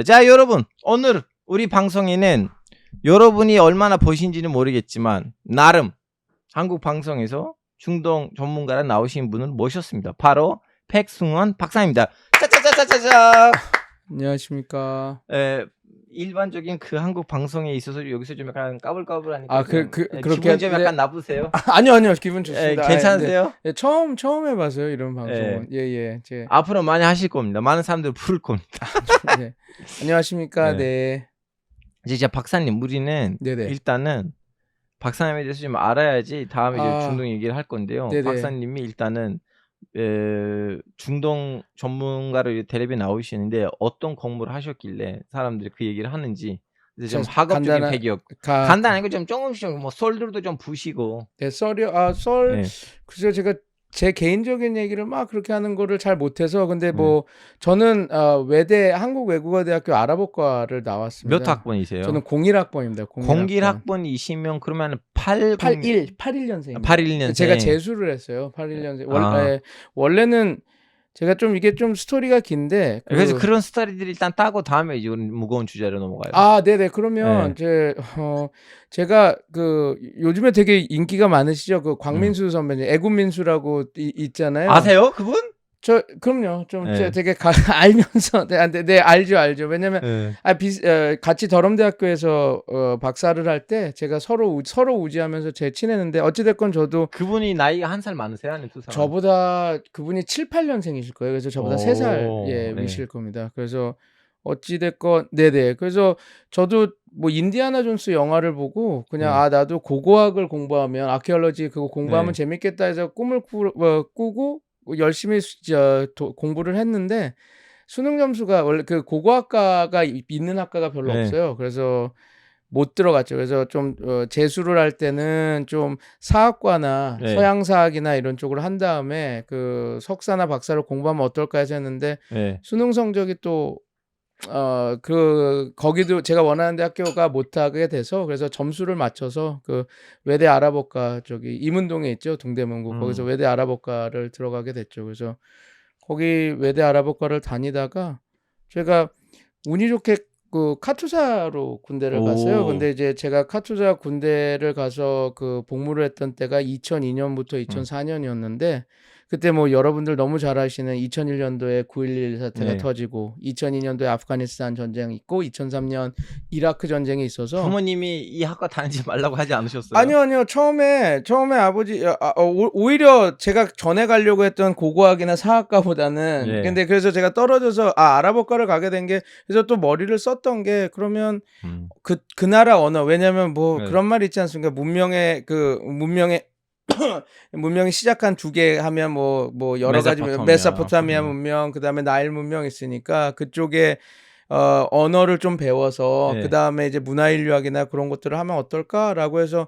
자, 여러분, 오늘 우리 방송에는 여러분이 얼마나 보신지는 모르겠지만 나름 한국 방송에서 중동 전문가라 나오신 분을 모셨습니다. 바로 백승원 박사입니다. 짜짜짜짜짜짜. 안녕하십니까. 일반적인 그 한국 방송에 있어서 여기서 좀 약간 까불까불하니까 그렇게 기분 좀 약간 나쁘세요? 아니요 기분 좋습니다. 괜찮으세요? 네, 처음 해봐서요 이런 방송은. 예예. 앞으로 많이 하실 겁니다. 많은 사람들 부를 겁니다. 네. 안녕하십니까. 네. 이제 박사님, 우리는 네네. 일단은 박사님에 대해서 좀 알아야지 다음에 이제 중동 얘기를 할 건데요. 네네. 박사님이 일단은 중동 전문가로 텔레비에 나오시는데 어떤 공부를 하셨길래 사람들이 그 얘기를 하는지 좀 학업적인 배경 간단하게 좀 조금씩 뭐 썰들도 좀 부시고. 네, 썰 글쎄요, 제가 제 개인적인 얘기를 막 그렇게 하는 거를 잘 못해서. 근데 뭐 저는 외대 한국외국어대학교 아랍어과를 나왔습니다. 몇 학번이세요? 저는 01학번입니다. 01학번이시면 그러면 81년생입니다. 81년생. 제가 재수를 했어요. 81년생. 원래는 제가 좀 이게 좀 스토리가 긴데 그래서 그런 스토리들 일단 따고 다음에 이제 무거운 주제로 넘어가요. 네네. 그러면 제가 그 요즘에 되게 인기가 많으시죠. 그 광민수 선배님, 애국민수라고 있잖아요. 아세요, 그분? 그럼요. 좀 되게 알면서 네, 알죠. 왜냐면 같이 더럼대학교에서 박사를 할 때 제가 서로 우지하면서 친했는데 어찌 됐건 저도. 그분이 나이가 한 살 많으세요, 아니면 두 살? 저보다 그분이 7, 8년생이실 거예요. 그래서 저보다 3살 위실 겁니다. 그래서 어찌 됐건 네네. 그래서 저도 뭐 인디아나 존스 영화를 보고 그냥 나도 고고학을 공부하면 아키올로지 그거 공부하면 재밌겠다 해서 꿈을 꾸고 열심히 공부를 했는데 수능 점수가 원래 그 고고학과가 있는 학과가 별로 없어요. 그래서 못 들어갔죠. 그래서 좀 재수를 할 때는 좀 사학과나 서양사학이나 이런 쪽으로 한 다음에 그 석사나 박사를 공부하면 어떨까 해서 했는데 수능 성적이 또 거기도 제가 원하는 대학교가 못하게 돼서 그래서 점수를 맞춰서 그 외대 아랍어과 이문동에 있죠, 동대문구. 거기서 외대 아랍어과를 들어가게 됐죠. 그래서 거기 외대 아랍어과를 다니다가 제가 운이 좋게 그 카투사로 군대를 갔어요. 근데 이제 제가 카투사 군대를 가서 그 복무를 했던 때가 2002년부터 2004년이었는데 그때 뭐 여러분들 너무 잘 아시는 2001년도에 9.11 사태가 터지고 2002년도에 아프가니스탄 전쟁이 있고 2003년 이라크 전쟁이 있어서. 부모님이 이 학과 다니지 말라고 하지 않으셨어요? 아니요. 처음에 아버지 오히려 제가 전에 가려고 했던 고고학이나 사학과보다는 근데 그래서 제가 떨어져서 아랍어과를 가게 된 게, 그래서 또 머리를 썼던 게 그러면 그 나라 언어, 왜냐면 뭐 그런 말 있지 않습니까? 문명이 시작한 두 개 하면 뭐 여러 가지 메소포타미아 문명, 그다음에 나일 문명 있으니까 그쪽에 언어를 좀 배워서 그다음에 이제 문화인류학이나 그런 것들을 하면 어떨까라고 해서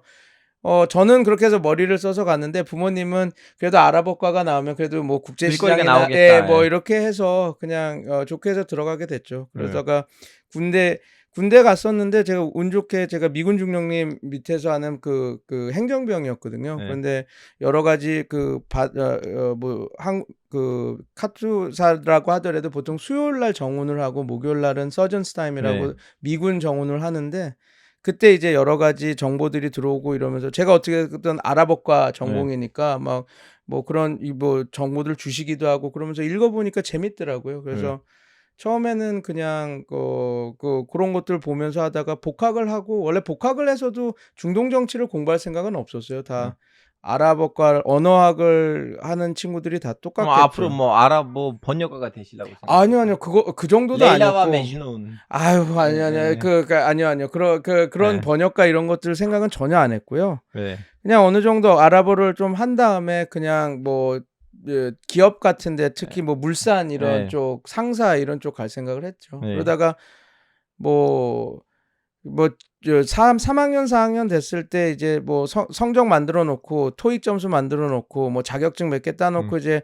저는 그렇게 해서 머리를 써서 갔는데 부모님은 그래도 아랍어과가 나오면 그래도 뭐 국제시장이나 뭐 이렇게 해서 그냥 좋게 해서 들어가게 됐죠. 그러다가 군대 갔었는데 제가 운 좋게 제가 미군 중령님 밑에서 하는 그 행정병이었거든요. 그런데 여러 가지 카투사라고 하더라도 보통 수요일 날 정훈을 하고 목요일 날은 서전스 타임이라고 미군 정훈을 하는데, 그때 이제 여러 가지 정보들이 들어오고 이러면서 제가 어떻게든 아랍어과 전공이니까 막 뭐 그런 뭐 정보들 주시기도 하고 그러면서 읽어보니까 재밌더라고요. 그래서 처음에는 그냥 그런 것들 보면서 하다가 복학을 하고, 원래 복학을 해서도 중동 정치를 공부할 생각은 없었어요. 다 아랍어과 언어학을 하는 친구들이 다 똑같겠죠. 앞으로 뭐 아랍 번역가가 되시려고 생각해요? 아니요. 그 정도도 아니었고. 레일라와 메주눈. 아니요. 그런 번역가 이런 것들 생각은 전혀 안 했고요. 그냥 어느 정도 아랍어를 좀 한 다음에 그냥 뭐 기업 같은데 특히 뭐 물산 이런 쪽, 상사 이런 쪽 갈 생각을 했죠. 그러다가 3학년 4학년 됐을 때 이제 뭐 성적 만들어 놓고 토익 점수 만들어 놓고 뭐 자격증 몇 개 따 놓고 이제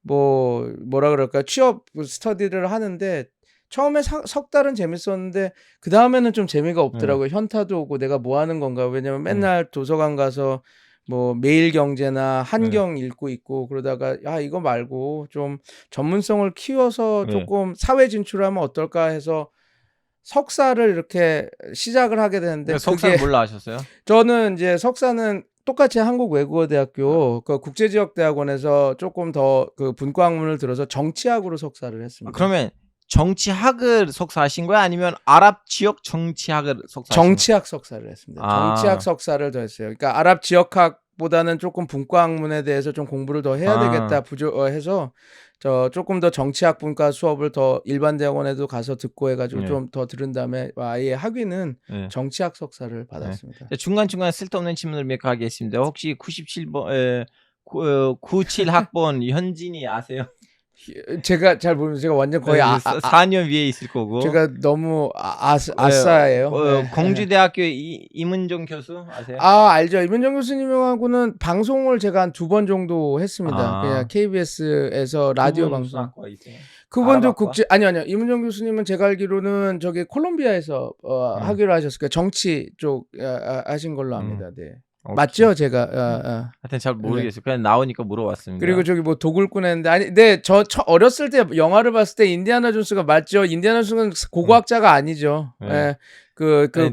뭐라 그럴까, 취업 스터디를 하는데 처음에 석 달은 재밌었는데 그 다음에는 좀 재미가 없더라고요. 현타도 오고 내가 뭐 하는 건가. 왜냐면 맨날 도서관 가서 뭐 매일경제나 한경 읽고 있고 그러다가 이거 말고 좀 전문성을 키워서 조금 사회 진출하면 어떨까 해서 석사를 이렇게 시작을 하게 되는데 석사는 뭘로 하셨어요? 저는 이제 석사는 똑같이 한국외국어대학교 그 국제지역대학원에서 조금 더 그 분과학문을 들어서 정치학으로 석사를 했습니다. 그러면 정치학을 석사하신 거야? 아니면 아랍 지역 정치학을 석사하신 거야? 정치학 석사를 했습니다. 정치학 석사를 더 했어요. 그러니까 아랍 지역학보다는 조금 분과학문에 대해서 좀 공부를 더 해야 되겠다 해서 저 조금 더 정치학 분과 수업을 더 일반 대학원에도 가서 듣고 해가지고 좀 더 들은 다음에 아예 학위는 정치학 석사를 받았습니다. 중간중간 쓸데없는 질문을 몇 개 하겠습니다. 혹시 97번 97학번 현진이 아세요? 제가 잘 모르면 제가 완전 거의 4년 위에 있을 거고. 제가 너무 아싸예요. 공주대학교 이문정 교수 아세요? 알죠. 이문정 교수님하고는 방송을 제가 한 2번 정도 했습니다. 그냥 KBS에서 라디오 방송. 그분도 아니요. 이문정 교수님은 제가 알기로는 저기 콜롬비아에서 학위를 하셨을 거예요. 정치 쪽 하신 걸로 압니다. 네. 맞죠, 제가. 하여튼 잘 모르겠어요. 그냥 나오니까 물어봤습니다. 그리고 저기 뭐 도굴꾼 했는데 저 어렸을 때 영화를 봤을 때 인디아나 존스가 맞죠. 인디아나 존스는 고고학자가 아니죠.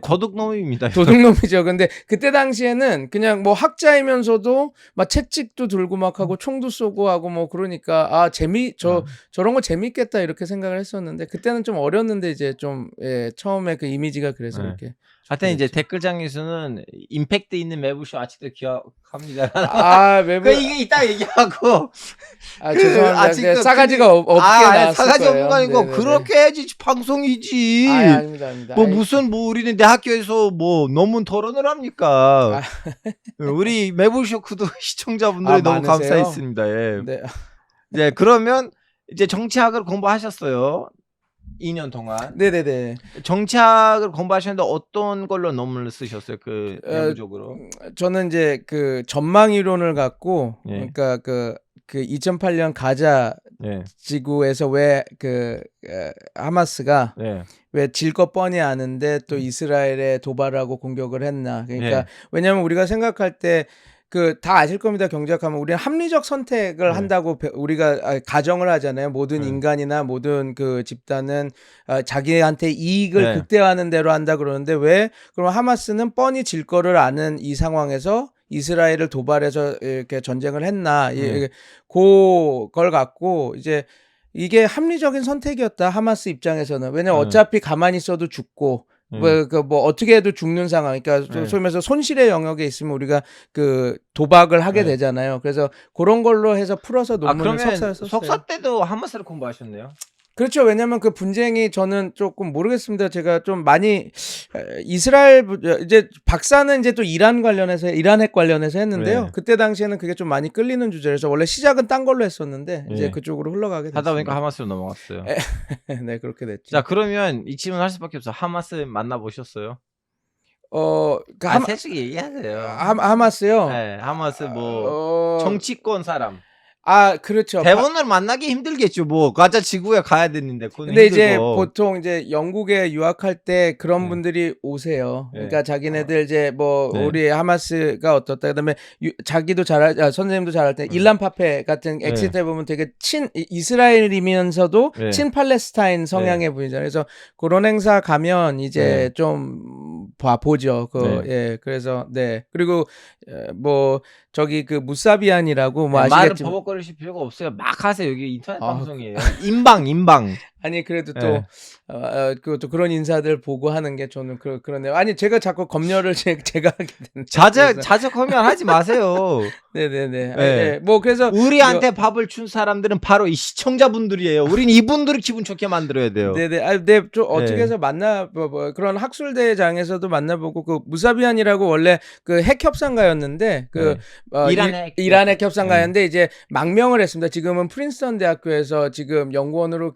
도둑놈입니다. 도둑놈이죠. 근데 그때 당시에는 그냥 뭐 학자이면서도 막 채찍도 들고 막 하고 총도 쏘고 하고 뭐 그러니까 저런 거 재밌겠다 이렇게 생각을 했었는데 그때는 좀 어렸는데 이제 좀 처음에 그 이미지가 그래서 이렇게. 하여튼 이제 댓글장에서는 임팩트 있는 매부쇼 아직도 기억합니다. 이게 이따 얘기하고. 죄송합니다. 싸가지가 없게 나왔을 싸가지 없는 거예요. 거 아니고 그렇게 해야지 방송이지. 아닙니다. 뭐 우리는 내 학교에서 뭐 논문 토론을 합니까? 우리 매부쇼 구독 시청자분들이 너무 많으세요? 감사했습니다. 네, 그러면 이제 정치학을 공부하셨어요. 2년 동안. 네네네. 정치학을 공부하셨는데 어떤 걸로 논문을 쓰셨어요? 그 내부적으로. 저는 이제 그 전망 이론을 갖고 그러니까 그 2008년 가자 지구에서 왜 하마스가 왜 질 것 뻔히 아는데 또 이스라엘에 도발하고 공격을 했나. 그러니까 왜냐하면 우리가 생각할 때 다 아실 겁니다. 경제학하면 우리는 합리적 선택을 한다고 우리가 가정을 하잖아요. 모든 인간이나 모든 그 집단은 자기한테 이익을 극대화하는 대로 한다 그러는데 그럼 하마스는 뻔히 질 거를 아는 이 상황에서 이스라엘을 도발해서 이렇게 전쟁을 했나. 그걸 갖고 이제 이게 합리적인 선택이었다. 하마스 입장에서는. 왜냐면 어차피 가만히 있어도 죽고 뭐 어떻게 해도 죽는 상황. 그러니까 소위 말해서 손실의 영역에 있으면 우리가 그 도박을 하게 되잖아요. 그래서 그런 걸로 해서 풀어서 논문을 석사를 썼어요. 석사 때도 하마스를 공부하셨네요. 그렇죠. 왜냐하면 그 분쟁이 저는 조금 모르겠습니다. 제가 좀 많이 이스라엘 이제 박사는 이제 또 이란 핵 관련해서 했는데요. 그때 당시에는 그게 좀 많이 끌리는 주제라서 원래 시작은 딴 걸로 했었는데 이제 그쪽으로 흘러가게 됐습니다. 하다 보니까 하마스로 넘어갔어요. 네, 그렇게 됐죠. 자, 그러면 이 질문 할 수밖에 없어. 하마스 만나보셨어요? 솔직히 얘기하세요. 하마스요? 네, 하마스 뭐 정치권 사람. 그렇죠. 대본을 만나기 힘들겠죠. 뭐 가자 지구에 가야 되는데. 근데 이제 보통 이제 영국에 유학할 때 그런 분들이 오세요. 그러니까 자기네들 이제 뭐 우리 하마스가 어떻다. 그다음에 자기도 선생님도 잘할 때 일란 파페 같은 엑시트에 보면 되게 이스라엘이면서도 친 팔레스타인 성향의 분이잖아요. 그래서 그런 행사 가면 이제 좀 보죠. 그래서 그리고 뭐 저기 그 무사비안이라고 뭐 아시겠지만 말을 버벅거리실 필요가 없어요. 막 하세요. 여기 인터넷 방송이에요. 인방. 아니 그래도 또 그것도 그런 인사들 보고 하는 게 저는 그러네요. 아니 제가 자꾸 검열을 제가 하게 되는. 자주 검열하지 마세요. 네네네. 뭐 그래서 우리한테 밥을 준 사람들은 바로 이 시청자분들이에요. 우린 이분들을 기분 좋게 만들어야 돼요. 네네. 좀 어떻게 해서 그런 학술대장에서도 만나보고 그 무사비안이라고 원래 그 핵협상가였는데 이란 핵협상가였는데 이제 망명을 했습니다. 지금은 프린스턴 대학교에서 지금 연구원으로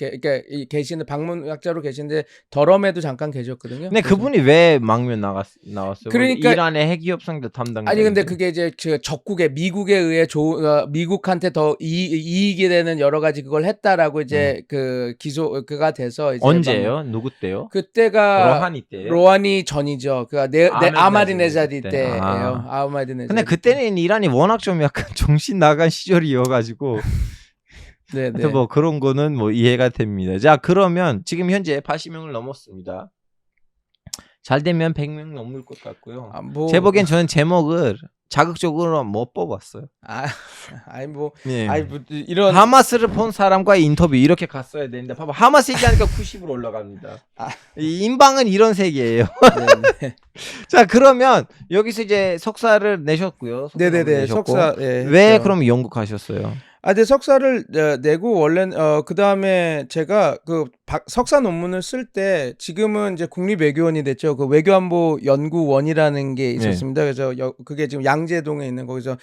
계시는 방문학자로 계신데 더럼에도 잠깐 계셨거든요. 근데 그분이 왜 망명 나왔어요? 그러니까 이란의 핵위협상도 담당. 아니 근데 그게 이제 적국에 미국에 의해 미국한테 더 이익이 되는 여러 가지 그걸 했다라고 이제 그가 돼서 이제 언제예요? 누구 때요? 그때가 로하니 때예요? 로하니 전이죠. 아마디네자디 때예요. 아마디네자디. 근데 그때는 이란이 워낙 좀 약간 정신 나간 시절이어가지고. 뭐 그런 거는 뭐 이해가 됩니다. 자, 그러면 지금 현재 80명을 넘었습니다. 잘 되면 100명 넘을 것 같고요. 뭐 제 보기엔 저는 제목을 자극적으로 못 뽑았어요. 아니 뭐 예. 아니 뭐 이런 하마스를 본 사람과의 인터뷰 이렇게 갔어야 되는데 봐봐 하마스 얘기하니까 90으로 올라갑니다. 이 인방은 이런 세계예요. 네. 자 그러면 여기서 이제 석사를 내셨고요. 네네네 석사 왜 했죠. 그럼 영국 가셨어요? 근데 석사를 내고 원래 그 다음에 제가 그 석사 논문을 쓸 때 지금은 이제 국립외교원이 됐죠. 그 외교안보 연구원이라는 게 있었습니다. 그래서 그게 지금 양재동에 있는 거기서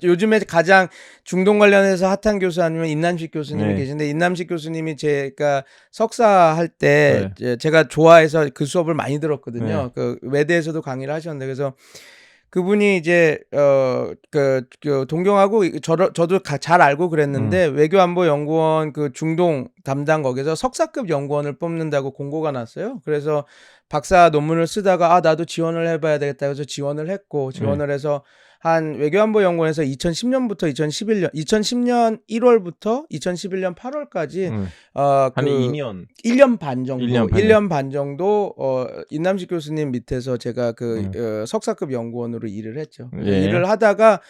요즘에 가장 중동 관련해서 핫한 교수 아니면 인남식 교수님이 계신데 인남식 교수님이 제가 석사할 때 제가 좋아해서 그 수업을 많이 들었거든요. 그 외대에서도 강의를 하셨는데 그래서 그분이 이제 그 동경하고 저도 잘 알고 그랬는데 외교안보연구원 그 중동 담당 거기서 석사급 연구원을 뽑는다고 공고가 났어요. 그래서 박사 논문을 쓰다가 나도 지원을 해봐야 되겠다 그래서 지원을 했고 지원을 해서 한 외교안보연구원에서 2010년부터 2010년 1월부터 2011년 8월까지 한 2년 1년 반 정도 1년 반 정도 인남식 교수님 밑에서 제가 그 석사급 연구원으로 일을 했죠. 일을 하다가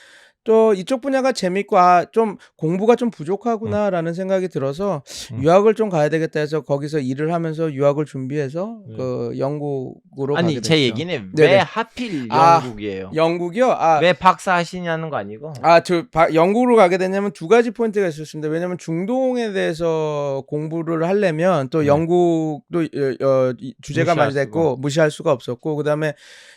또 이쪽 분야가 재밌고 좀 공부가 좀 부족하구나라는 생각이 들어서 유학을 좀 가야 되겠다 해서 거기서 일을 하면서 유학을 준비해서 그 영국으로 가게 됐죠. 제 얘기는 왜 하필 영국이에요? 영국이요? 왜 박사 하시냐는 거 아니고? 영국으로 가게 되냐면 두 가지 포인트가 있었습니다. 왜냐면 중동에 대해서 공부를 하려면 또 영국도 주제가 많이 됐고 무시할 수가 없었고 그다음에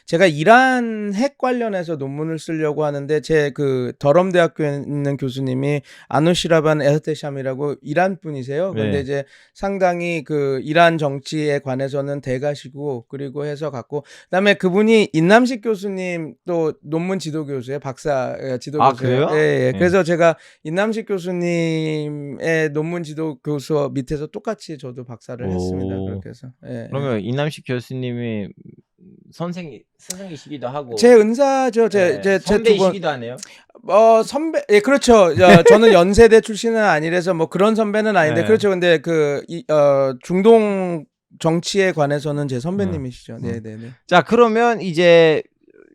제가 이란 핵 관련해서 논문을 쓰려고 하는데 제 그 더럼 대학교에 있는 교수님이 아누시라반 에흐테샴이라고 이란 분이세요. 근데 이제 상당히 그 이란 정치에 관해서는 대가시고 그리고 해서 갔고 그다음에 그분이 인남식 교수님 또 논문 지도 교수예요. 박사 지도 교수예요. 그래요? 예. 그래서 제가 인남식 교수님의 논문 지도 교수 밑에서 똑같이 저도 박사를 했습니다. 그렇게 해서. 그러면 인남식 교수님이 스승이시기도 하고 제 은사죠. 제 선배이시기도 하네요. 선배 그렇죠. 저는 연세대 출신은 아니라서 뭐 그런 선배는 아닌데 그렇죠. 근데 중동 정치에 관해서는 제 선배님이시죠. 네네네. 자 그러면 이제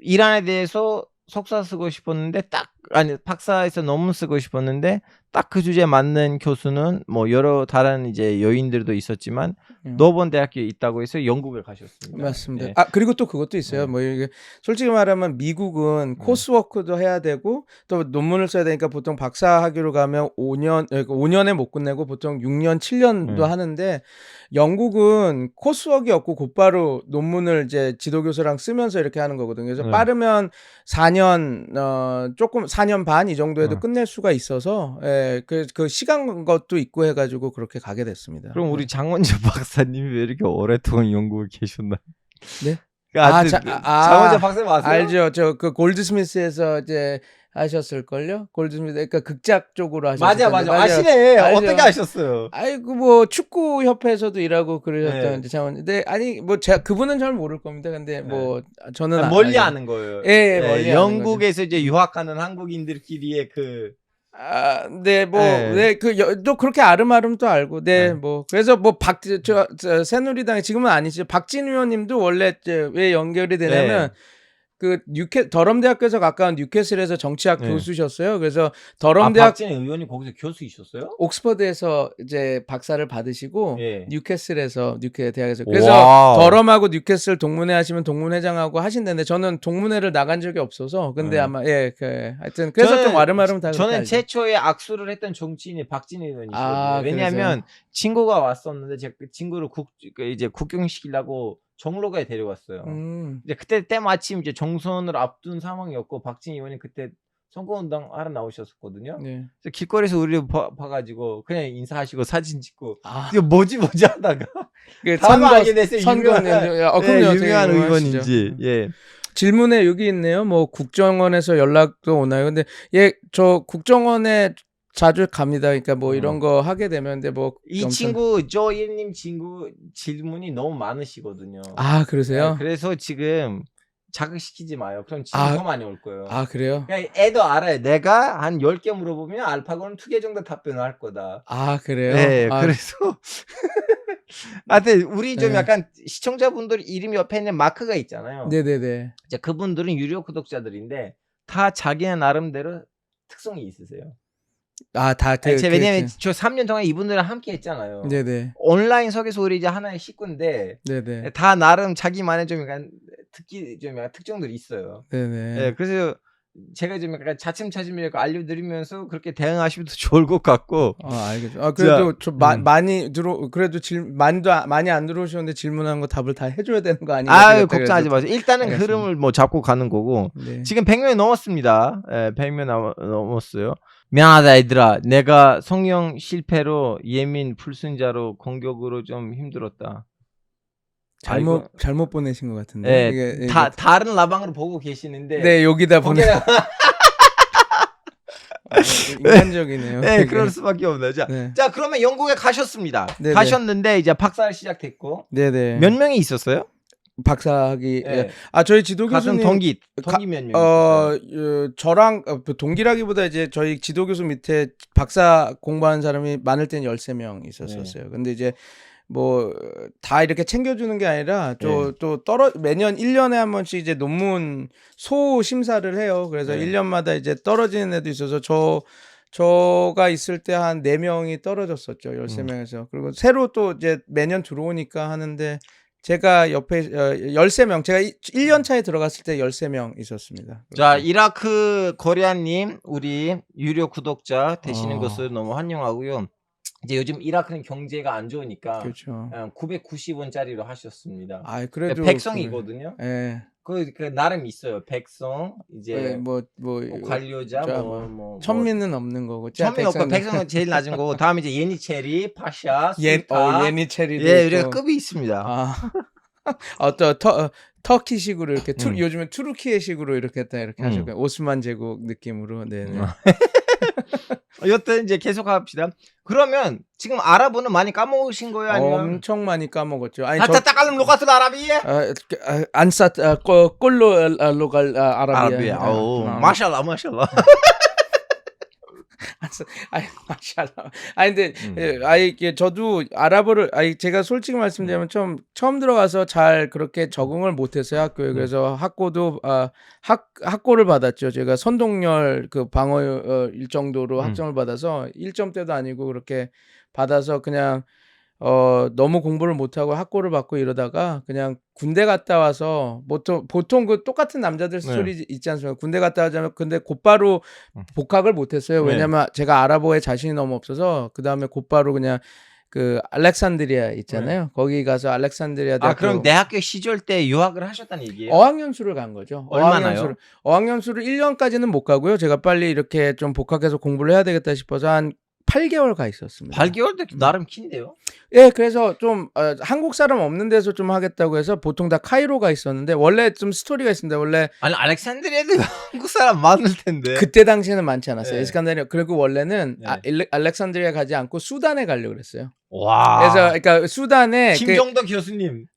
이란에 대해서 석사 쓰고 싶었는데 박사에서 논문 쓰고 싶었는데 딱 그 주제에 맞는 교수는 뭐 여러 다른 이제 요인들도 있었지만 노본 대학교에 있다고 해서 영국을 가셨습니다. 맞습니다. 그리고 또 그것도 있어요. 뭐 이게 솔직히 말하면 미국은 코스워크도 해야 되고 또 논문을 써야 되니까 보통 박사 학위로 가면 5년에 못 끝내고 보통 6년, 7년도 하는데 영국은 코스워크가 없고 곧바로 논문을 이제 지도교수랑 쓰면서 이렇게 하는 거거든요. 그래서 빠르면 4년 조금 4년 반 이 정도에도 끝낼 수가 있어서 그 시간 것도 있고 해가지고 그렇게 가게 됐습니다. 그럼 우리 장원재 박사님이 왜 이렇게 오랫동안 영국에 계셨나? 네? 장원재 박사님 아세요? 알죠. 저 그 골드스미스에서 이제 하셨을걸요? 골드스미스 그러니까 극작 쪽으로 하셨어요. 맞아. 아시네. 알죠. 어떻게 아셨어요? 아이고 뭐 축구 협회에서도 일하고 그러셨던 장원. 근데 아니 뭐 제가 그분은 잘 모를 겁니다. 근데 뭐 저는 멀리 아는 거예요. 멀리 영국에서 이제 유학하는 한국인들끼리의 또 그렇게 아름아름 또 알고, 뭐, 그래서 뭐, 새누리당에 지금은 아니시죠. 박진 의원님도 원래 왜 연결이 되냐면, 더럼 대학교에서 가까운 뉴캐슬에서 정치학 교수셨어요. 그래서 더럼 대학 박진 의원이 거기서 교수이셨어요? 옥스퍼드에서 이제 박사를 받으시고 뉴캐슬에서 대학에서 그래서 더럼하고 뉴캐슬 동문회 하시면 동문회장하고 하신다는데 저는 동문회를 나간 적이 없어서 근데 아마 하여튼 그래서 좀 아름아름 다 저는 알죠. 최초에 악수를 했던 정치인이 박진 의원이시거든요. 왜냐하면 친구가 왔었는데 제가 그 친구를 이제 국경시키려고 정로가에 데려왔어요. 이제 그때 때마침 이제 정선을 앞둔 상황이었고 박진 의원이 그때 선거운동 하러 나오셨었거든요. 그래서 길거리에서 우리를 봐가지고 그냥 인사하시고 사진 찍고 이거 뭐지 하다가 알게 됐어요. 유명한 의원인지. 질문에 여기 있네요. 뭐 국정원에서 연락도 오나요? 근데 저 국정원에 자주 갑니다. 그러니까 뭐 이런 거 하게 되면 근데 뭐 이 친구 조이님 친구 질문이 너무 많으시거든요. 그러세요? 그래서 지금 자극시키지 마요. 그럼 지금 아. 더 많이 올 거예요. 아 그래요? 그러니까 애도 알아요. 내가 한 10개 물어보면 알파고는 2개 정도 답변을 할 거다. 아 그래요? 네, 아 그래서 하여튼 우리 좀 네. 약간 시청자분들 이름 옆에 있는 마크가 있잖아요. 네네네. 이제 그분들은 유료 구독자들인데 다 자기네 나름대로 특성이 있으세요. 아 다 아니, 왜냐면 저 3년 동안 이분들이랑 함께 했잖아요. 네네. 온라인 석에서 우리 이제 하나의 식구인데 네네. 다 나름 자기만의 좀 약간 좀 약간 특정들이 있어요. 네네. 예, 그래서 제가 좀 약간 차츰차츰 이렇게 알려드리면서 그렇게 대응하시면 더 좋을 것 같고. 아 알겠죠. 아 그래도 좀 많이 그래도 많이 안 들어오셨는데 질문한 거 답을 다 해줘야 되는 거 아닌가? 아유, 제가 걱정하지 그래서 마세요. 일단은 알겠습니다. 흐름을 뭐 잡고 가는 거고. 네. 지금 100명이 넘었습니다. 예, 100명 넘었어요. 미안하다 얘들아. 내가 성형 실패로 예민 불순자로 공격으로 좀 힘들었다. 잘못 보내신 것 같은데. 예, 이게 다른 라방으로 보고 계시는데. 네 여기다 보내. 인간적이네요. 네, 되게. 그럴 수밖에 없네요. 자, 네. 자, 그러면 영국에 가셨습니다. 네네. 가셨는데 이제 박사를 시작됐고. 네네. 몇 명이 있었어요? 박사학위. 예. 예. 아 저희 지도 같은 교수님 동기 몇 명 있었어요? 저랑 동기라기보다 이제 저희 지도 교수 밑에 박사 공부하는 사람이 많을 때는 13명 있었었어요. 근데 이제 뭐 다 이렇게 챙겨주는 게 아니라 또 매년 1년에 한 번씩 이제 논문 소 심사를 해요. 그래서 1년마다 이제 떨어지는 애도 있어서 저가 있을 때 한 4명이 떨어졌었죠. 13명에서. 그리고 새로 또 이제 매년 들어오니까 하는데 제가 옆에 13명 제가 1년 차에 들어갔을 때 13명 있었습니다. 자, 이라크 코리아님 우리 유료 구독자 되시는 것을 너무 환영하고요. 이제 요즘 이라크는 경제가 안 좋으니까 그렇죠. 990원짜리로 하셨습니다. 아, 그래도 백성이거든요. 예. 그 나름 있어요. 백성 이제 뭐 관료자 천민은 없는 거고. 천민 없고 백성은 제일 낮은 거고. 다음 이제 예니체리, 파샤, 술타. 예니체리도 예, 우리가 급이 있습니다. 아. 터키식으로 이렇게 요즘에 투르키예식으로 이렇게 했다 이렇게 하셨고요. 오스만 제국 느낌으로. 네. 여튼 이제 계속 합시다. 그러면 지금 아랍어는 많이 까먹으신 거예요, 아니면 엄청 많이 까먹었죠. 아니 하타 따깔름 로가트 아라비에? 안삿 꼴로 로갈 아라비아. 마샬라 마샬라. 아니 마샬라. 아니 근데 이게 저도 아랍어를 제가 솔직히 말씀드리면 처음 들어가서 잘 그렇게 적응을 못했어요 학교에. 그래서 학고도 학고를 받았죠. 제가 선동열 그 방어일 정도로 학점을 받아서 1점대도 아니고 그렇게 받아서 그냥 너무 공부를 못하고 학고를 받고 이러다가 그냥 군대 갔다 와서 보통 그 똑같은 남자들 스토리 있지 않습니까? 군대 갔다 와자면 근데 곧바로 복학을 못했어요. 왜냐면 제가 아랍어에 자신이 너무 없어서 그 다음에 곧바로 그냥 그 알렉산드리아 있잖아요. 거기 가서 알렉산드리아 대학교. 그럼 내 학교 시절 때 유학을 하셨다는 얘기예요? 어학연수를 간 거죠. 얼마나요? 어학연수를 1년까지는 못 가고요. 제가 빨리 이렇게 좀 복학해서 공부를 해야 되겠다 싶어서 한 8개월 가 있었습니다. 8개월도 나름 긴데요? 예, 그래서 좀 한국 사람 없는 데서 좀 하겠다고 해서 보통 다 카이로가 있었는데 원래 좀 스토리가 있습니다. 원래 아니 알렉산드리아도 한국 사람 많을 텐데. 그때 당시에는 많지 않았어요. 네. 이스칸데리아. 그리고 원래는 알렉산드리아 가지 않고 수단에 가려고 그랬어요. 와. 그래서 그러니까 수단에 김정도 교수님.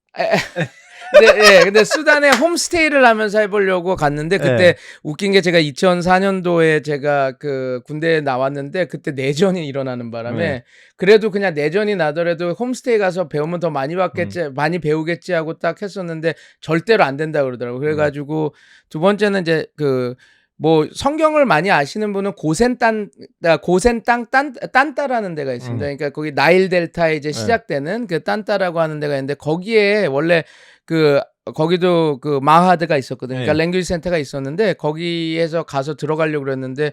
네, 근데 수단에 홈스테이를 하면서 해보려고 갔는데 그때 웃긴 게 제가 2004년도에 제가 그 군대에 나왔는데 그때 내전이 일어나는 바람에 그래도 그냥 내전이 나더라도 홈스테이 가서 배우면 더 많이 받겠지, 많이 배우겠지 하고 딱 했었는데 절대로 안 된다 그러더라고요. 그래가지고 두 번째는 이제 뭐 성경을 많이 아시는 분은 딴따라는 데가 있습니다. 그러니까 거기 나일 델타에 이제 시작되는 그 딴따라고 하는 데가 있는데 거기에 원래 거기도 그 마하드가 있었거든요. 그러니까 랭귀지 센터가 있었는데 거기에서 가서 들어가려고 그랬는데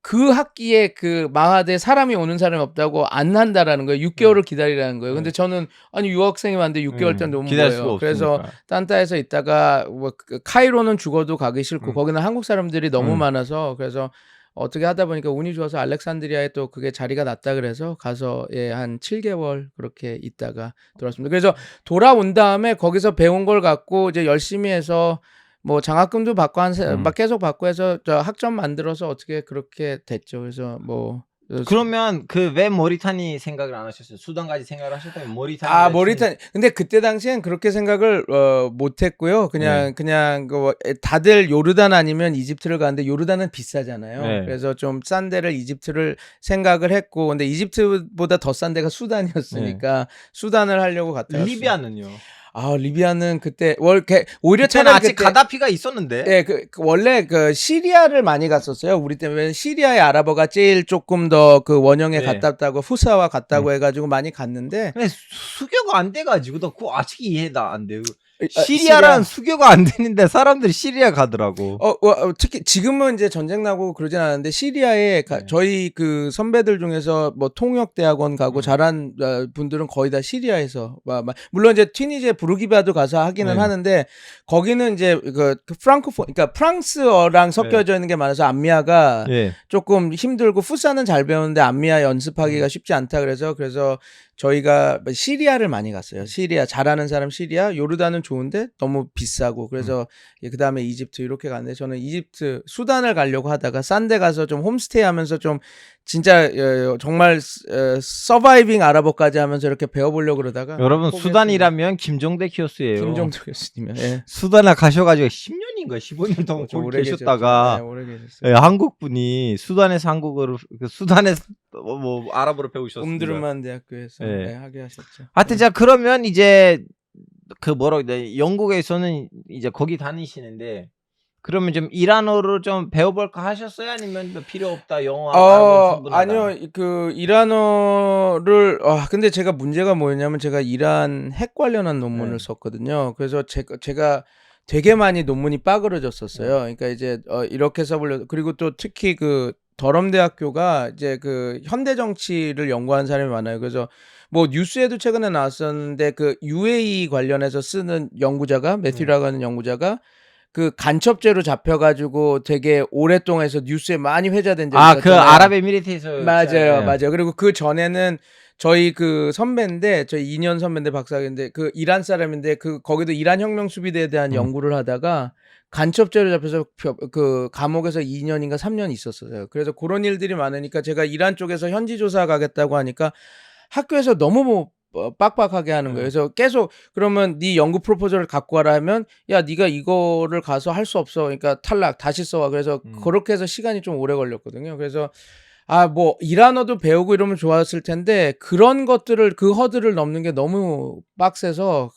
그 학기에 그 마하드에 사람이 오는 사람이 없다고 안 한다라는 거예요. 6개월을 기다리라는 거예요. 근데 저는 아니 유학생이 왔는데 6개월 동안 너무 거예요. 그래서 딴따에서 있다가 뭐 카이로는 죽어도 가기 싫고 거기는 한국 사람들이 너무 많아서 그래서 어떻게 하다 보니까 운이 좋아서 알렉산드리아에 또 그게 자리가 났다 그래서 가서 한 7개월 그렇게 있다가 돌아왔습니다. 그래서 돌아온 다음에 거기서 배운 걸 갖고 이제 열심히 해서 뭐 장학금도 받고 계속 받고 해서 저 학점 만들어서 어떻게 그렇게 됐죠. 그래서 뭐 그러면 그 왜 모리타니 생각을 안 하셨어요? 수단까지 생각을 하셨다면 모리타니. 모리타니. 근데 그때 당시엔 그렇게 생각을 못 했고요. 네. 그냥 다들 요르단 아니면 이집트를 가는데 요르단은 비싸잖아요. 네. 그래서 좀 싼 데를 이집트를 생각을 했고, 근데 이집트보다 더 싼 데가 수단이었으니까 수단을 하려고 갔다가 리비아는요? 리비아는 그때 오히려 그때는 차라리 아직 그때 가다피가 있었는데. 예, 원래 시리아를 많이 갔었어요. 우리 때문에 시리아의 아랍어가 제일 조금 더 그 원형에 네. 가깝다고 후사와 같다고 해가지고 많이 갔는데. 근데 수교가 안 돼가지고 나 그거 아직 이해가 안 돼요. 시리아. 시리아란 수교가 안 되는데 사람들이 시리아 가더라고. 특히 지금은 이제 전쟁 나고 그러진 않았는데 시리아에 저희 그 선배들 중에서 뭐 통역대학원 가고 잘한 분들은 거의 다 시리아에서 물론 이제 튀니지에 부르기바도 가서 하기는 하는데 거기는 이제 그 그러니까 프랑스어랑 섞여져 있는 게 많아서 안미아가 조금 힘들고 푸사는 잘 배우는데 안미아 연습하기가 쉽지 않다 그래서 저희가 시리아를 많이 갔어요. 시리아 잘하는 사람 시리아, 요르단은 좋은데 너무 비싸고 그래서 그 다음에 이집트 이렇게 갔는데 저는 이집트 수단을 가려고 하다가 싼 데 가서 좀 홈스테이 하면서 좀 진짜 정말 서바이빙 아랍어까지 하면서 이렇게 배워보려고 그러다가 여러분 수단이라면 김종대 키오스예요. 김종대 교수님. 예. 수단에 가셔가지고 10년인가 15년 동안 거기 계셨다가 오래 계셨어요. 한국 분이 수단에서 한국어를 수단에서 뭐 아랍어를 배우셨습니다. 옴드르만 대학교에서 하게 하셨죠. 하여튼 자 그러면 이제 그 영국에서는 이제 거기 다니시는데 그러면 좀 이란어를 좀 배워볼까 하셨어요? 아니면 뭐 필요 없다 영어 충분하다? 아니요 그 이란어를 근데 제가 문제가 뭐였냐면 제가 이란 핵 관련한 논문을 썼거든요. 그래서 제가 되게 많이 논문이 빠그러졌었어요. 그러니까 이제 이렇게 써보려 그리고 또 특히 그 더럼대학교가 이제 그 현대 정치를 연구하는 사람이 많아요. 그래서 뭐 뉴스에도 최근에 나왔었는데 그 UAE 관련해서 쓰는 연구자가 매튜라고 하는 연구자가 그 간첩죄로 잡혀가지고 되게 오랫동안 해서 뉴스에 많이 회자된 적이 있었잖아요. 그 아랍에미리트에서 맞아요. 그리고 그 전에는 저희 그 선배인데 저희 2년 선배인데 박사인데 그 이란 사람인데 거기도 이란 혁명 수비대에 대한 연구를 하다가 간첩죄로 잡혀서 그 감옥에서 2년인가 3년 있었어요. 그래서 그런 일들이 많으니까 제가 이란 쪽에서 현지 조사 가겠다고 하니까 학교에서 너무 빡빡하게 하는 거예요. 그래서 계속 그러면 네 연구 프로포저를 갖고 와라 하면 야 네가 이거를 가서 할 수 없어. 그러니까 탈락 다시 써와. 그래서 그렇게 해서 시간이 좀 오래 걸렸거든요. 그래서 뭐 이란어도 배우고 이러면 좋았을 텐데 그런 것들을 그 허들을 넘는 게 너무 빡세서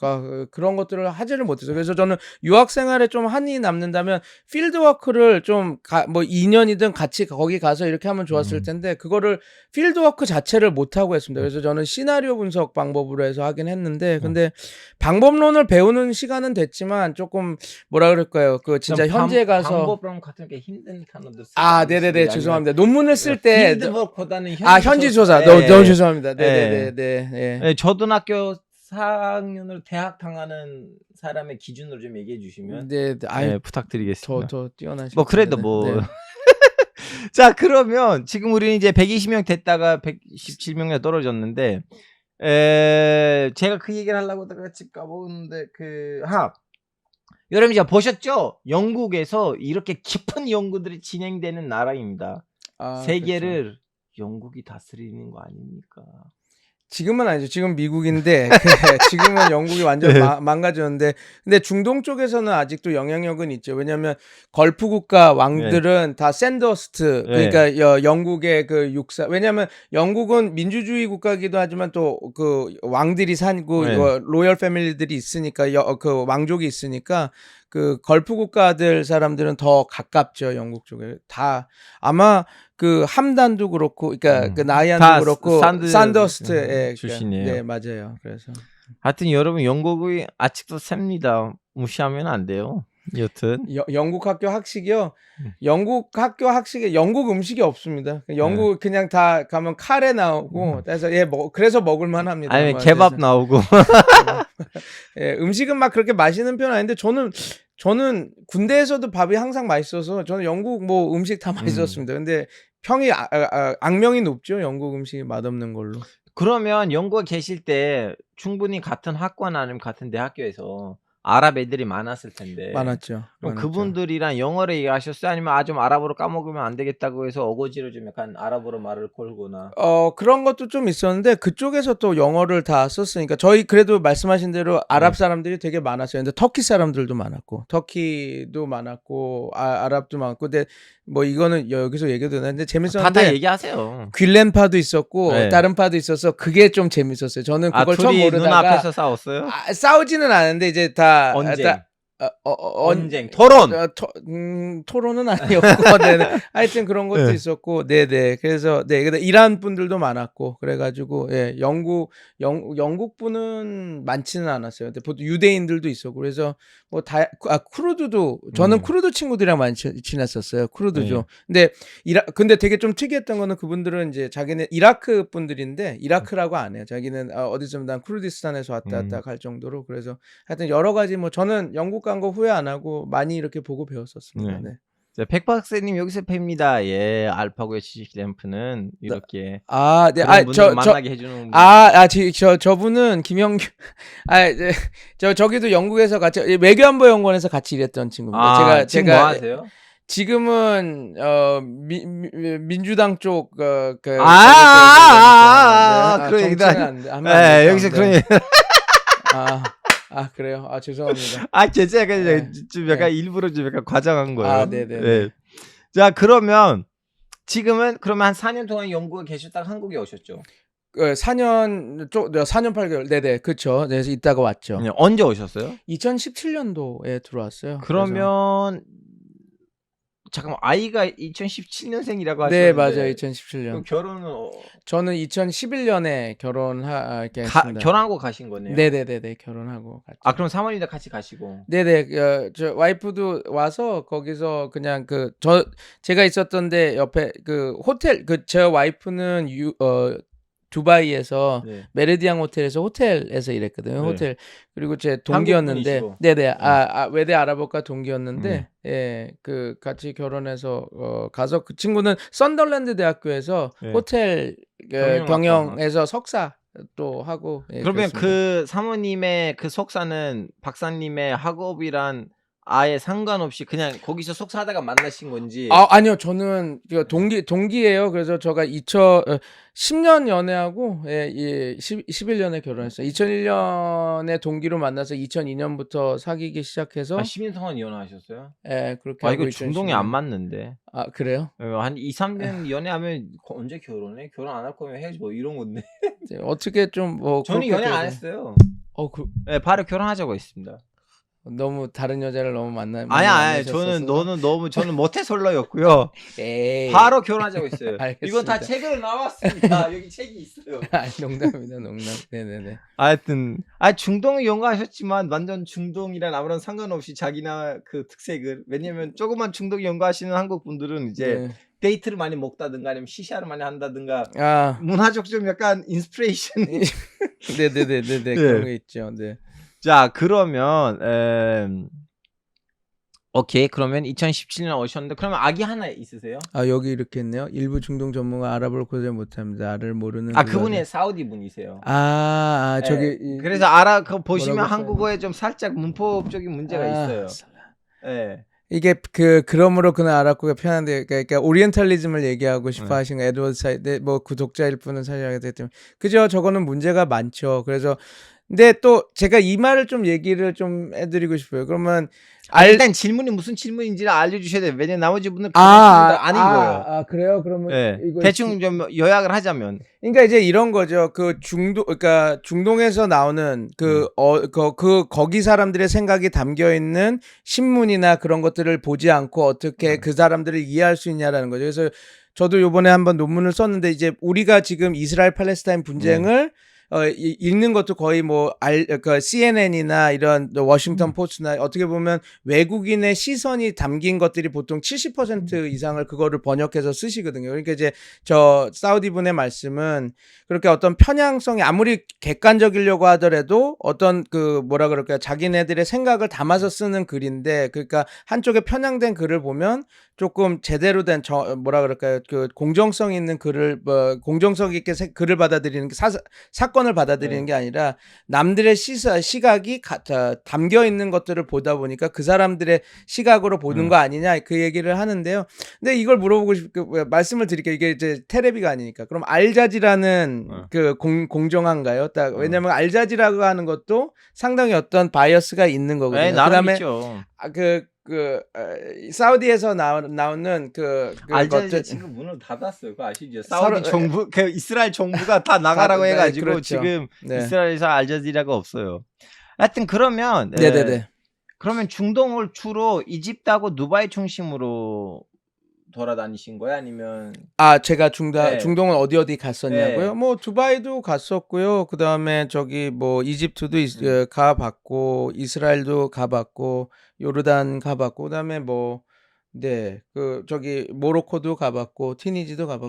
그런 것들을 하지를 못해서 그래서 저는 유학 생활에 좀 한이 남는다면 필드워크를 좀 뭐 2년이든 같이 거기 가서 이렇게 하면 좋았을 텐데 그거를 필드워크 자체를 못 하고 했습니다. 그래서 저는 시나리오 분석 방법으로 해서 하긴 했는데 근데 방법론을 배우는 시간은 됐지만 조금 뭐라 그럴까요? 그 진짜 현지에 가서 방법론 같은 게 힘든 단어도 네네네 죄송합니다. 논문을 쓸때 필드워크보다는 현지 조사 너무 죄송합니다. 네네네. 초등학교 4학년으로 대학 당하는 사람의 기준으로 좀 얘기해 주시면 부탁드리겠습니다. 더 뛰어나시. 뭐 그래도 자 그러면 지금 우리는 이제 120명 됐다가 117명에 떨어졌는데 제가 그 얘기를 하려고 하다가 지금 까먹었는데 여러분 이제 보셨죠? 영국에서 이렇게 깊은 연구들이 진행되는 나라입니다. 세계를 그렇죠. 영국이 다스리는 거 아닙니까? 지금은 아니죠. 지금 미국인데 지금은 영국이 완전 망가졌는데 근데 중동 쪽에서는 아직도 영향력은 있죠. 왜냐하면 걸프 국가 왕들은 다 샌더스트 그러니까 영국의 그 육사 왜냐하면 영국은 민주주의 국가이기도 하지만 또 그 왕들이 살고 로열 패밀리들이 있으니까 그 왕족이 있으니까 그 걸프 국가들 사람들은 더 가깝죠. 영국 쪽에 다 아마 그 함단도 그렇고, 그러니까 그 나이안도 그렇고 산더스트 출신이에요. 네 맞아요. 그래서 하여튼 여러분 영국이 아직도 셉니다. 무시하면 안 돼요. 여튼 영국 학교 학식이요. 영국 학교 학식에 영국 음식이 없습니다. 영국 그냥 다 가면 카레 나오고 그래서 그래서 먹을만 합니다. 아니 케밥 나오고 음식은 막 그렇게 맛있는 편 아닌데 저는 군대에서도 밥이 항상 맛있어서 저는 영국 뭐 음식 다 맛있었습니다. 근데 평이 악명이 높죠. 영국 음식이 맛없는 걸로. 그러면 영국에 계실 때 충분히 같은 학과나 아니면 같은 대학교에서 아랍 애들이 많았을 텐데. 많았죠. 그럼 많았죠. 그분들이랑 영어로 얘기하셨어요? 아니면 좀 아랍어로 까먹으면 안 되겠다고 해서 어거지로 좀 약간 아랍어로 말을 걸거나. 그런 것도 좀 있었는데 그쪽에서 또 영어를 다 썼으니까 저희 그래도 말씀하신 대로 아랍 사람들이 되게 많았어요. 근데 터키 사람들도 많았고 터키도 많았고 아랍도 많고 근데 뭐 이거는 여기서 얘기해도 되는데 다 재밌었는데 얘기하세요. 귓렌파도 있었고 네. 다른 파도 있어서 그게 좀 재밌었어요. 저는 그걸 처음 둘이 모르다가 눈앞에서 싸웠어요? 싸우지는 않았는데 이제 다 언쟁. 언쟁 토론. 토론은 아니었고 네네. 하여튼 그런 것도 네. 있었고 네네. 그래서 네 근데 이란 분들도 많았고 그래가지고 예 영국 분은 많지는 않았어요. 근데 보통 유대인들도 있었고 그래서 뭐 쿠르드도 저는 쿠르드 친구들이랑 많이 지냈었어요. 쿠르드죠. 근데 근데 되게 좀 특이했던 거는 그분들은 이제 자기는 이라크 분들인데 이라크라고 안 해요. 자기는 어디서 난 쿠르디스탄에서 왔다 갈 정도로 그래서 하여튼 여러 가지 뭐 저는 영국 간 거 후회 안 하고 많이 이렇게 보고 배웠었습니다. 네. 자, 백박사님 여기서 팹니다. 예, 알파고의 지식 램프는 이렇게 네. 그런 분들 만나게 해주는 분. 저분은 김영규 저기도 영국에서 같이 외교안보 연구원에서 같이 일했던 친구입니다. 지금 뭐 하세요? 지금은 민주당 쪽 그런 얘기다. 네, 여기서 그런 얘기. 그래요? 죄송합니다. 제가 좀 약간 일부러 좀 약간 과장한 거예요. 네네. 네. 자, 그러면 지금은 한 4년 동안 영국에 계셨다가 한국에 오셨죠? 4년 8개월. 네네. 그쵸. 네, 그래서 있다가 왔죠. 언제 오셨어요? 2017년도에 들어왔어요. 그러면 잠깐만, 아이가 2017년생이라고 하셨는데. 네, 맞아요. 2017년. 그럼 결혼은 저는 2011년에 결혼했습니다. 결혼하고 가신 거네요. 네네네네. 결혼하고 갔죠. 그럼 사모님도 같이 가시고. 네네. 저 와이프도 와서 거기서 그냥 제가 있었던데 옆에 호텔 제 와이프는 두바이에서 메르디앙 호텔에서 호텔에서 일했거든요. 호텔. 그리고 제 동기였는데 네네. 외대 아랍어과 동기였는데 예, 같이 결혼해서 가서 그 친구는 썬더랜드 대학교에서 호텔 경영에서 석사 또 하고 그러면 그 사모님의 그 석사는 박사님의 학업이란 아예 상관없이 그냥 거기서 석사하다가 만나신 건지? 아니요. 저는 동기예요. 그래서 제가 10년 연애하고 11년에 결혼했어요. 2001년에 동기로 만나서 2002년부터 사귀기 시작해서 10년 동안 연애하셨어요? 예, 그렇게 하고 이거 중동이 안 맞는데. 그래요? 한 2-3년 연애하면 언제 결혼해? 결혼 안 할 거면 해야지 뭐 이런 건데. 어떻게 좀 저는 연애 안 했어요. 바로 결혼하자고 했습니다. 너무 다른 여자를 너무 아니야. 저는 모태솔로였고요. 바로 결혼하자고 했어요. 이건 다 책으로 나왔습니다. 여기 책이 있어요. 농담입니다. 농담. 네네네. 하여튼 중동에 연구하셨지만 완전 중동이란 아무런 상관없이 자기나 그 특색을, 왜냐면 조그만 중동 연구하시는 한국 분들은 이제 데이트를 많이 먹다든가 아니면 시샤를 많이 한다든가 문화적 좀 약간 인스피레이션. 네네네네. 그런 게 있죠. 네. 자, 그러면 오케이. 그러면 2017년 오셨는데 그러면 아기 하나 있으세요? 여기 이렇게 있네요. 일부 중동 전문가 아랍어를 고대 못합니다. 알을 모르는 그분이 사우디 분이세요. 저기 그래서 그거 보시면 한국어에 좀 살짝 문법적인 문제가 있어요. 이게 그러므로 그는 아랍어가 편한데 그러니까 오리엔탈리즘을 얘기하고 싶어 하신 에드워드 사이드 뭐 구독자일 분은 사실 하게 됐기 때문에 그죠. 저거는 문제가 많죠. 그래서 근데 또 제가 이 말을 좀 얘기를 좀 해드리고 싶어요. 그러면 일단 질문이 무슨 질문인지를 알려주셔야 돼요. 왜냐면 나머지 분은 아닌 거예요. 그래요? 그러면 이거 대충 좀 요약을 하자면. 그러니까 이제 이런 거죠. 그러니까 중동에서 나오는 거기 사람들의 생각이 담겨 있는 신문이나 그런 것들을 보지 않고 어떻게 그 사람들을 이해할 수 있냐라는 거죠. 그래서 저도 요번에 한번 논문을 썼는데 이제 우리가 지금 이스라엘 팔레스타인 분쟁을 읽는 것도 거의 CNN이나 이런 워싱턴 포스트나 어떻게 보면 외국인의 시선이 담긴 것들이 보통 70% 이상을 그거를 번역해서 쓰시거든요. 그러니까 이제 저 사우디 분의 말씀은 그렇게 어떤 편향성이 아무리 객관적이려고 하더라도 어떤 자기네들의 생각을 담아서 쓰는 글인데 그러니까 한쪽에 편향된 글을 보면 조금 제대로 된 공정성 있는 글을 공정성 있게 글을 받아들이는 게 사건 무조건을 받아들이는 게 아니라 남들의 시각이 담겨 있는 것들을 보다 보니까 그 사람들의 시각으로 보는 거 아니냐 그 얘기를 하는데요. 근데 이걸 물어보고 말씀을 드릴게요. 이게 이제 테레비가 아니니까. 그럼 알자지라는 그 공정한가요? 딱 왜냐면 알자지라고 하는 것도 상당히 어떤 바이어스가 있는 거거든요. 네, 나름 그다음에 있죠. 사우디에서 나오는 알자지가 지금 문을 닫았어요. 그거 아시죠? 사우디 정부, 그 이스라엘 정부가 다 나가라고 해가지고 그렇죠. 지금 이스라엘에서 알자지라가 없어요. 하여튼 그러면 네네네. 그러면 중동을 주로 이집트하고 두바이 중심으로 돌아다니신 거야? 아니면 제가 중동은 어디 갔었냐고요? 뭐 두바이도 갔었고요. 그다음에 저기 뭐 이집트도 가봤고 이스라엘도 가봤고 요르단 가봤고 그다음에 뭐 저기 모로코도 가봤고 튀니지도 가봤고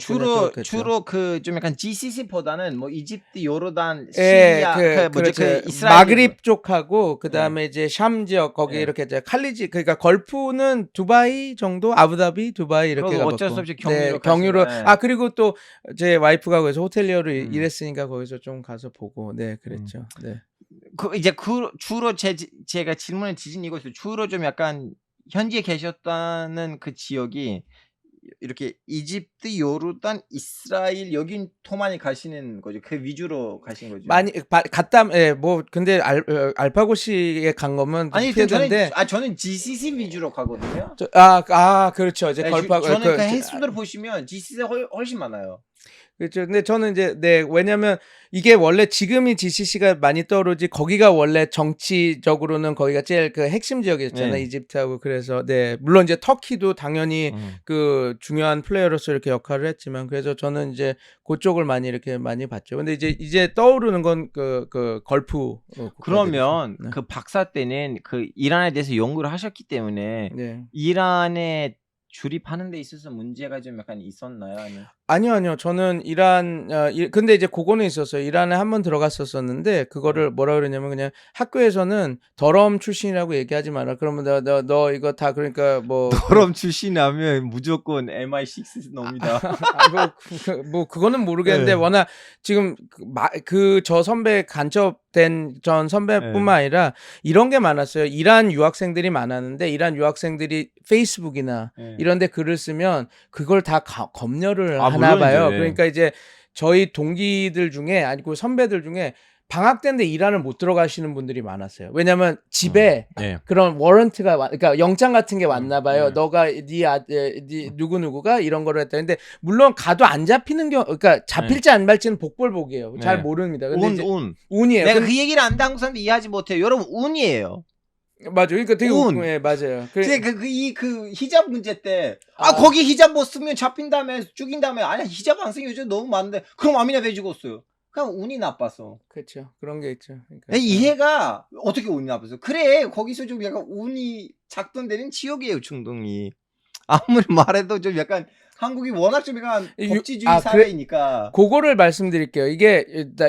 주로 그 좀 약간 GCC보다는 뭐 이집트, 요르단, 시리아, 그렇죠. 이스라엘 마그립 쪽하고 그다음에 이제 샴 지역 거기 이렇게 이제 칼리지 그러니까 걸프는 두바이 정도, 아부다비, 두바이 이렇게 가봤고. 어쩔 수 없이 경유로. 그리고 또 제 와이프가 거기서 호텔리어로 일했으니까 거기서 좀 가서 보고 그랬죠. 이제 주로 제가 질문을 드린 이것이 주로 좀 약간 현지에 계셨다는 그 지역이 이렇게 이집트, 요르단, 이스라엘 여긴 토만이 가시는 거죠. 그 위주로 가신 거죠. 많이 갔다 뭐 근데 알파고시에 간 거면 아니 저는 GCC 위주로 가거든요. 그렇죠. 이제 걸프하고 저는 그 횟수들 보시면 GCC 훨씬 많아요. 그렇죠. 근데 저는 이제 왜냐면 이게 원래 지금이 GCC가 많이 떠오르지 거기가 원래 정치적으로는 거기가 제일 그 핵심 지역이었잖아요. 이집트하고 그래서 물론 이제 터키도 당연히 그 중요한 플레이어로서 이렇게 역할을 했지만 그래서 저는 이제 그쪽을 많이 봤죠. 근데 이제 떠오르는 건 그 걸프. 그러면 그 박사 때는 그 이란에 대해서 연구를 하셨기 때문에 이란에 주립하는 데 있어서 문제가 좀 약간 있었나요? 아니요. 저는 이란 근데 이제 그거는 있었어요. 이란에 한번 들어갔었었는데 그거를 뭐라 그러냐면 그냥 학교에서는 더럼 출신이라고 얘기하지 마라. 그러면 너 이거 다 그러니까 뭐 더럼 출신이라면 무조건 MI6 놈이다. 뭐 그거는 모르겠는데 워낙 지금 저 선배 간첩된 전 선배뿐만 아니라 이런 게 많았어요. 이란 유학생들이 많았는데 이란 유학생들이 페이스북이나 이런 데 글을 쓰면 그걸 다 검열을 하나 봐요. 그러니까 이제 저희 동기들 중에 아니고 선배들 중에 방학 때인데 이란을 못 들어가시는 분들이 많았어요. 왜냐면 집에 그런 워런트가 그러니까 영장 같은 게 왔나 봐요. 너가 누구누구가 이런 거를 했다. 근데 물론 가도 안 잡히는 그러니까 잡힐지 안 잡힐지는 복불복이에요. 잘 모릅니다. 근데 운이에요. 내가 그 얘기를 안 한국 사람들 이해하지 못해요. 여러분 운이에요. 맞아요. 그러니까 되게 맞아요. 그 히잡 문제 때 거기 히잡 못 쓰면 잡힌 다음에 죽인 다음에 아니 히잡 안 쓰는 여자 너무 많은데 그럼 아미나 왜 죽었어요? 그냥 운이 나빠서. 그렇죠. 그런 게 있죠. 그러니까. 이해가 어떻게 운이 나빠서? 그래 거기서 좀 약간 운이 작동되는 지역이에요 중동이. 아무리 말해도 좀 약간 한국이 워낙 좀 약간 법치주의 사회이니까. 그거를 말씀드릴게요. 이게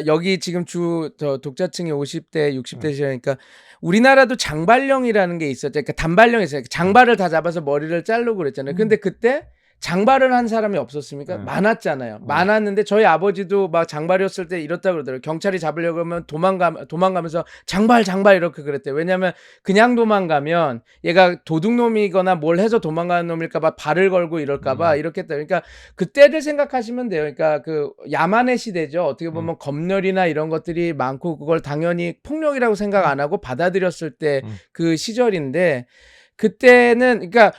여기 지금 독자층이 50대, 60대시니까 우리나라도 장발령이라는 게 있었죠. 그러니까 단발령이 있어요. 장발을 다 잡아서 머리를 자르고 그랬잖아요. 근데 그때 장발을 한 사람이 없었습니까? 많았잖아요. 많았는데 저희 아버지도 막 장발이었을 때 이렇다 그러더라고요. 경찰이 잡으려고 하면 도망가면서 장발 이렇게 그랬대요. 왜냐면 그냥 도망가면 얘가 도둑놈이거나 뭘 해서 도망가는 놈일까봐 발을 걸고 이럴까봐 이렇게 했다. 그러니까 그때를 생각하시면 돼요. 그러니까 그 야만의 시대죠. 어떻게 보면 검열이나 이런 것들이 많고 그걸 당연히 폭력이라고 생각 안 하고 받아들였을 때 그 시절인데 그때는 그러니까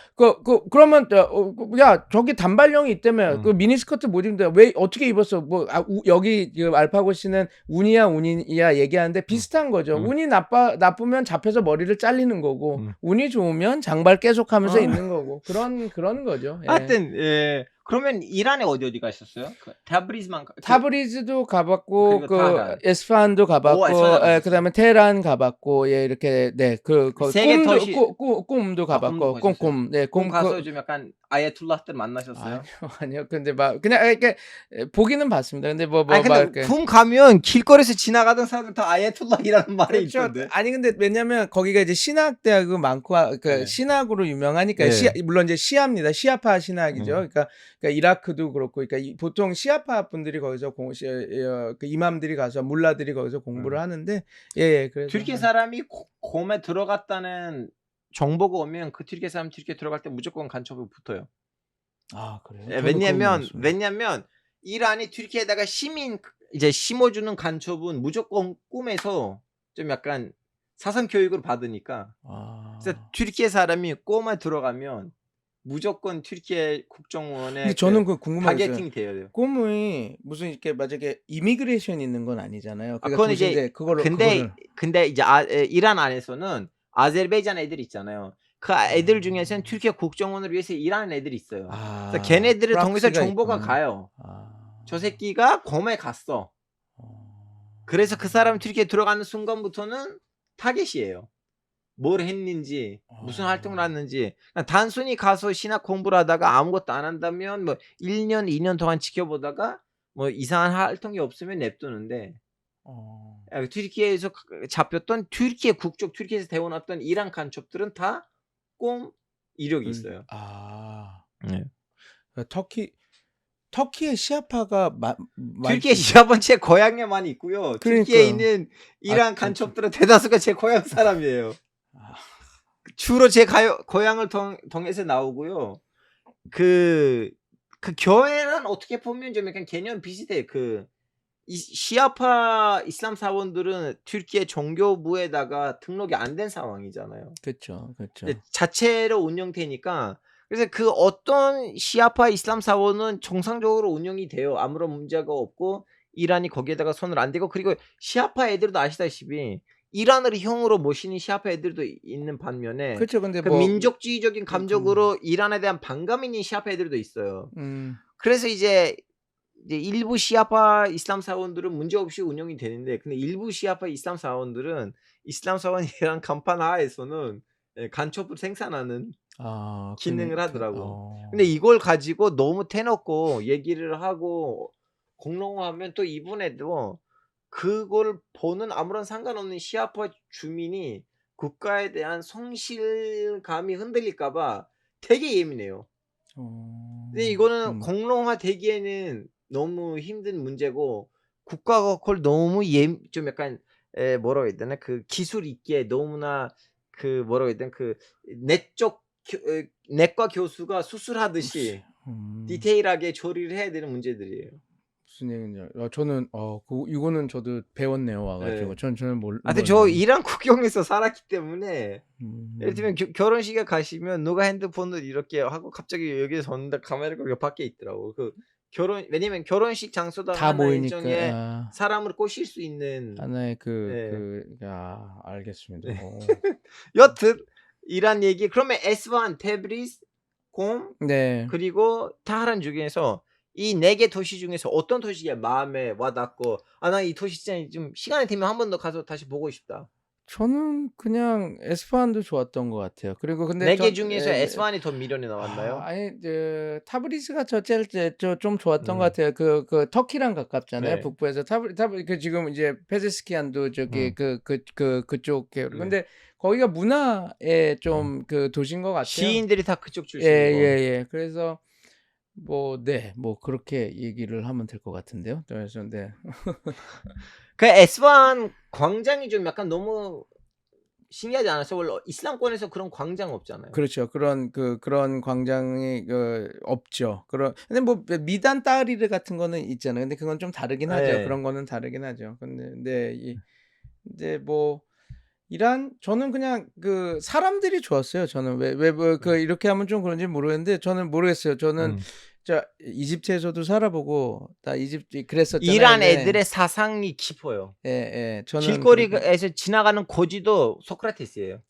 그러면 야 저기 단발령이 있다며 그 미니스커트 못 입는데 왜 어떻게 입었어? 뭐 여기 알파고 씨는 운이야 얘기하는데 비슷한 거죠. 운이 나쁘면 잡혀서 머리를 잘리는 거고 운이 좋으면 장발 계속하면서 있는 거고 그런 거죠. 하여튼 그러면 이란에 어디 가셨어요? 타브리즈도 가봤고 에스파한도 가봤고 그다음에 테헤란 가봤고 이렇게 쿰도 가봤고 쿰 가서 좀 약간 아예툴라들 만나셨어요? 아니요. 근데 막 그냥 이렇게 보기는 봤습니다. 근데 근데 쿰 가면 길거리에서 지나가던 사람들 다 아예툴라이라는 말이 있던데. 아니 근데 왜냐면 거기가 이제 신학대학이 많고 신학으로 유명하니까 물론 이제 시아입니다. 시아파 신학이죠. 그러니까 그러니까 이라크도 그렇고, 그러니까 보통 시아파 분들이 거기서 그 이맘들이 가서 물라들이 거기서 공부를 하는데, 예, 그래서 튀르키예 사람이 곰에 들어갔다는 정보가 오면 그 튀르키예 사람 튀르키예 들어갈 때 무조건 간첩을 붙어요. 아, 그래요? 예, 저는 그건 몰랐습니다. 왜냐면 이란이 튀르키예에다가 이제 심어주는 간첩은 무조건 꿈에서 좀 약간 사상 교육을 받으니까. 그래서 튀르키예 사람이 꿈에 들어가면 무조건 튀르키예 국정원에 근데 저는 그 궁금한 게 있어요. 타겟팅이 돼요. 꿈이 무슨 이렇게 만약에 이미그레이션 있는 건 아니잖아요. 그러니까 그건 이제 도시인데 그거를 근데 이제 이란 안에서는 아제르바이잔 애들 있잖아요. 그 애들 중에서는 튀르키예 국정원을 위해서 일하는 애들이 있어요. 그래서 걔네들을 통해서 프락시가 정보가 있구나. 가요. 저 새끼가 곰에 갔어. 그래서 그 사람 튀르키예 들어가는 순간부터는 타겟이에요. 뭘 했는지, 무슨 활동을 했는지. 그냥 단순히 가서 신학 공부를 하다가 아무것도 안 한다면 뭐 1년, 2년 동안 지켜보다가 뭐 이상한 활동이 없으면 냅두는데, 튀르키예에서 잡혔던 튀르키예 국적, 튀르키예에서 데워놨던 이란 간첩들은 다 꼼 이력이 있어요. 네. 터키의 시아파가 튀르키예 시아파는 제 고향에만 있고요. 튀르키예에 있는 이란 간첩들은 대다수가 제 고향 사람이에요. 주로 제 고향을 통해서 나오고요. 그 교회는 어떻게 보면 좀 약간 개념 비슷해요. 이 시아파 이슬람 사원들은 튀르키예 종교부에다가 등록이 안 된 상황이잖아요. 그렇죠. 근데 자체로 운영되니까, 그래서 그 어떤 시아파 이슬람 사원은 정상적으로 운영이 돼요. 아무런 문제가 없고 이란이 거기에다가 손을 안 대고, 그리고 시아파 애들도 아시다시피 이란을 형으로 모시는 시아파 애들도 있는 반면에, 그렇죠. 근데 그 민족주의적인 감정으로 이란에 대한 반감이 있는 시아파 애들도 있어요. 그래서 이제 일부 시아파 이슬람 사원들은 문제없이 운영이 되는데, 근데 일부 시아파 이슬람 사원들은 이슬람 사원이랑 간판 하에서는 간첩을 생산하는 기능을 하더라고. 근데 이걸 가지고 너무 대놓고 얘기를 하고 공론화하면 또 이분에도 그걸 보는 아무런 상관없는 시아파 주민이 국가에 대한 성실감이 흔들릴까 봐 되게 예민해요. 근데 이거는 공론화 되기에는 너무 힘든 문제고, 국가가 그걸 너무 좀 약간 뭐라고 해야 되나, 그 기술 있게 너무나 그 뭐라고 해야 되나, 그 내과 교수가 수술하듯이 디테일하게 처리를 해야 되는 문제들이에요. 무슨 얘기인지 저는 이거는 저도 배웠네요, 와가지고. 저는 하여튼 저 이란 국경에서 살았기 때문에, 예를 들면 결혼식에 가시면 누가 핸드폰을 이렇게 하고 갑자기 여기서 전다 카메라가 여기 밖에 있더라고. 왜냐면 결혼식 장소다 다 하나 모이니까. 일정에 사람을 꼬실 수 있는 하나의 알겠습니다. 여튼 이란 얘기. 그러면 에스반, 테브리즈, 곰, 네. 그리고 타하란 중에서 이 4개 도시 중에서 어떤 도시가 마음에 와닿고, 나 이 도시 진짜 좀 시간이 되면 한 번 더 가서 다시 보고 싶다. 저는 그냥 에스파한도 좋았던 것 같아요. 그리고 근데 4개 중에서 에스반이 더 미련이 남았나요? 아니, 타브리즈가 좀 좋았던 것 같아요. 그 터키랑 가깝잖아요. 네. 북부에서 그 지금 이제 페제스키안도 저기 그쪽 계열. 근데 거기가 문화의 좀 그 도시인 것 같아요. 시인들이 다 그쪽 출신이고. 예. 그래서 뭐 그렇게 얘기를 하면 될 것 같은데요. 그래서 그 에스반 광장이 좀 약간 너무 신기하지 않았어요? 원래 이슬람권에서 그런 광장 없잖아요. 그렇죠. 그런 광장이 없죠. 근데 뭐 미단 따리르 같은 거는 있잖아요. 근데 그건 좀 다르긴 하죠. 네. 그런 거는 다르긴 하죠. 근데 이제 뭐 저는 그냥 그 사람들이 좋았어요. 저는 왜 이렇게 하면 좀 그런지 모르겠는데, 저는 모르겠어요. 저는 이집트에서도 살아보고 다 그랬었잖아요. 이란 애들의 사상이 깊어요. 예. 저는 길거리에서 지나가는 고지도 소크라테스예요.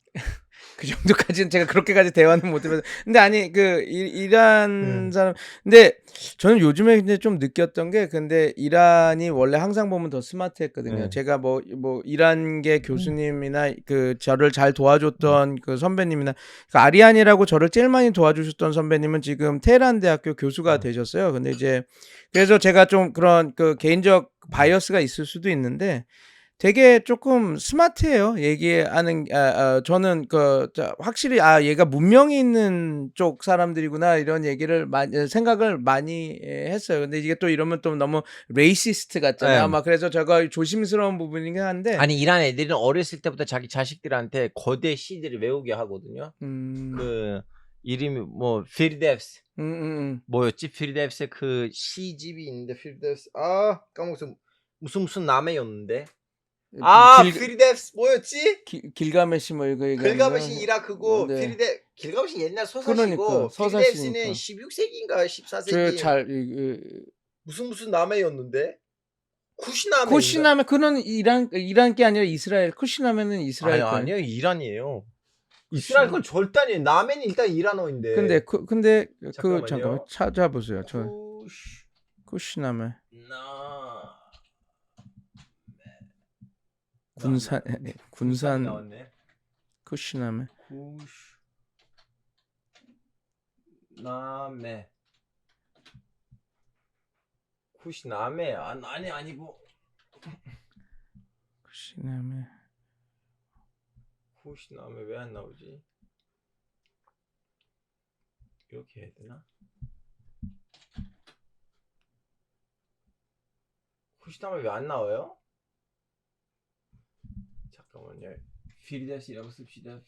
그 정도까지는 제가 그렇게까지 대화는 못 해봐서. 근데 아니 이란 사람, 근데 저는 요즘에 이제 좀 느꼈던 게, 근데 이란이 원래 항상 보면 더 스마트했거든요. 제가 뭐 이란계 교수님이나 저를 잘 도와줬던 그 선배님이나, 그 아리안이라고 저를 제일 많이 도와주셨던 선배님은 지금 테헤란 대학교 교수가 되셨어요. 근데 이제 그래서 제가 좀 그런 그 개인적 바이어스가 있을 수도 있는데, 되게 조금 스마트해요. 얘기하는 저는 확실히 얘가 문명이 있는 쪽 사람들이구나 이런 얘기를 생각을 많이 했어요. 근데 이게 또 이러면 또 너무 레이시스트 같잖아요. 네. 그래서 제가 조심스러운 부분이긴 한데 아니 이란 애들은 어렸을 때부터 자기 자식들한테 거대 시들을 외우게 하거든요. 그 이름이 뭐 피르데우스 뭐였지? 피르데우스 그 시집이 있는데 피르데우스 까먹었어. 무슨 남해였는데 피르데우스 뭐였지? 길가메시 뭐 이거 얘기하는 길가메시 이라크고 네. 길가메시 옛날 서사시고 그러니까, 피르데우스는 서사시니까. 16세기인가 14세기 무슨 남해였는데 쿠시남해 쿠시나메 그는 이란 게 아니라 이스라엘. 쿠시나메는 이스라엘 거예요. 아니요 이란이에요. 이스라엘 건 절대 아니에요. 남해는 일단 이란어인데. 근데 잠깐만요. 잠깐만 찾아보세요. 쿠시나메 군산 나왔네. 쿠시나메 쿠시나메 아니고 쿠시나메 왜 안 나오지? 이렇게 해야 되나? 쿠시나메 왜 안 나와요? 잠깐만요. 필데스라고 씁시다.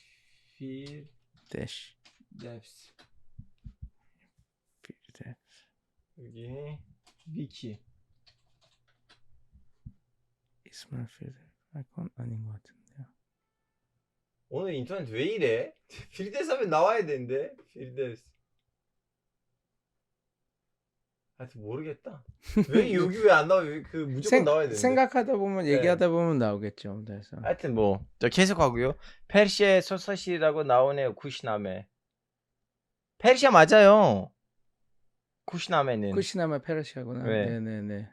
필데스 여기 위키 이스마일 필드 아이콘 아닌 것 같은데요. 오늘 인터넷 왜 이래? 필데스 하면 나와야 되는데 필데스. 하여튼 모르겠다. 왜 여기 왜 안 나와? 그 무조건 나와야 되는데. 생각하다 보면 얘기하다 보면 나오겠죠. 그래서 하여튼 뭐 계속 하고요. 페르시아의 소사시라고 나오네요. 쿠시나메. 페르시아 맞아요. 쿠시나메는. 쿠시나메 페르시아구나. 네. 네네네.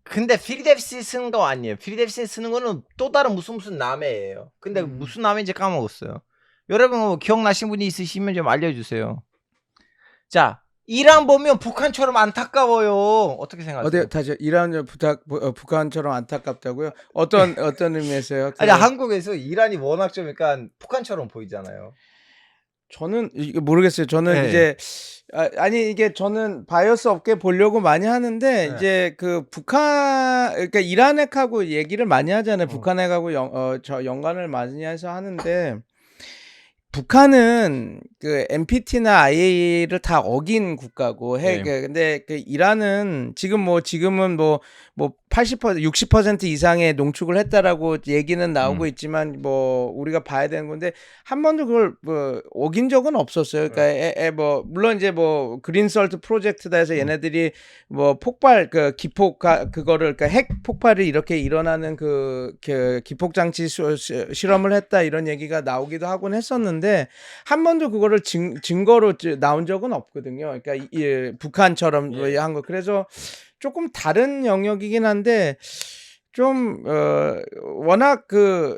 근데 피르데우스 쓰는 거 아니에요. 피르데우스 쓰는 거는 또 다른 무슨 남해예요. 근데 무슨 남해인지 까먹었어요. 여러분 뭐 기억나신 분이 있으시면 좀 알려주세요. 자, 이란 보면 북한처럼 안타까워요. 어떻게 생각하세요? 다시 이란 북한처럼 안타깝다고요? 어떤 의미에서요? 아니 한국에서 이란이 워낙 좀 약간 북한처럼 보이잖아요. 저는 이게 모르겠어요. 저는 네. 이제 이게 저는 바이어스 없게 보려고 많이 하는데 네. 이제 그 그러니까 이란 핵하고 얘기를 많이 하잖아요. 북한 핵하고 연관을 많이 해서 하는데 북한은 그 NPT나 IAEA를 다 어긴 국가고 근데 그 이란은 지금은 뭐 80% 60% 이상의 농축을 했다라고 얘기는 나오고 있지만 뭐 우리가 봐야 되는 건데 한 번도 그걸 뭐 어긴 적은 없었어요. 그러니까 뭐 물론 이제 뭐 그린설트 프로젝트다 해서 얘네들이 뭐 폭발 기폭 그거를 그러니까 핵 폭발이 이렇게 일어나는 그 기폭 장치 실험을 했다 이런 얘기가 나오기도 하곤 했었는데 한 번도 그거를 증거로 나온 적은 없거든요. 그러니까 북한처럼 한 거. 그래서 조금 다른 영역이긴 한데 좀 워낙 그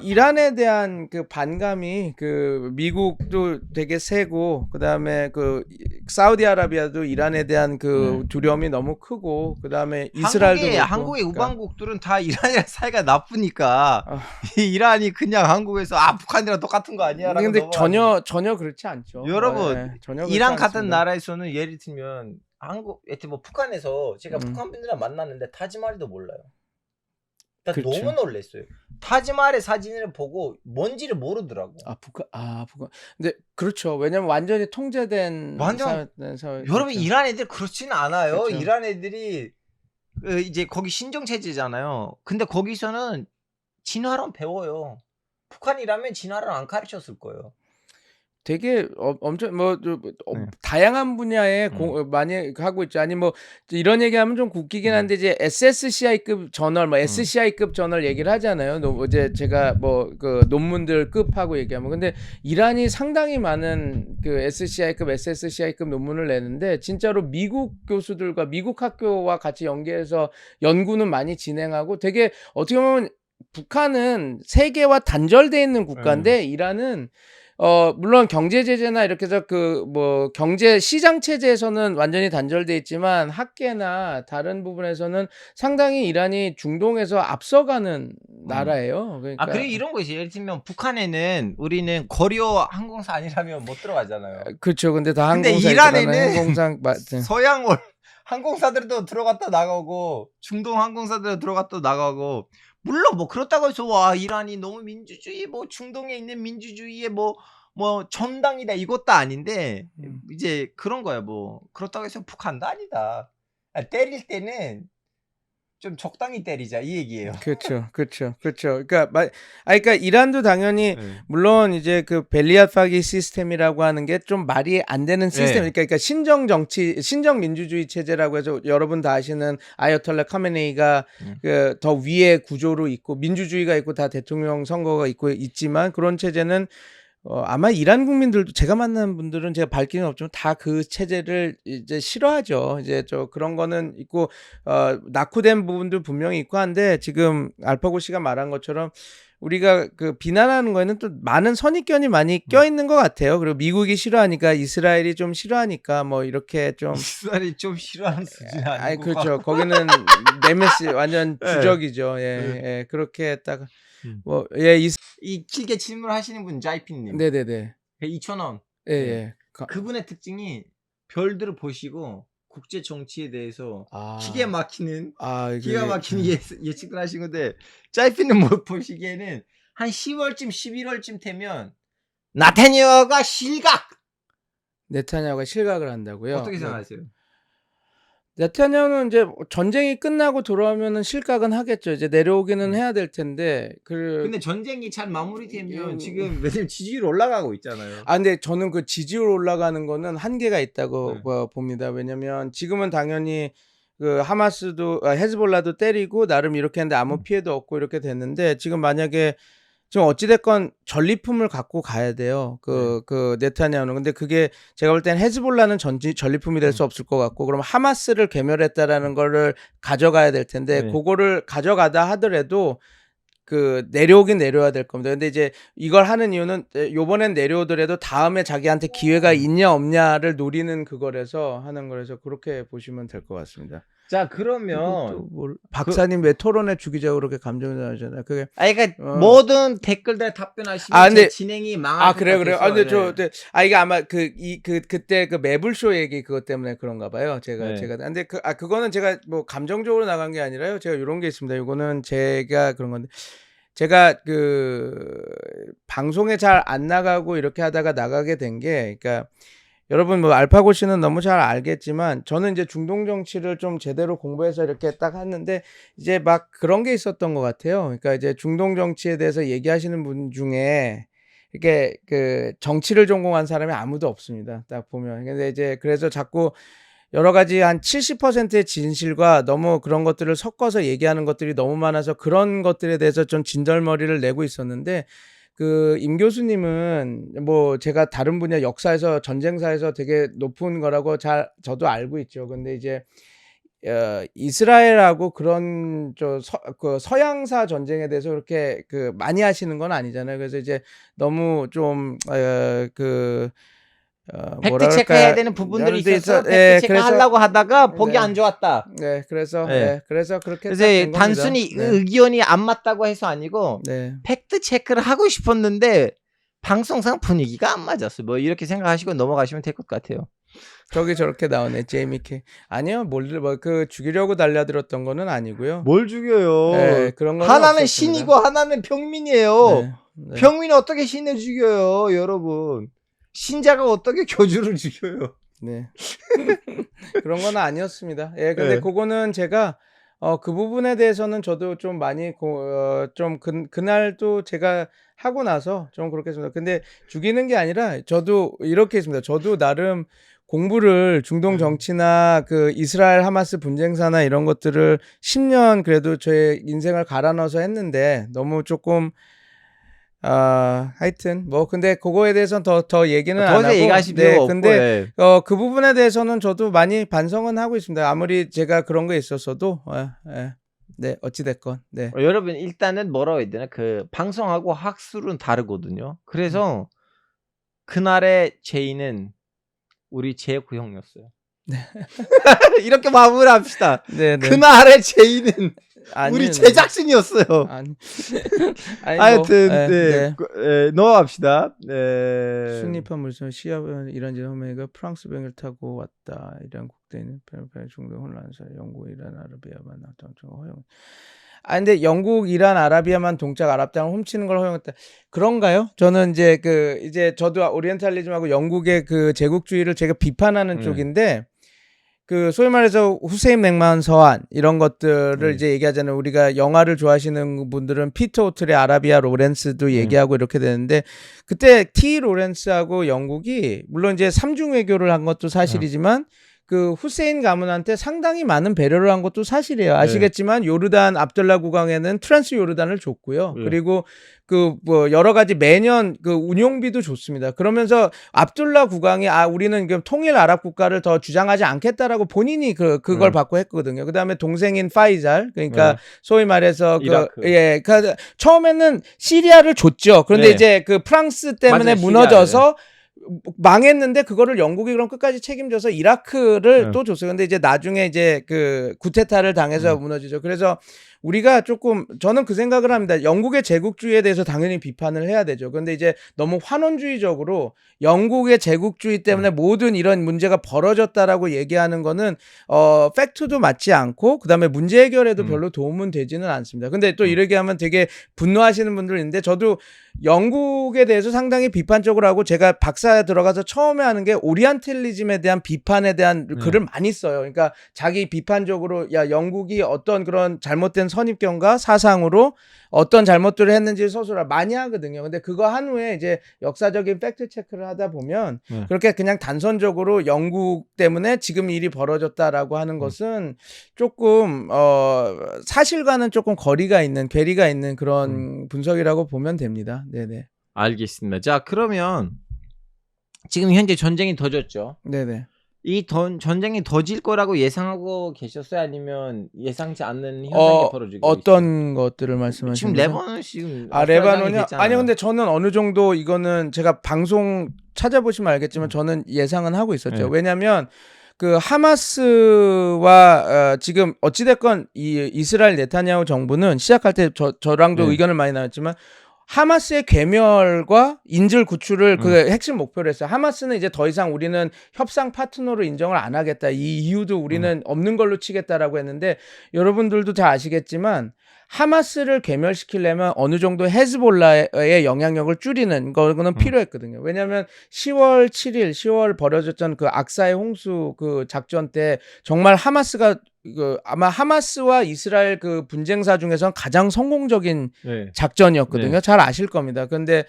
이란에 대한 그 반감이 그 미국도 되게 세고 그다음에 그 사우디아라비아도 이란에 대한 그 두려움이 너무 크고 그다음에 이스라엘도 한국의 우방국들은 다 이란이랑 사이가 나쁘니까 이란이 그냥 한국에서 북한이랑 똑같은 거 아니야? 근데 전혀 그렇지 않죠. 여러분 전혀 이란 그렇지 같은 않습니다. 나라에서는 예를 들면 뭐 북한에서 제가 북한 분들이랑 만났는데 타지마할도 몰라요. 너무 놀랐어요. 타지마할의 사진을 보고 뭔지를 모르더라고. 북한. 근데 그렇죠. 왜냐면 완전히 통제된 사회. 여러분 이란 애들 그렇지는 않아요. 그렇죠. 이란 애들이 이제 거기 신정 체제잖아요. 근데 거기서는 진화론 배워요. 북한이라면 진화론 안 가르쳤을 거예요. 되게 엄청 다양한 분야에 많이 하고 있죠. 아니 뭐 이런 얘기하면 좀 웃기긴 한데 이제 SSCI급 저널 SCI급 저널 얘기를 하잖아요. 이제 제가 뭐 그 논문들 급하고 얘기하면 근데 이란이 상당히 많은 그 SCI급 SSCI급 논문을 내는데 진짜로 미국 교수들과 미국 학교와 같이 연계해서 연구는 많이 진행하고 되게 어떻게 보면 북한은 세계와 단절돼 있는 국가인데 이란은 물론 경제 제재나 이렇게 해서 그 뭐 경제 시장 체제에서는 완전히 단절돼 있지만 학계나 다른 부분에서는 상당히 이란이 중동에서 앞서가는 나라예요. 아, 그리고 그러니까 이런 거지. 예를 들면 북한에는 우리는 고려 항공사 아니라면 못 들어가잖아요. 그렇죠. 근데 다 근데 항공사 이란에는 항공사 서양 항공사들도 들어갔다 나가고 중동 항공사들도 들어갔다 나가고, 물론 뭐 그렇다고 해서 와 이란이 너무 민주주의, 뭐 중동에 있는 민주주의의 뭐 전당이다 이것도 아닌데, 이제 그런 거야. 뭐 그렇다고 해서 북한도 아니다. 때릴 때는 좀 적당히 때리자 이 얘기예요. 그렇죠. 그러니까 그러니까 이란도 당연히 네. 물론 이제 그 벨리아파기 시스템이라고 하는 게 좀 말이 안 되는 시스템. 네. 그러니까 신정 정치, 신정 민주주의 체제라고 해서 여러분 다 아시는 아야톨라 카메네이가 그 더 위에 구조로 있고 민주주의가 있고 다 대통령 선거가 있고 있지만 그런 체제는 아마 이란 국민들도 제가 만난 분들은 제가 밝기는 없지만 다 그 체제를 이제 싫어하죠. 이제 그런 거는 있고 낙후된 부분도 분명히 있고 한데 지금 알파고 씨가 말한 것처럼 우리가 그 비난하는 거에는 또 많은 선입견이 많이 껴있는 것 같아요. 그리고 미국이 싫어하니까 이스라엘이 좀 싫어하니까 뭐 이렇게 좀 이스라엘이 좀 싫어하는 수준이 아니고. 아니 그렇죠. 거기는 네메시 완전 네. 주적이죠. 예, 네. 예. 그렇게 딱 뭐 이 길게 질문하시는 분 자이핀님. 네네네. 2,000원. 예, 예. 그분의 특징이 별들을 보시고 국제 정치에 대해서 기가 막히는 예측을 하신 건데, 짜이피는 뭐 보시기에는 한 10월쯤 11월쯤 되면 나타냐후가 실각을 한다고요? 어떻게 생각하세요? 네타냐후는 이제 전쟁이 끝나고 돌아오면은 실각은 하겠죠. 이제 내려오기는 해야 될 텐데 근데 전쟁이 잘 마무리되면 지금 왜냐면 지지율 올라가고 있잖아요. 근데 저는 그 지지율 올라가는 거는 한계가 있다고 봅니다. 왜냐면 지금은 당연히 그 하마스도 헤즈볼라도 때리고 나름 이렇게 했는데 아무 피해도 없고 이렇게 됐는데 지금 만약에 지금 어찌됐건 전리품을 갖고 가야 돼요. 그 네타냐후는. 근데 그게 제가 볼 땐 헤즈볼라는 전리품이 될 수 없을 것 같고, 그럼 하마스를 괴멸했다라는 거를 가져가야 될 텐데, 그거를 가져가다 하더라도 그 내려오긴 내려야 될 겁니다. 근데 이제 이걸 하는 이유는 요번엔 내려오더라도 다음에 자기한테 기회가 있냐 없냐를 노리는 그거라서 하는 거라서 그렇게 보시면 될 것 같습니다. 자, 그러면 박사님 왜 토론회 주기적으로 그렇게 감정이 나잖아요. 그게 그러니까 모든 댓글들에 답변하시면 근데 진행이 망할 것 그래요. 같아서. 근데 이게 아마 그때 그 매블쇼 얘기 그것 때문에 그런가 봐요. 제가 근데 그거는 제가 뭐 감정적으로 나간 게 아니라요. 제가 이런 게 있습니다. 이거는 제가 그런 건데 제가 그 방송에 잘 안 나가고 이렇게 하다가 나가게 된 게, 그러니까 여러분 뭐 알파고 씨는 너무 잘 알겠지만 저는 이제 중동 정치를 좀 제대로 공부해서 이렇게 딱 했는데 이제 막 그런 게 있었던 것 같아요. 그러니까 이제 중동 정치에 대해서 얘기하시는 분 중에 이렇게 그 정치를 전공한 사람이 아무도 없습니다. 딱 보면. 근데 이제 그래서 자꾸 여러 가지 한 70%의 진실과 너무 그런 것들을 섞어서 얘기하는 것들이 너무 많아서 그런 것들에 대해서 좀 진절머리를 내고 있었는데, 그 임 교수님은 뭐 제가 다른 분야 역사에서 전쟁사에서 되게 높은 거라고 저도 알고 있죠. 근데 이제 이스라엘하고 그런 그 서양사 전쟁에 대해서 그렇게 그 많이 하시는 건 아니잖아요. 그래서 이제 너무 좀 팩트 체크해야 되는 부분들이 있어서 팩트 체크 하려고 하다가 보기 안 좋았다. 그래서 그렇게 그래서 단순히 의견이 안 맞다고 해서 아니고 팩트 체크를 하고 싶었는데 방송상 분위기가 안 맞았어. 뭐 이렇게 생각하시고 넘어가시면 될 것 같아요. 저기 저렇게 나오네. 제이미케. 아니요. 그 죽이려고 달려들었던 거는 아니고요. 뭘 죽여요? 그런 거 하나는 신이고 하나는 평민이에요. 네. 평민이 어떻게 신을 죽여요, 여러분? 신자가 어떻게 교주를 죽여요? 네. 그런 건 아니었습니다. 근데 그거는 제가 그 부분에 대해서는 저도 좀 많이 좀 그날도 제가 하고 나서 좀 그렇게 했습니다. 근데 죽이는 게 아니라 저도 이렇게 했습니다. 저도 나름 공부를 중동 정치나 그 이스라엘 하마스 분쟁사나 이런 것들을 10년 그래도 저의 인생을 갈아 넣어서 했는데 너무 조금 하여튼 뭐 근데 그거에 대해서는 더 얘기는 안 하고 얘기하실 필요가 근데 그 부분에 대해서는 저도 많이 반성은 하고 있습니다. 아무리 제가 그런 거 있었어도 네, 어찌됐건 여러분 일단은 뭐라고 해야 되나, 그 방송하고 학술은 다르거든요. 그래서 그날의 죄인은 우리 제프 형이었어요. 이렇게 마무리합시다. 네네. 그날의 죄인은 우리 아니요, 제작진이었어요. 아니, 하여튼 네, 네. 넘어갑시다. 네. 순위파 물선 시합은 이란 제호메가 프랑스 병을 타고 왔다. 이란 국대는 중동 혼란사 영국 이란 아라비아만 허용. 근데 영국 이란 아라비아만 동작 아랍 땅을 훔치는 걸 허용했다. 그런가요? 저는 이제 저도 오리엔탈리즘하고 영국의 그 제국주의를 제가 비판하는 쪽인데. 그 소위 말해서 후세인 맥마흔 서한 이런 것들을 이제 얘기하잖아요. 우리가 영화를 좋아하시는 분들은 피터 오틀의 아라비아 로렌스도 얘기하고 이렇게 되는데 그때 T 로렌스하고 영국이 물론 이제 삼중 외교를 한 것도 사실이지만 그 후세인 가문한테 상당히 많은 배려를 한 것도 사실이에요. 아시겠지만 요르단 압둘라 국왕에는 트랜스 요르단을 줬고요. 그리고 그 뭐 여러 가지 매년 그 운용비도 줬습니다. 그러면서 압둘라 국왕이 우리는 통일 아랍 국가를 더 주장하지 않겠다라고 본인이 그걸 받고 했거든요. 그다음에 동생인 파이잘 그러니까 소위 말해서 그 처음에는 시리아를 줬죠. 그런데 이제 그 프랑스 때문에 무너져서 망했는데 그거를 영국이 그럼 끝까지 책임져서 이라크를 또 줬어요. 근데 이제 나중에 이제 그 쿠데타를 당해서 무너지죠. 그래서 우리가 조금 저는 그 생각을 합니다. 영국의 제국주의에 대해서 당연히 비판을 해야 되죠. 그런데 이제 너무 환원주의적으로 영국의 제국주의 때문에 모든 이런 문제가 벌어졌다라고 얘기하는 거는 팩트도 맞지 않고 그다음에 문제 해결에도 별로 도움은 되지는 않습니다. 근데 또 이렇게 하면 되게 분노하시는 분들 있는데 저도 영국에 대해서 상당히 비판적으로 하고 제가 박사에 들어가서 처음에 하는 게 오리엔탈리즘에 대한 비판에 대한 글을 많이 써요. 그러니까 자기 비판적으로 영국이 어떤 그런 잘못된 선입견과 사상으로 어떤 잘못들을 했는지 서술을 많이 하거든요. 근데 그거 한 후에 이제 역사적인 팩트 체크를 하다 보면 그렇게 그냥 단선적으로 영국 때문에 지금 일이 벌어졌다라고 하는 것은 조금 사실과는 조금 거리가 있는 괴리가 있는 그런 분석이라고 보면 됩니다. 네네. 알겠습니다. 자 그러면 지금 현재 전쟁이 터졌죠. 네네. 이 전쟁이 더질 거라고 예상하고 계셨어요? 아니면 예상치 않는 현상이 벌어지고 어떤 있어요? 것들을 말씀하시는 지금 거죠? 레바논 지금 레바논이요? 아니 근데 저는 어느 정도 이거는 제가 방송 찾아보시면 알겠지만 저는 예상은 하고 있었죠. 왜냐하면 그 하마스와 지금 어찌됐건 이 이스라엘 네타냐후 정부는 시작할 때 저랑도 의견을 많이 나눴지만 하마스의 괴멸과 인질 구출을 그 핵심 목표로 했어요. 하마스는 이제 더 이상 우리는 협상 파트너로 인정을 안 하겠다. 이 이유도 우리는 없는 걸로 치겠다라고 했는데 여러분들도 잘 아시겠지만 하마스를 괴멸시키려면 어느 정도 헤즈볼라의 영향력을 줄이는 거는 필요했거든요. 왜냐하면 10월 7일, 10월 벌어졌던 그 악사의 홍수 그 작전 때 정말 하마스가 아마 하마스와 이스라엘 그 분쟁사 중에서는 가장 성공적인 작전이었거든요. 잘 아실 겁니다. 근데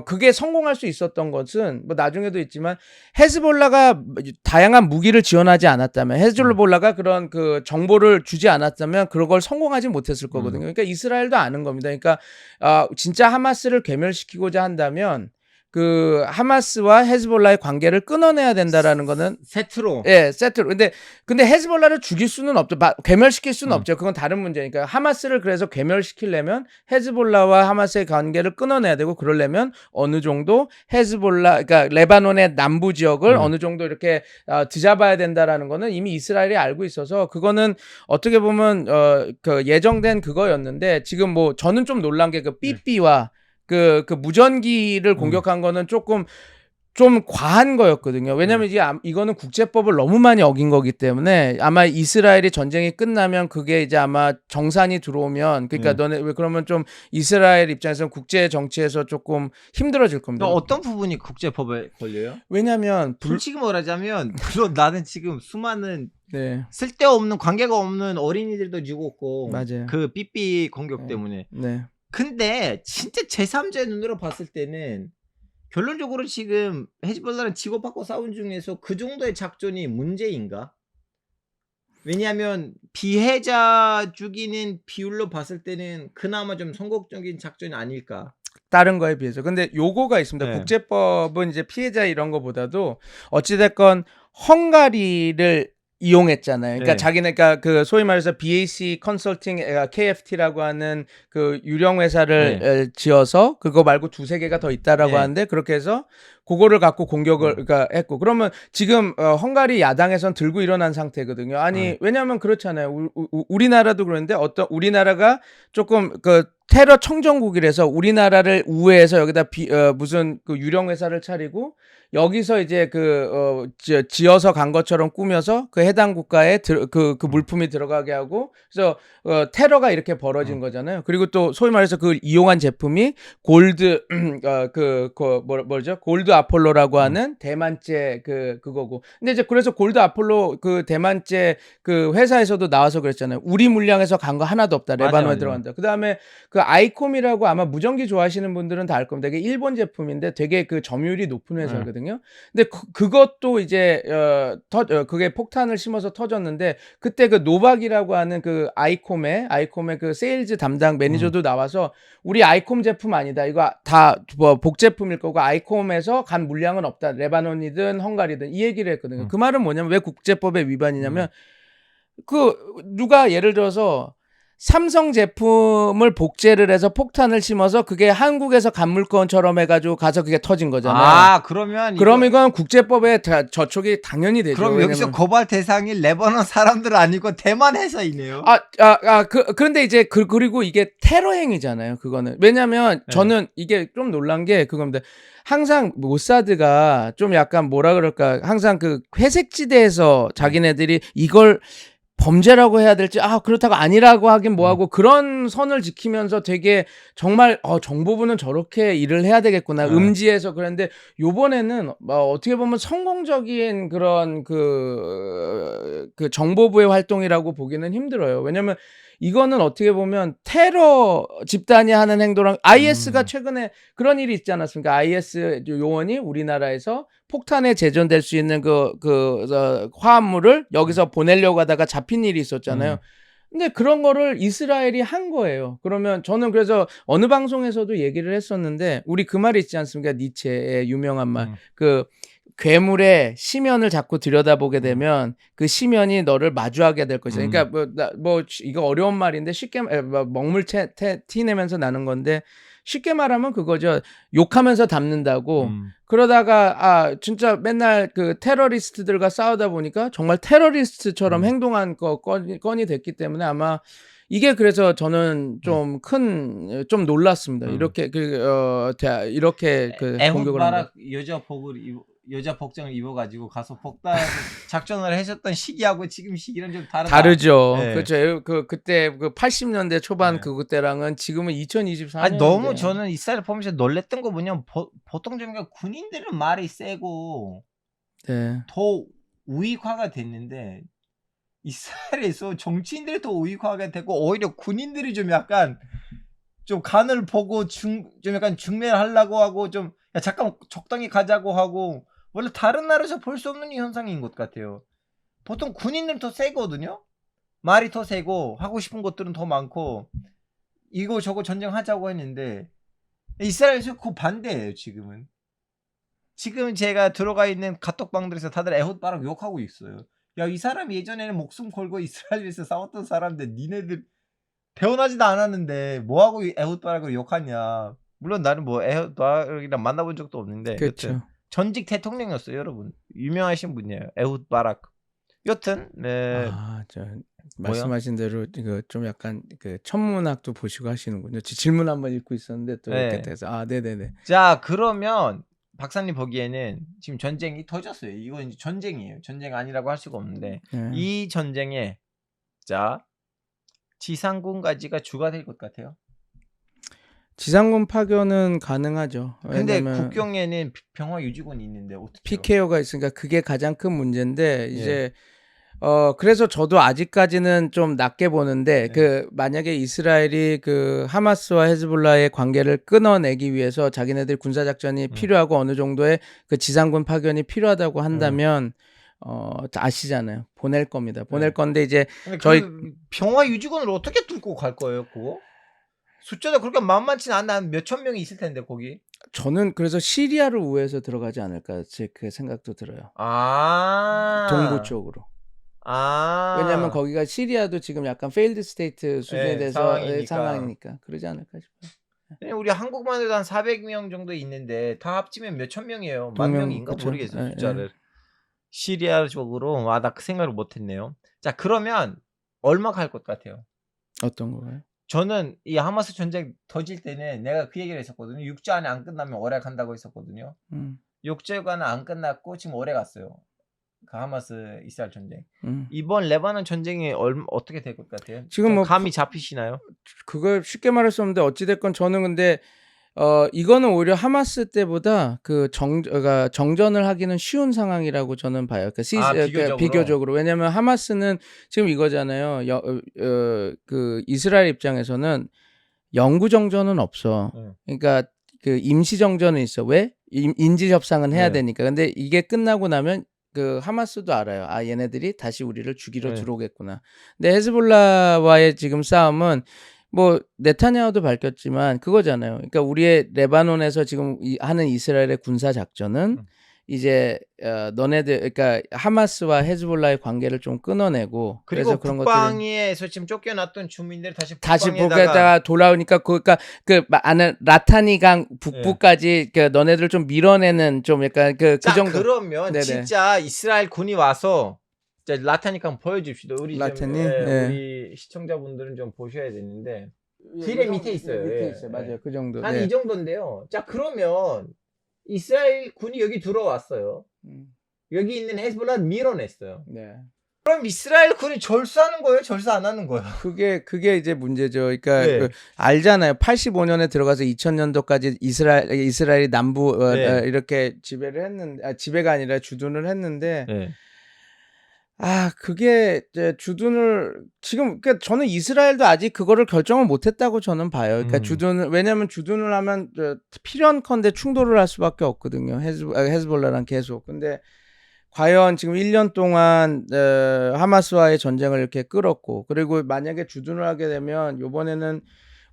그게 성공할 수 있었던 것은 뭐 나중에도 있지만 헤즈볼라가 다양한 무기를 지원하지 않았다면 헤즈볼라가 그런 그 정보를 주지 않았다면 그걸 성공하지 못했을 거거든요. 그러니까 이스라엘도 아는 겁니다. 그러니까 진짜 하마스를 괴멸시키고자 한다면 그 하마스와 헤즈볼라의 관계를 끊어내야 된다라는 거는 세트로. 근데 헤즈볼라를 죽일 수는 없죠. 괴멸시킬 수는 없죠. 그건 다른 문제니까. 하마스를 그래서 괴멸시키려면 헤즈볼라와 하마스의 관계를 끊어내야 되고 그러려면 어느 정도 그러니까 레바논의 남부 지역을 어느 정도 이렇게 뒤잡아야 된다라는 거는 이미 이스라엘이 알고 있어서 그거는 어떻게 보면 그 예정된 그거였는데 지금 뭐 저는 좀 놀란 게 그 삐삐와 그 무전기를 공격한 거는 조금 좀 과한 거였거든요. 왜냐면 이거는 국제법을 너무 많이 어긴 거기 때문에 아마 이스라엘이 전쟁이 끝나면 그게 이제 아마 정산이 들어오면 그러니까 너네 왜 그러면 좀 이스라엘 입장에서는 국제 정치에서 조금 힘들어질 겁니다. 어떤 부분이 국제법에 걸려요? 왜냐면 솔직히 말하자면 물론 나는 지금 수많은 네. 쓸데없는 관계가 없는 어린이들도 죽었고 맞아요. 그 삐삐 공격 때문에. 네. 근데 진짜 제3자의 눈으로 봤을 때는 결론적으로 지금 헤즈볼라는 치고받고 싸운 중에서 그 정도의 작전이 문제인가? 왜냐하면 피해자 죽이는 비율로 봤을 때는 그나마 좀 성공적인 작전이 아닐까? 다른 거에 비해서. 근데 요거가 있습니다. 국제법은 이제 피해자 이런 거보다도 어찌됐건 헝가리를 이용했잖아요. 그러니까 네. 자기네가 그 소위 말해서 BAC 컨설팅 KFT라고 하는 그 유령 회사를 지어서 그거 말고 두세 개가 더 있다라고 네. 하는데 그렇게 해서 그거를 갖고 공격을 그러니까 했고 그러면 지금 헝가리 야당에선 들고 일어난 상태거든요. 아니 왜냐하면 그렇잖아요. 우리나라도 그런데 어떤 우리나라가 조금 그 테러 청정국이라서 우리나라를 우회해서 여기다 무슨 그 유령 회사를 차리고 여기서 이제 지어서 간 것처럼 꾸며서 그 해당 국가에 그 물품이 들어가게 하고 그래서 테러가 이렇게 벌어진 거잖아요. 그리고 또 소위 말해서 그 이용한 제품이 골드 뭐죠? 골드 아폴로라고 하는 대만제 그거고. 근데 이제 그래서 골드 아폴로 그 대만제 그 회사에서도 나와서 그랬잖아요. 우리 물량에서 간 거 하나도 없다. 레바논에 들어간다. 그다음에 그 아이콤이라고 아마 무전기 좋아하시는 분들은 다 알 겁니다. 이게 일본 제품인데 되게 그 점유율이 높은 회사거든요. 근데 그것도 이제 그게 폭탄을 심어서 터졌는데 그때 그 노박이라고 하는 그 아이콤의 그 세일즈 담당 매니저도 나와서 우리 아이콤 제품 아니다. 이거 다 뭐 복제품일 거고 아이콤에서 간 물량은 없다. 레바논이든 헝가리든 이 얘기를 했거든요. 그 말은 뭐냐면 왜 국제법의 위반이냐면 그 누가 예를 들어서 삼성 제품을 복제를 해서 폭탄을 심어서 그게 한국에서 간 물건처럼 해가지고 가서 그게 터진 거잖아요. 아, 그러면 그럼 이건 국제법에 저촉이 당연히 되죠. 그럼 여기서 고발 대상이 레바논 사람들 아니고 대만 회사이네요. 그런데 이제 그리고 이게 테러 행위잖아요. 그거는 왜냐하면 저는 이게 좀 놀란 게 그겁니다. 항상 모사드가 좀 약간 뭐라 그럴까 항상 그 회색지대에서 자기네들이 이걸 범죄라고 해야 될지 그렇다고 아니라고 하긴 뭐하고 그런 선을 지키면서 되게 정말 정보부는 저렇게 일을 해야 되겠구나 음지에서 그랬는데 요번에는 어떻게 보면 성공적인 그런 그 정보부의 활동이라고 보기는 힘들어요. 왜냐면 이거는 어떻게 보면 테러 집단이 하는 행동랑 IS가 최근에 그런 일이 있지 않았습니까? IS 요원이 우리나라에서 폭탄에 제전될 수 있는 화합물을 여기서 보내려고 하다가 잡힌 일이 있었잖아요. 근데 그런 거를 이스라엘이 한 거예요. 그러면 저는 그래서 어느 방송에서도 얘기를 했었는데 우리 그 말이 있지 않습니까? 니체의 유명한 말. 그 괴물의 시면을 자꾸 들여다보게 되면 그 시면이 너를 마주하게 될 것이다. 그러니까 이거 어려운 말인데 쉽게 먹물 티 내면서 나는 건데 쉽게 말하면 그거죠. 욕하면서 담는다고. 그러다가 진짜 맨날 그 테러리스트들과 싸우다 보니까 정말 테러리스트처럼 행동한 건이 됐기 때문에 아마 이게 그래서 저는 좀 놀랐습니다. 이렇게 이렇게 공격을 한 거. 여자 복장을 입어가지고 가서 폭탄 작전을 하셨던 시기하고 지금 시기는 좀 다르죠. 그렇죠. 그때 그 80년대 초반 그때랑은 지금은 2024년. 아니 너무 저는 이스라엘 보면서 놀랬던 거 뭐냐면 보통 좀 군인들은 말이 세고 더 우익화가 됐는데 이스라엘에서 정치인들이 더 우익화가 되고 오히려 군인들이 좀 약간 좀 간을 보고 좀 약간 중매를 하려고 하고 좀 야 잠깐 적당히 가자고 하고 원래 다른 나라에서 볼 수 없는 현상인 것 같아요. 보통 군인들은 더 세거든요. 말이 더 세고 하고 싶은 것들은 더 많고 이거 저거 전쟁하자고 했는데 이스라엘에서 그 반대예요. 지금 제가 들어가 있는 카톡방들에서 다들 에훗 바락 욕하고 있어요. 야, 이 사람이 예전에는 목숨 걸고 이스라엘에서 싸웠던 사람인데 니네들 태어나지도 않았는데 뭐하고 에훗 바락을 욕하냐. 물론 나는 뭐 에훗 바락이랑 만나본 적도 없는데 그렇죠. 전직 대통령이었어요. 여러분 유명하신 분이에요. 에훗 바락. 여튼 말씀하신 대로 이거 좀 약간 그 천문학도 보시고 하시는군요. 질문 한번 읽고 있었는데 또 이렇게 돼서 네네네. 자, 그러면 박사님 보기에는 지금 전쟁이 터졌어요. 이건 이제 전쟁이에요. 전쟁 아니라고 할 수가 없는데 이 전쟁에 지상군까지가 주가 될 것 같아요. 지상군 파견은 가능하죠. 근데 국경에는 평화 유지군이 있는데 어떻게 PKO가 있으니까 그게 가장 큰 문제인데 이제 그래서 저도 아직까지는 좀 낮게 보는데 만약에 이스라엘이 그 하마스와 헤즈볼라의 관계를 끊어내기 위해서 자기네들 군사 작전이 필요하고 어느 정도의 그 지상군 파견이 필요하다고 한다면 아시잖아요. 보낼 겁니다. 보낼 건데 이제 저희 평화 유지군을 어떻게 뚫고 갈 거예요, 그거? 숫자가 그렇게 만만치 않나 몇천 명이 있을 텐데 거기. 저는 그래서 시리아를 우회해서 들어가지 않을까 제 그 생각도 들어요. 아. 동부 쪽으로. 왜냐하면 거기가 시리아도 지금 약간 페일드 스테이트 수준에 예, 대해서 상황이니까. 상황이니까 그러지 않을까 싶어요. 우리 한국만 해도 한 400명 정도 있는데 다 합치면 몇천 명이에요. 만 명, 명인가 그쵸. 모르겠어요, 예, 숫자를. 시리아 쪽으로 나 그 생각을 못 했네요. 자, 그러면 얼마 갈 것 같아요? 어떤 거가요? 저는 이 하마스 전쟁 터질 때는 내가 그 얘기를 했었거든요. 6주 안에 안 끝나면 오래 간다고 했었거든요. 6주간은 안 끝났고 지금 오래 갔어요. 그 하마스 이스라엘 전쟁. 이번 레바논 전쟁이 어떻게 될 것 같아요? 지금 뭐 감이 잡히시나요? 그걸 쉽게 말할 수 없는데 어찌 됐건 저는 근데 이거는 오히려 하마스 때보다 그러니까 정전을 하기는 쉬운 상황이라고 저는 봐요. 그러니까 비교적으로. 왜냐하면 하마스는 지금 이거잖아요. 그 이스라엘 입장에서는 영구 정전은 없어. 그러니까 그 임시 정전은 있어. 왜? 인질 협상은 해야 되니까. 근데 이게 끝나고 나면 그 하마스도 알아요. 아, 얘네들이 다시 우리를 죽이러 들어오겠구나. 근데 헤즈볼라와의 지금 싸움은 뭐 네타냐후도 밝혔지만 그거잖아요. 그러니까 우리의 레바논에서 지금 하는 이스라엘의 군사 작전은 이제 너네들 그러니까 하마스와 헤즈볼라의 관계를 좀 끊어내고 그리고 그런 북방에서 지금 쫓겨났던 주민들이 다시 북에다가 돌아오니까 아는 라타니강 북부까지 그 너네들 좀 밀어내는 좀 약간 그 정도. 그러면 네네. 진짜 이스라엘 군이 와서 라타니강 보여줍시다. 우리 우리 시청자분들은 좀 보셔야 되는데 길에 밑에 있어요. 밑에 있어요. 맞아요. 그 정도. 한 이 정도인데요. 자, 그러면 이스라엘 군이 여기 들어왔어요. 여기 있는 헤즈볼라 밀어냈어요. 네. 그럼 이스라엘 군이 절수하는 거예요? 절수 안 하는 거예요? 그게 이제 문제죠. 그러니까 알잖아요. 85년에 들어가서 2000년도까지 이스라엘이 남부 이렇게 지배를 했는데 지배가 아니라 주둔을 했는데 그게 이제 주둔을 지금 그러니까 저는 이스라엘도 아직 그거를 결정을 못했다고 저는 봐요. 그러니까 왜냐하면 주둔을 하면 필연컨대 충돌을 할 수밖에 없거든요. 헤즈볼라랑 계속. 근데 과연 지금 1년 동안 하마스와의 전쟁을 이렇게 끌었고 그리고 만약에 주둔을 하게 되면 이번에는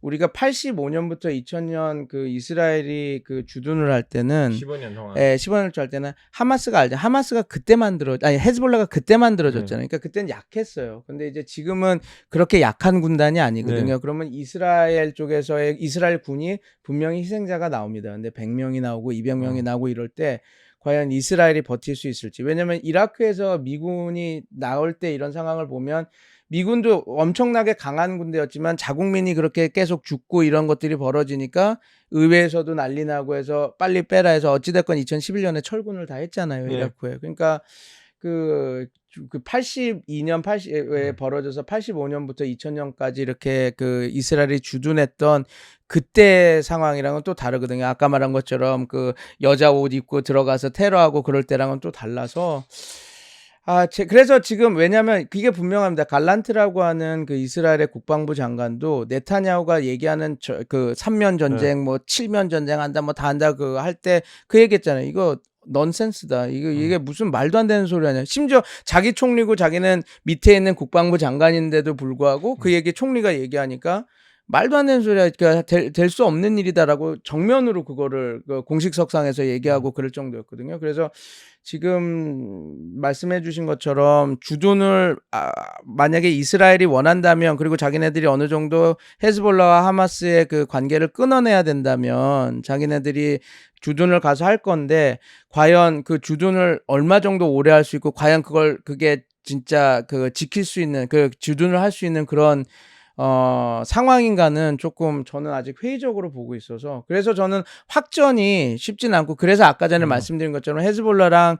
우리가 85년부터 2000년 그 이스라엘이 그 주둔을 할 때는 15년 동안 15년째 할 때는 하마스가 알죠. 하마스가 그때 헤즈볼라가 그때 만들어졌잖아요. 그러니까 그때는 약했어요. 근데 이제 지금은 그렇게 약한 군단이 아니거든요. 그러면 이스라엘 쪽에서의 이스라엘 군이 분명히 희생자가 나옵니다. 근데 100명이 나오고 200명이 나오고 이럴 때 과연 이스라엘이 버틸 수 있을지. 왜냐면 이라크에서 미군이 나올 때 이런 상황을 보면 미군도 엄청나게 강한 군대였지만 자국민이 그렇게 계속 죽고 이런 것들이 벌어지니까 의회에서도 난리 나고 해서 빨리 빼라 해서 어찌됐건 2011년에 철군을 다 했잖아요. 이라크에. 그러니까 그 82년 벌어져서 85년부터 2000년까지 이렇게 그 이스라엘이 주둔했던 그때 상황이랑은 또 다르거든요. 아까 말한 것처럼 그 여자 옷 입고 들어가서 테러하고 그럴 때랑은 또 달라서 그래서 지금 왜냐면 그게 분명합니다. 갈란트라고 하는 그 이스라엘의 국방부 장관도 네타냐후가 얘기하는 그 3면 전쟁 뭐 7면 전쟁 한다 뭐 다 한다 그 할 때 그 얘기했잖아요. 이거 넌센스다. 이게 무슨 말도 안 되는 소리 아니야. 심지어 자기 총리고 자기는 밑에 있는 국방부 장관인데도 불구하고 그 얘기 총리가 얘기하니까 말도 안 되는 소리야. 그러니까 될 수 없는 일이다라고 정면으로 그거를 공식석상에서 얘기하고 그럴 정도였거든요. 그래서 지금 말씀해 주신 것처럼 주둔을 만약에 이스라엘이 원한다면 그리고 자기네들이 어느 정도 헤즈볼라와 하마스의 그 관계를 끊어내야 된다면 자기네들이 주둔을 가서 할 건데 과연 그 주둔을 얼마 정도 오래 할 수 있고 과연 그게 진짜 그 지킬 수 있는 그 주둔을 할 수 있는 그런 상황인가는 조금 저는 아직 회의적으로 보고 있어서 그래서 저는 확전이 쉽진 않고 그래서 아까 전에 말씀드린 것처럼 헤즈볼라랑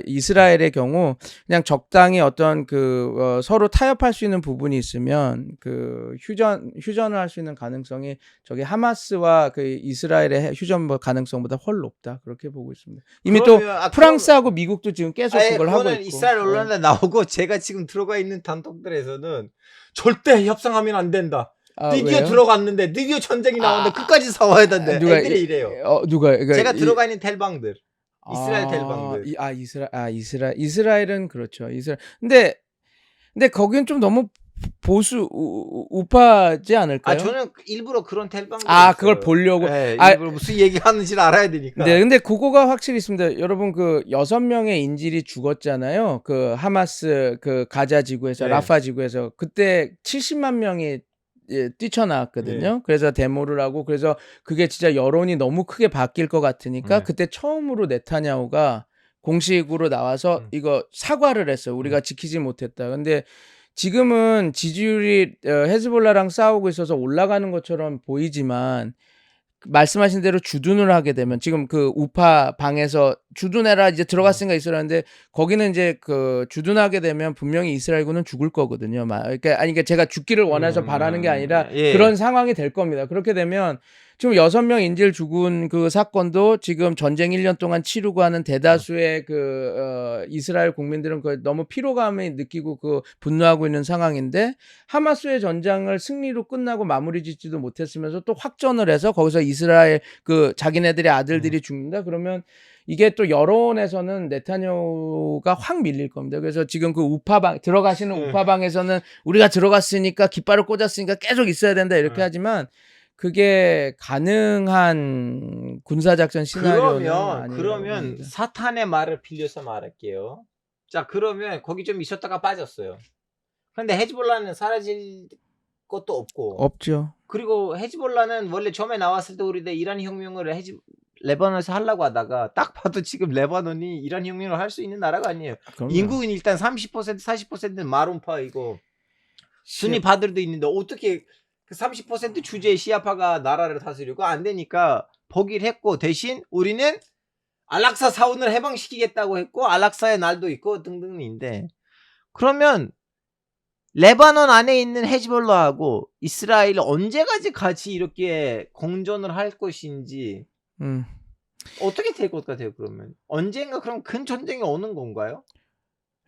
이스라엘의 경우 그냥 적당히 어떤 그 서로 타협할 수 있는 부분이 있으면 그 휴전을 할 수 있는 가능성이 저기 하마스와 그 이스라엘의 휴전 가능성보다 훨 높다 그렇게 보고 있습니다. 이미 또 프랑스하고 미국도 지금 계속 그걸 하고 있고. 이스라엘 언론에 나오고 제가 지금 들어가 있는 단톡들에서는 절대 협상하면 안 된다. 드디어 들어갔는데 드디어 전쟁이 나오는데 끝까지 싸워야 된다. 애들이 이래요. 제가 들어가 있는 텔방들. 이스라엘 텔방들. 이스라엘은 그렇죠. 근데 거기는 좀 너무 보수 우파지 않을까요? 저는 일부러 그런 텔방도 그걸 있어요. 보려고. 네, 아, 일부러 무슨 얘기하는지를 알아야 되니까. 네, 근데 그거가 확실히 있습니다. 여러분 그 6명의 인질이 죽었잖아요. 그 하마스 그 가자 지구에서 네. 라파 지구에서 그때 70만 명이 뛰쳐나왔거든요. 네. 그래서 데모를 하고 그래서 그게 진짜 여론이 너무 크게 바뀔 것 같으니까 네. 그때 처음으로 네타냐후가 공식으로 나와서 이거 사과를 했어요. 우리가 지키지 못했다. 근데 지금은 지지율이 헤즈볼라랑 싸우고 있어서 올라가는 것처럼 보이지만 말씀하신 대로 주둔을 하게 되면 지금 그 우파 방에서 주둔해라 이제 들어갔으니까 이스라엘인데 거기는 이제 그 주둔하게 되면 분명히 이스라엘군은 죽을 거거든요. 그러니까 제가 죽기를 원해서 바라는 게 아니라 예. 그런 상황이 될 겁니다. 그렇게 되면 지금 6명 인질 죽은 그 사건도 지금 전쟁 1년 동안 치르고 하는 대다수의 이스라엘 국민들은 너무 피로감을 느끼고 분노하고 있는 상황인데 하마스의 전장을 승리로 끝나고 마무리 짓지도 못했으면서 또 확전을 해서 거기서 이스라엘 자기네들의 아들들이 죽는다 그러면 이게 또 여론에서는 네타냐후가 확 밀릴 겁니다. 그래서 지금 그 우파방 들어가시는 우파방에서는 우리가 들어갔으니까 깃발을 꽂았으니까 계속 있어야 된다 이렇게 하지만 그게 가능한 군사작전 시나리오는 아니에요. 그러면 사탄의 말을 빌려서 말할게요. 자, 그러면 거기 좀 있었다가 빠졌어요. 그런데 헤즈볼라는 사라질 것도 없죠. 그리고 헤즈볼라는 원래 처음에 나왔을 때 우리 이란 혁명을 레바논에서 하려고 하다가 딱 봐도 지금 레바논이 이란 혁명을 할 수 있는 나라가 아니에요. 그럼요. 인구는 일단 30% 40%는 마론파이고 순위 바들도 있는데 어떻게 그 30% 주제의 시아파가 나라를 다스리고 안 되니까 포기를 했고 대신 우리는 알락사 사원을 해방시키겠다고 했고 알락사의 날도 있고 등등인데 그러면 레바논 안에 있는 헤즈볼라하고 이스라엘 언제까지 같이 이렇게 공존을 할 것인지 어떻게 될 것 같아요? 그러면 언젠가 그럼 큰 전쟁이 오는 건가요?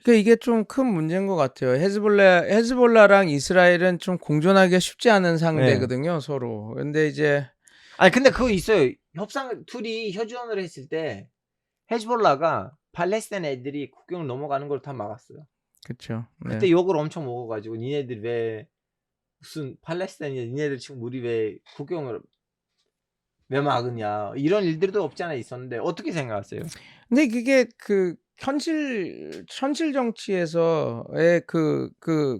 그러니까 이게 좀 큰 문제인 것 같아요. 헤즈볼라랑 이스라엘은 좀 공존하기가 쉽지 않은 상대거든요, 서로. 근데 이제 근데 그거 있어요. 둘이 협정을 했을 때 헤즈볼라가 팔레스타인 애들이 국경을 넘어가는 걸 다 막았어요. 그렇죠. 그때 욕을 엄청 먹어가지고 니네들 왜 무슨 팔레스타인이야? 니네들 지금 우리 왜 국경을 왜 막으냐? 이런 일들도 없지 않아 있었는데 어떻게 생각하세요? 근데 그게 현실 정치에서의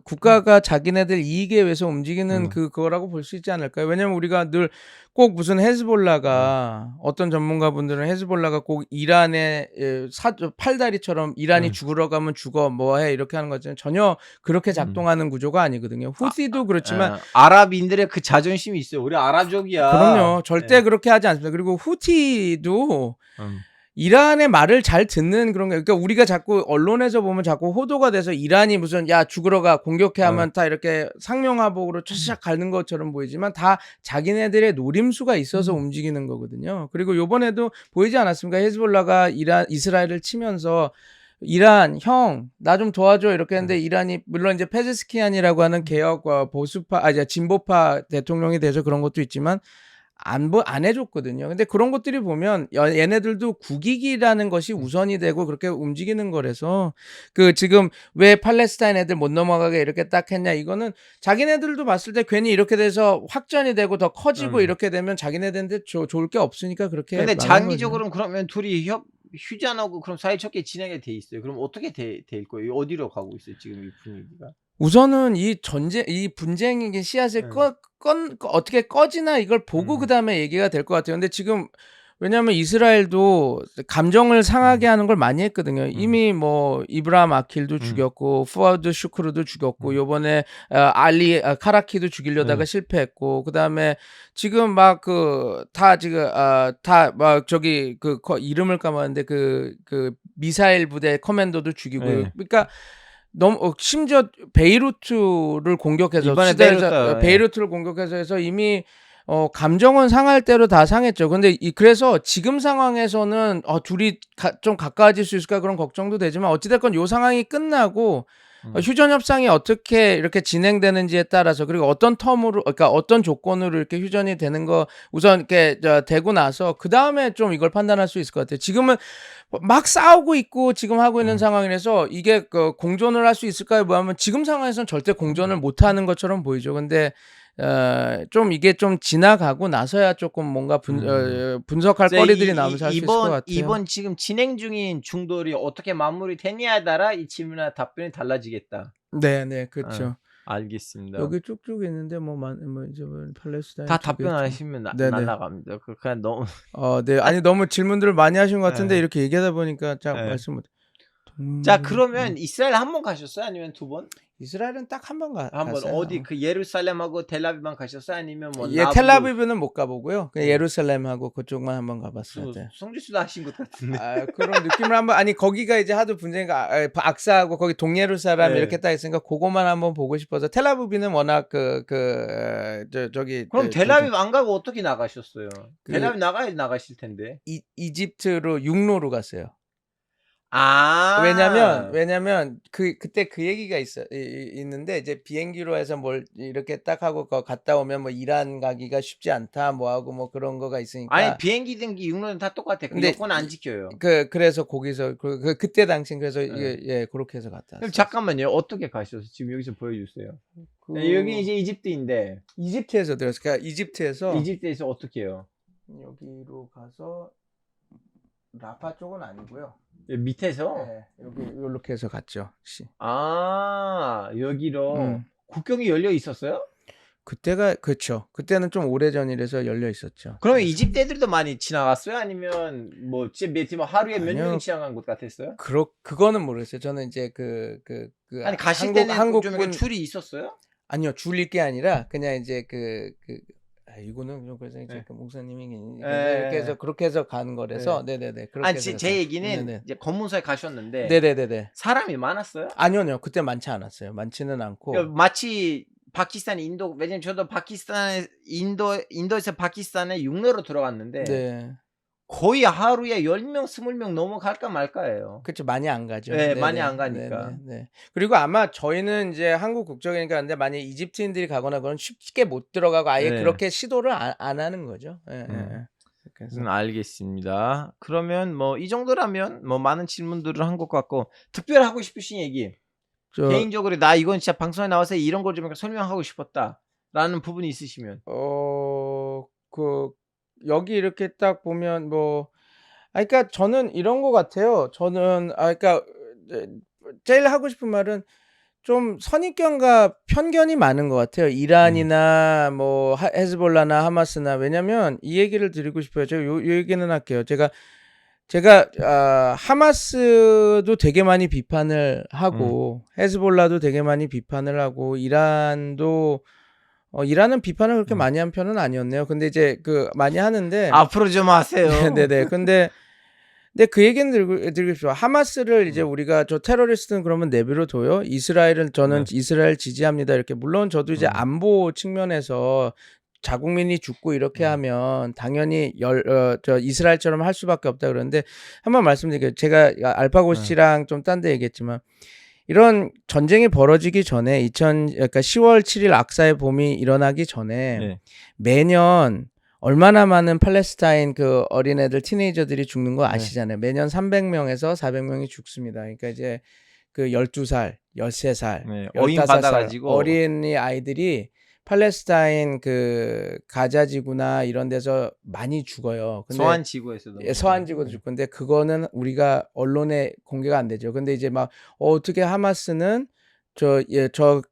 국가가 자기네들 이익에 위해서 움직이는 그거라고 볼 수 있지 않을까요? 왜냐면 우리가 늘 꼭 무슨 헤즈볼라가 어떤 전문가분들은 헤즈볼라가 꼭 이란의 팔다리처럼 이란이 죽으러 가면 죽어 뭐해 이렇게 하는 거잖아요. 전혀 그렇게 작동하는 구조가 아니거든요. 후티도 그렇지만 아랍인들의 그 자존심이 있어요. 우리 아랍족이야. 그럼요. 절대 그렇게 하지 않습니다. 그리고 후티도 이란의 말을 잘 듣는 그런 게 그러니까 우리가 자꾸 언론에서 보면 자꾸 호도가 돼서 이란이 무슨 야 죽으러 가 공격해 하면 다 이렇게 상명하복으로 차샤 가는 것처럼 보이지만 다 자기네들의 노림수가 있어서 움직이는 거거든요. 그리고 요번에도 보이지 않았습니까? 헤즈볼라가 이스라엘을 치면서 이란 형 나 좀 도와줘 이렇게 했는데 이란이 물론 이제 페제스키안이라고 하는 개혁 보수파 진보파 대통령이 돼서 그런 것도 있지만 안 해줬거든요. 근데 그런 것들이 보면 얘네들도 국익이라는 것이 우선이 되고 그렇게 움직이는 거라서 지금 왜 팔레스타인 애들 못 넘어가게 이렇게 딱 했냐 이거는 자기네들도 봤을 때 괜히 이렇게 돼서 확전이 되고 더 커지고 이렇게 되면 자기네들한테 좋을 게 없으니까 그렇게. 근데 장기적으로는 그러면 둘이 휴전하고 그럼 사이좋게 지내게 돼 있어요. 그럼 어떻게 될 거예요? 어디로 가고 있어요 지금 이 분위기가? 우선은 이 분쟁의 씨앗을 어떻게 꺼지나 이걸 보고 그다음에 얘기가 될 것 같아요. 근데 지금 왜냐하면 이스라엘도 감정을 상하게 하는 걸 많이 했거든요. 이미 뭐 이브라임 아킬도 죽였고 푸아드 슈크르도 죽였고 요번에 알리 카라키도 죽이려다가 실패했고 그다음에 지금 막 다 지금 다 막 저기 이름을 까먹었는데 미사일 부대 커맨더도 죽이고 그러니까 너무 심지어 베이루트를 공격해서 이번에 베이루트를 공격해서 해서 이미 감정은 상할 대로 다 상했죠. 근데 그래서 지금 상황에서는 둘이 좀 가까워질 수 있을까 그런 걱정도 되지만 어찌됐건 요 상황이 끝나고 휴전 협상이 어떻게 이렇게 진행되는지에 따라서 그리고 어떤 텀으로 그러니까 어떤 조건으로 이렇게 휴전이 되는 거 우선 이렇게 되고 나서 그다음에 좀 이걸 판단할 수 있을 것 같아요. 지금은 막 싸우고 있고 지금 하고 있는 상황이라서 이게 그 공존을 할 수 있을까요? 뭐 하면 지금 상황에서는 절대 공존을 못 하는 것처럼 보이죠. 근데 좀 이게 좀 지나가고 나서야 조금 뭔가 분석할 거리들이 나오면서 할 수 있을 것 같아요. 이번 지금 진행 중인 중돌이 어떻게 마무리되냐에 따라 이 질문이나 답변이 달라지겠다. 네, 그렇죠. 알겠습니다. 여기 쭉쭉 있는데 뭐 이제 팔레스타인 다 답변 안 하시면 날라갑니다. 그냥 너무 네. 아니 너무 질문들을 많이 하신 것 같은데 이렇게 얘기하다 보니까 말씀 못. 자, 그러면 이스라엘 한 번 가셨어요? 아니면 두 번? 이스라엘은 딱 한 번 한 번. 갔어요. 어디 그 예루살렘하고 텔아비브만 가셨어요? 아니면 뭐 텔아비브는 못 가보고요. 그냥 예루살렘하고 그쪽만 한번 가봤어요. 네. 성지수도 하신 것 같은데. 그런 느낌을 한번 아니 거기가 이제 하도 분쟁가 악사하고 거기 동예루살렘 이렇게 딱 있으니까 그거만 한번 보고 싶어서 텔아비브는 워낙 저기 그럼 텔아비브 안 가고 어떻게 나가셨어요? 텔아비브 나가야지 나가실 텐데. 이집트로 육로로 갔어요. 아. 왜냐면 그때 그 얘기가 있는데 이제 비행기로 해서 뭘 이렇게 딱 하고 갔다 오면 뭐 이란 가기가 쉽지 않다 뭐 하고 뭐 그런 거가 있으니까. 아니 비행기 등기 육로는 다 똑같아. 근데 여권 안 지켜요. 그래서 거기서 그때 당시 그래서 그렇게 해서 갔다 왔어요. 그럼 잠깐만요. 어떻게 가셨어요? 지금 여기서 보여주세요. 여기 이제 이집트인데. 이집트에서 들었어요. 그러니까 이집트에서 어떻게 해요? 여기로 가서 라파 쪽은 아니고요. 밑에서? 네, 여기 이렇게 해서 갔죠. 여기로 국경이 열려 있었어요? 그때가 그렇죠. 그때는 좀 오래전이라서 열려 있었죠. 그러면 이집트 애들도 많이 지나갔어요? 아니면 뭐 하루에 몇 명이 지나간 곳 같았어요? 그거는 모르겠어요. 저는 이제 아니 가실 때는 한국분 줄이 있었어요? 아니요, 줄일 게 아니라 그냥 이제 이거는 좀 그래서 이제 그 목사님이 이렇게 해서 그렇게 해서 가는 거라서 네네네. 아니 제 얘기는 이제 검문소에 가셨는데 네네네. 사람이 많았어요? 아니요, 그때 많지 않았어요. 많지는 않고 마치 파키스탄, 인도 왜냐면 저도 인도에서 파키스탄에 육로로 들어갔는데 거의 하루에 10명, 20명 넘어갈까 말까예요. 그렇죠. 많이 안 가죠. 네, 많이 안 가니까. 네. 그리고 아마 저희는 이제 한국 국적이니까 근데 만약 이집트인들이 가거나 그건 쉽게 못 들어가고 아예 그렇게 시도를 안 하는 거죠. 그래서 알겠습니다. 그러면 뭐 이 정도라면 뭐 많은 질문들을 한 것 같고 특별히 하고 싶으신 얘기. 개인적으로 나 이건 진짜 방송에 나와서 이런 걸 좀 설명하고 싶었다라는 부분이 있으시면. 여기 이렇게 딱 보면 그러니까 저는 이런 것 같아요. 저는 그러니까 제일 하고 싶은 말은 좀 선입견과 편견이 많은 것 같아요. 이란이나 뭐 헤즈볼라나 하마스나 왜냐면 이 얘기를 드리고 싶어요. 제가 요 얘기는 할게요. 제가 하마스도 되게 많이 비판을 하고 헤즈볼라도 되게 많이 비판을 하고 이란은 비판을 그렇게 많이 한 편은 아니었네요. 근데 이제 많이 하는데 앞으로 좀 하세요. 네네. 근데 그 얘기는 드리고 싶어요. 하마스를 이제 우리가 저 테러리스트는 그러면 내버려 둬요. 이스라엘은 저는 이스라엘 지지합니다. 이렇게 물론 저도 이제 안보 측면에서 자국민이 죽고 이렇게 하면 당연히 이스라엘처럼 할 수밖에 없다 그러는데 한번 말씀드릴게요. 제가 알파고씨랑 좀 딴 데 얘기했지만 이런 전쟁이 벌어지기 전에 그러니까 10월 7일 악사의 봄이 일어나기 전에 매년 얼마나 많은 팔레스타인 어린애들 티네이저들이 죽는 거 아시잖아요. 매년 300명에서 400명이 죽습니다. 그러니까 이제 12살, 13살, 어인 15살 받아가지고 어린이 아이들이 팔레스타인 가자지구나 이런 데서 많이 죽어요. 근데 서한지구에서도. 서한지구도 죽고 근데 그거는 우리가 언론에 공개가 안 되죠. 근데 이제 막 어떻게 하마스는 저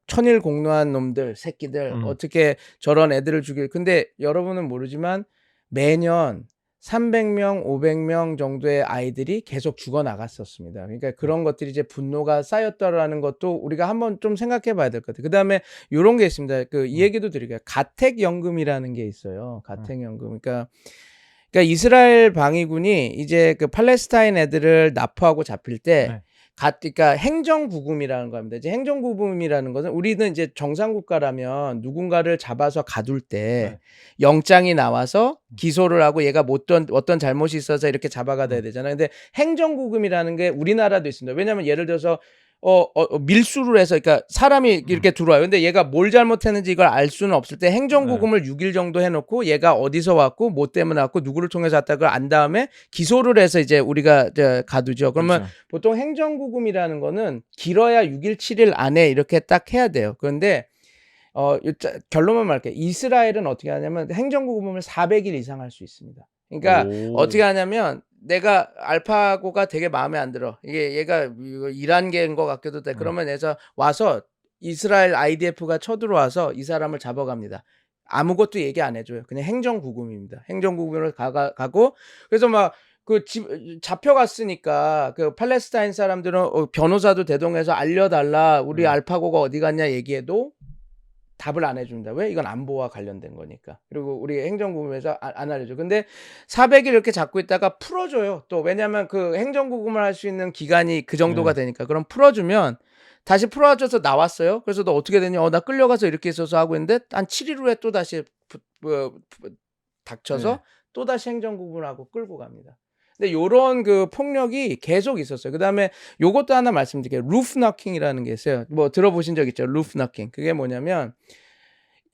천일 공노한 놈들 새끼들 어떻게 저런 애들을 근데 여러분은 모르지만 매년 300명, 500명 정도의 아이들이 계속 죽어나갔었습니다. 그러니까 그런 것들이 이제 분노가 쌓였다라는 것도 우리가 한번 좀 생각해 봐야 될 것 같아요. 그 다음에 이런 게 있습니다. 이 얘기도 드릴게요. 가택연금이라는 게 있어요. 가택연금. 그러니까 이스라엘 방위군이 이제 팔레스타인 애들을 납포하고 잡힐 때 그러니까 행정구금이라는 겁니다. 이제 행정구금이라는 것은 우리는 이제 정상국가라면 누군가를 잡아서 가둘 때 영장이 나와서 기소를 하고 얘가 어떤 잘못이 있어서 이렇게 잡아가야 되잖아요. 근데 행정구금이라는 게 우리나라도 있습니다. 왜냐하면 예를 들어서 밀수를 해서, 그러니까 사람이 이렇게 들어와요. 근데 얘가 뭘 잘못했는지 이걸 알 수는 없을 때 행정구금을 6일 정도 해놓고 얘가 어디서 왔고 뭐 때문에 왔고 누구를 통해서 왔다 그걸 안 다음에 기소를 해서 이제 우리가 가두죠. 그러면 그렇죠. 보통 행정구금이라는 거는 길어야 6일, 7일 안에 이렇게 딱 해야 돼요. 그런데 결론만 말할게요. 이스라엘은 어떻게 하냐면 행정구금을 400일 이상 할 수 있습니다. 그러니까 어떻게 하냐면 내가 알파고가 되게 마음에 안 들어. 이게 얘가 이란계인 것 같기도 돼. 그러면 얘가 와서 이스라엘 IDF가 쳐들어와서 이 사람을 잡아갑니다. 아무것도 얘기 안 해줘요. 그냥 행정구금입니다. 행정구금으로 가고 그래서 막 잡혀갔으니까 그 팔레스타인 사람들은 변호사도 대동해서 알려달라. 우리 알파고가 어디 갔냐 얘기해도 답을 안 해준다. 왜? 이건 안보와 관련된 거니까. 그리고 우리 행정구금에서 안 알려줘. 근데 400일 이렇게 잡고 있다가 풀어줘요. 또 왜냐하면 그 행정구금을 할 수 있는 기간이 그 정도가 되니까. 그럼 풀어주면 다시 풀어줘서 나왔어요. 그래서 너 어떻게 되냐? 나 끌려가서 이렇게 있어서 하고 있는데 한 7일 후에 또 다시 닥쳐서 또 다시 행정구금을 하고 끌고 갑니다. 근데 요런 그 폭력이 계속 있었어요. 그다음에 요것도 하나 말씀드릴게요. 루프 너킹이라는 게 있어요. 뭐 들어보신 적 있죠? 루프 너킹. 그게 뭐냐면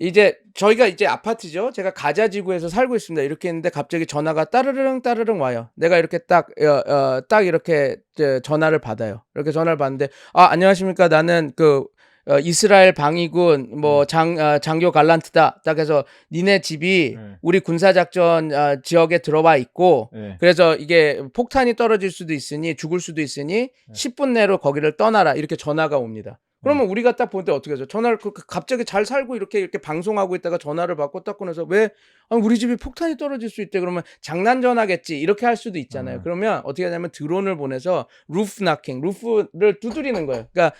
이제 저희가 이제 아파트죠. 제가 가자 지구에서 살고 있습니다. 이렇게 했는데 갑자기 전화가 따르릉 와요. 내가 이렇게 딱 이렇게 전화를 받아요. 이렇게 전화를 받는데 안녕하십니까? 나는 이스라엘 방위군 장교 갈란트다. 딱 해서 니네 집이 우리 군사작전 지역에 들어와 있고 그래서 이게 폭탄이 떨어질 수도 있으니 죽을 수도 있으니 10분 내로 거기를 떠나라. 이렇게 전화가 옵니다. 그러면 우리가 딱 볼 때 어떻게 하죠? 전화를 갑자기 잘 살고 이렇게 방송하고 있다가 전화를 받고 딱 꺼내서 왜 우리 집이 폭탄이 떨어질 수 있대. 그러면 장난 전화겠지. 이렇게 할 수도 있잖아요. 그러면 어떻게 하냐면 드론을 보내서 루프 너킹, 루프를 두드리는 거예요. 그러니까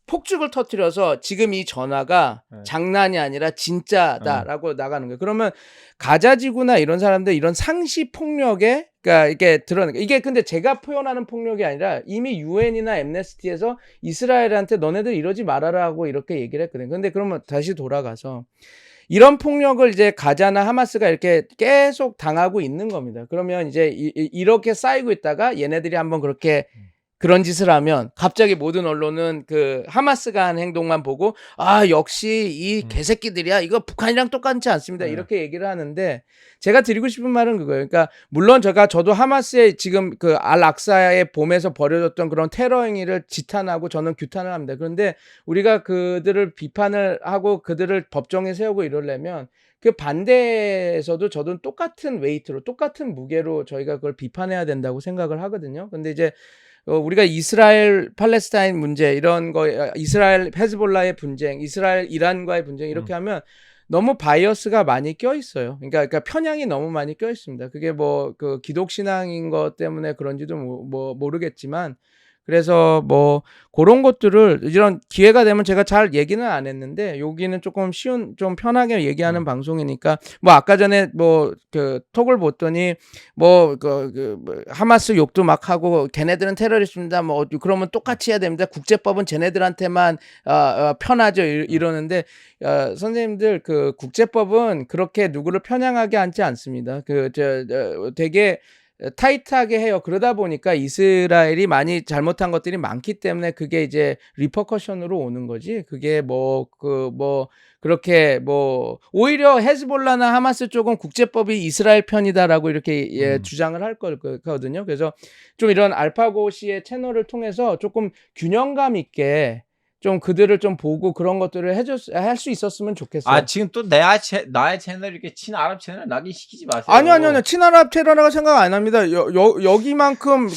폭죽을 터뜨려서 지금 이 전화가 장난이 아니라 진짜다라고 나가는 거예요. 그러면 가자지구나 이런 사람들 이런 상시 폭력에 그러니까 이게 드러나는 거예요. 이게 근데 제가 표현하는 폭력이 아니라 이미 유엔이나 엠네스티에서 이스라엘한테 너네들 이러지 말아라고 이렇게 얘기를 했거든요. 근데 그러면 다시 돌아가서 이런 폭력을 이제 가자나 하마스가 이렇게 계속 당하고 있는 겁니다. 그러면 이제 이렇게 쌓이고 있다가 얘네들이 한번 그렇게 그런 짓을 하면 갑자기 모든 언론은 그 하마스가 한 행동만 보고 역시 이 개새끼들이야. 이거 북한이랑 똑같지 않습니다. 이렇게 얘기를 하는데 제가 드리고 싶은 말은 그거예요. 그러니까 물론 저도 하마스의 지금 그 알악사의 봄에서 벌여졌던 그런 테러 행위를 지탄하고 저는 규탄을 합니다. 그런데 우리가 그들을 비판을 하고 그들을 법정에 세우고 이러려면 그 반대에서도 저도 똑같은 웨이트로 똑같은 무게로 저희가 그걸 비판해야 된다고 생각을 하거든요. 근데 이제 우리가 이스라엘 팔레스타인 문제 이런 거 이스라엘 헤즈볼라의 분쟁, 이스라엘 이란과의 분쟁 이렇게 하면 너무 바이어스가 많이 껴 있어요. 그러니까 편향이 너무 많이 껴 있습니다. 그게 그 기독 신앙인 것 때문에 그런지도 모르겠지만 그래서 그런 것들을 이런 기회가 되면 제가 잘 얘기는 안 했는데 여기는 조금 좀 편하게 얘기하는 방송이니까 아까 전에 그 톡을 봤더니 하마스 욕도 막 하고 걔네들은 테러리스트입니다. 그러면 똑같이 해야 됩니다. 국제법은 쟤네들한테만 편하죠 이러는데 선생님들 그 국제법은 그렇게 누구를 편향하게 하지 않습니다. 되게 타이트하게 해요. 그러다 보니까 이스라엘이 많이 잘못한 것들이 많기 때문에 그게 이제 리퍼커션으로 오는 거지. 그게 그렇게 오히려 헤즈볼라나 하마스 쪽은 국제법이 이스라엘 편이다라고 이렇게 주장을 할 거거든요. 그래서 좀 이런 알파고 씨의 채널을 통해서 조금 균형감 있게 좀 그들을 좀 보고 그런 것들을 할 수 있었으면 좋겠어요. 지금 또 나의 채널 이렇게 친아랍 채널 나게 시키지 마세요. 아니요. 친아랍 테러라고 생각 안 합니다. 여기만큼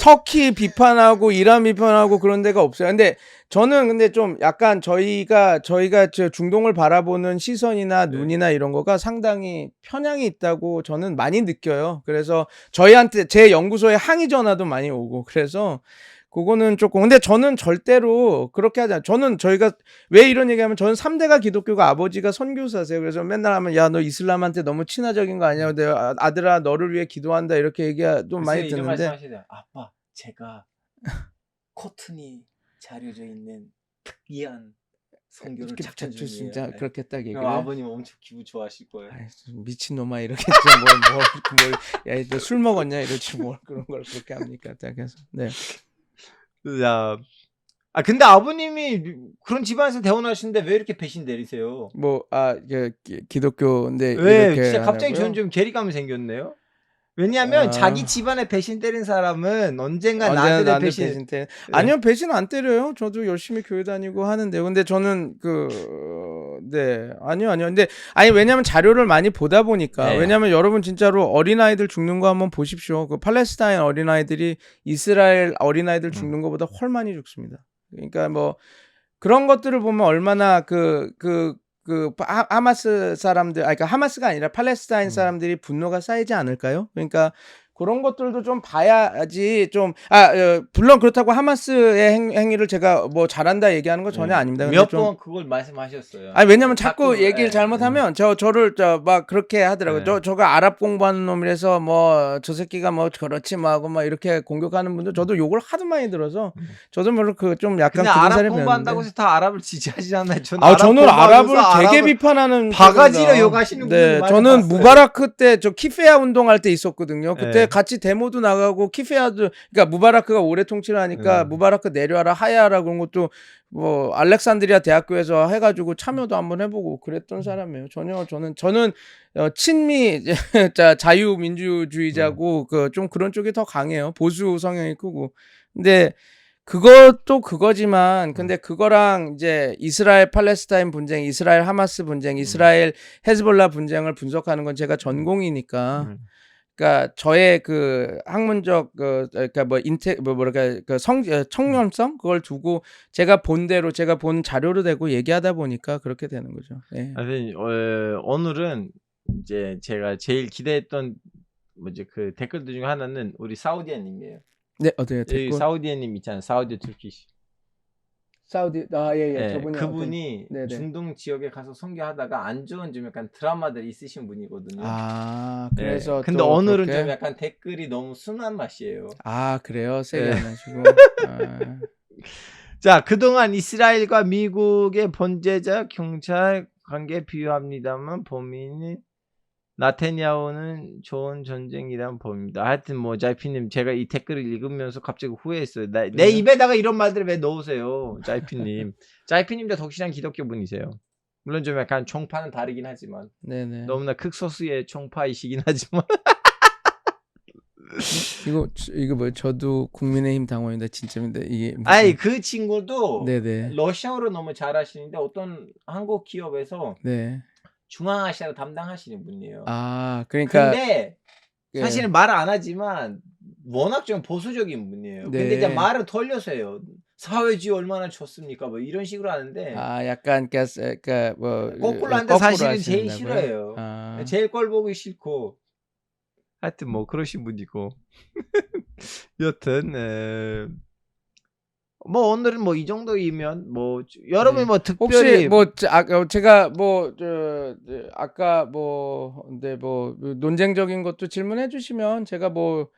터키 비판하고 이란 비판하고 그런 데가 없어요. 근데 저는 좀 약간 저희가 중동을 바라보는 시선이나 눈이나 이런 거가 상당히 편향이 있다고 저는 많이 느껴요. 그래서 저희한테 제 연구소에 항의 전화도 많이 오고 그래서 그거는 조금 근데 저는 절대로 그렇게 하지 않아요. 저희가 왜 이런 얘기하면 저는 3대가 기독교가 아버지가 선교사세요. 그래서 맨날 하면 너 이슬람한테 너무 친화적인 거 아니야. 근데 아들아 너를 위해 기도한다 이렇게 얘기도 많이 듣는데 아빠 제가 코튼이 자려져 있는 특이한 선교를 작전 중이에요. 진짜 그렇게 딱 얘기해요. 아버님 엄청 기분 좋아하실 거예요. 미친놈아 이렇게 너 술 먹었냐 이러지 뭘 그런 걸 그렇게 합니까? 딱 해서 네. 자, 아 근데 아버님이 그런 집안에서 태어나시는데 왜 이렇게 배신 내리세요? 기독교인데 왜 이렇게 진짜 갑자기 하냐고요? 전 좀 괴리감이 생겼네요. 왜냐하면 자기 아. 집안에 배신 때린 사람은 언젠가 언제나 나한테도 나한테 배신. 배신 때 아니요 배신 안 때려요. 저도 열심히 교회 다니고 하는데요. 근데 저는 아니요. 근데 아니 왜냐면 자료를 많이 보다 보니까 네. 왜냐면 여러분 진짜로 어린아이들 죽는 거 한번 보십시오. 그 팔레스타인 어린아이들이 이스라엘 어린아이들 죽는 것보다 훨 많이 죽습니다. 그러니까 뭐 그런 것들을 보면 얼마나 하마스 사람들, 그러니까 하마스가 아니라 팔레스타인 사람들이 분노가 쌓이지 않을까요? 그러니까 그런 것들도 좀 봐야지 물론 그렇다고 하마스의 행위를 제가 뭐 잘한다 얘기하는 건 전혀 아닙니다. 근데 몇 좀 번 그걸 말씀하셨어요. 아니 왜냐면 자꾸 얘기를 예. 잘못하면 저를 막 그렇게 하더라고요. 네. 저가 아랍 공부하는 놈이라서 뭐 저 새끼가 뭐 그렇지 뭐 하고 막 이렇게 공격하는 분들 저도 욕을 하도 많이 들어서 저도 별로 좀 약간 근데 그런 아랍 사람이 공부한다고 었는데 해서 다 아랍을 지지하지 않나요? 저는 아랍을 되게 비판하는 바가지로 쪽입니다. 욕하시는 분들 네, 많이 저는 봤어요. 무바라크 때 저 키페아 운동할 때 있었거든요. 그때 네. 같이 데모도 나가고 키페아도 그러니까 무바라크가 오래 통치를 하니까 무바라크 내려와라 하야라 그런 것도 뭐 알렉산드리아 대학교에서 해가지고 참여도 한번 해보고 그랬던 사람이에요. 저는 친미 자유민주주의자고 좀 그런 쪽이 더 강해요. 보수 성향이 크고. 근데 그것도 그거지만 근데 그거랑 이제 이스라엘 팔레스타인 분쟁, 이스라엘 하마스 분쟁, 이스라엘 헤즈볼라 분쟁을 분석하는 건 제가 전공이니까. 그러니까 저의 그 학문적 그러니까 청렴성 그걸 두고 제가 본 대로 제가 본 자료로 대고 얘기하다 보니까 그렇게 되는 거죠. 네. 오늘은 이제 제가 제일 기대했던 그 댓글들 중에 하나는 우리 사우디아님이에요. 네, 어때요? 여기 댓글? 사우디아님 있잖아요. 사우디 투르키시. 사우디 예, 저분이 그분이 네네. 중동 지역에 가서 선교하다가 안 좋은 좀 약간 드라마들이 있으신 분이거든요. 그래서 근데 또 오늘은 그렇게? 좀 약간 댓글이 너무 순한 맛이에요. 그래요? 세게 네. 안 하시고. 자, 그동안 이스라엘과 미국의 범죄자 경찰 관계 비유합니다만 범인이 나테냐후는 좋은 전쟁이란 봅니다. 하여튼 뭐 자이피님 제가 이 댓글을 읽으면서 갑자기 후회했어요. 내 입에다가 이런 말들을 왜 넣으세요, 자이피님. 자이피님도 덕실한 기독교 분이세요. 물론 좀 약간 총파는 다르긴 하지만 네네. 너무나 극소수의 총파이시긴 하지만 이거 뭐 저도 국민의힘 당원인데 진짜입니다. 이게 무슨... 아니 그 친구도 네네. 러시아어를 너무 잘하시는데 어떤 한국 기업에서 네. 중앙아시아를 담당하시는 분이에요. 그러니까 근데 사실은 말을 안 하지만 워낙 좀 보수적인 분이에요. 근데 이제 말을 돌려서 해요. 사회주의 얼마나 좋습니까? 뭐 이런 식으로 하는데 약간 그러니까 뭐 거꾸로 하는데 사실은 제일 싫어해요. 제일 꼴 보기 싫고 하여튼 뭐 그러신 분이고 여튼 뭐 오늘은 뭐 이 정도이면 뭐 여러분이 뭐 특별히 혹시 뭐 제가 뭐 아까 뭐 근데 뭐 논쟁적인 것도 질문해 주시면 제가 뭐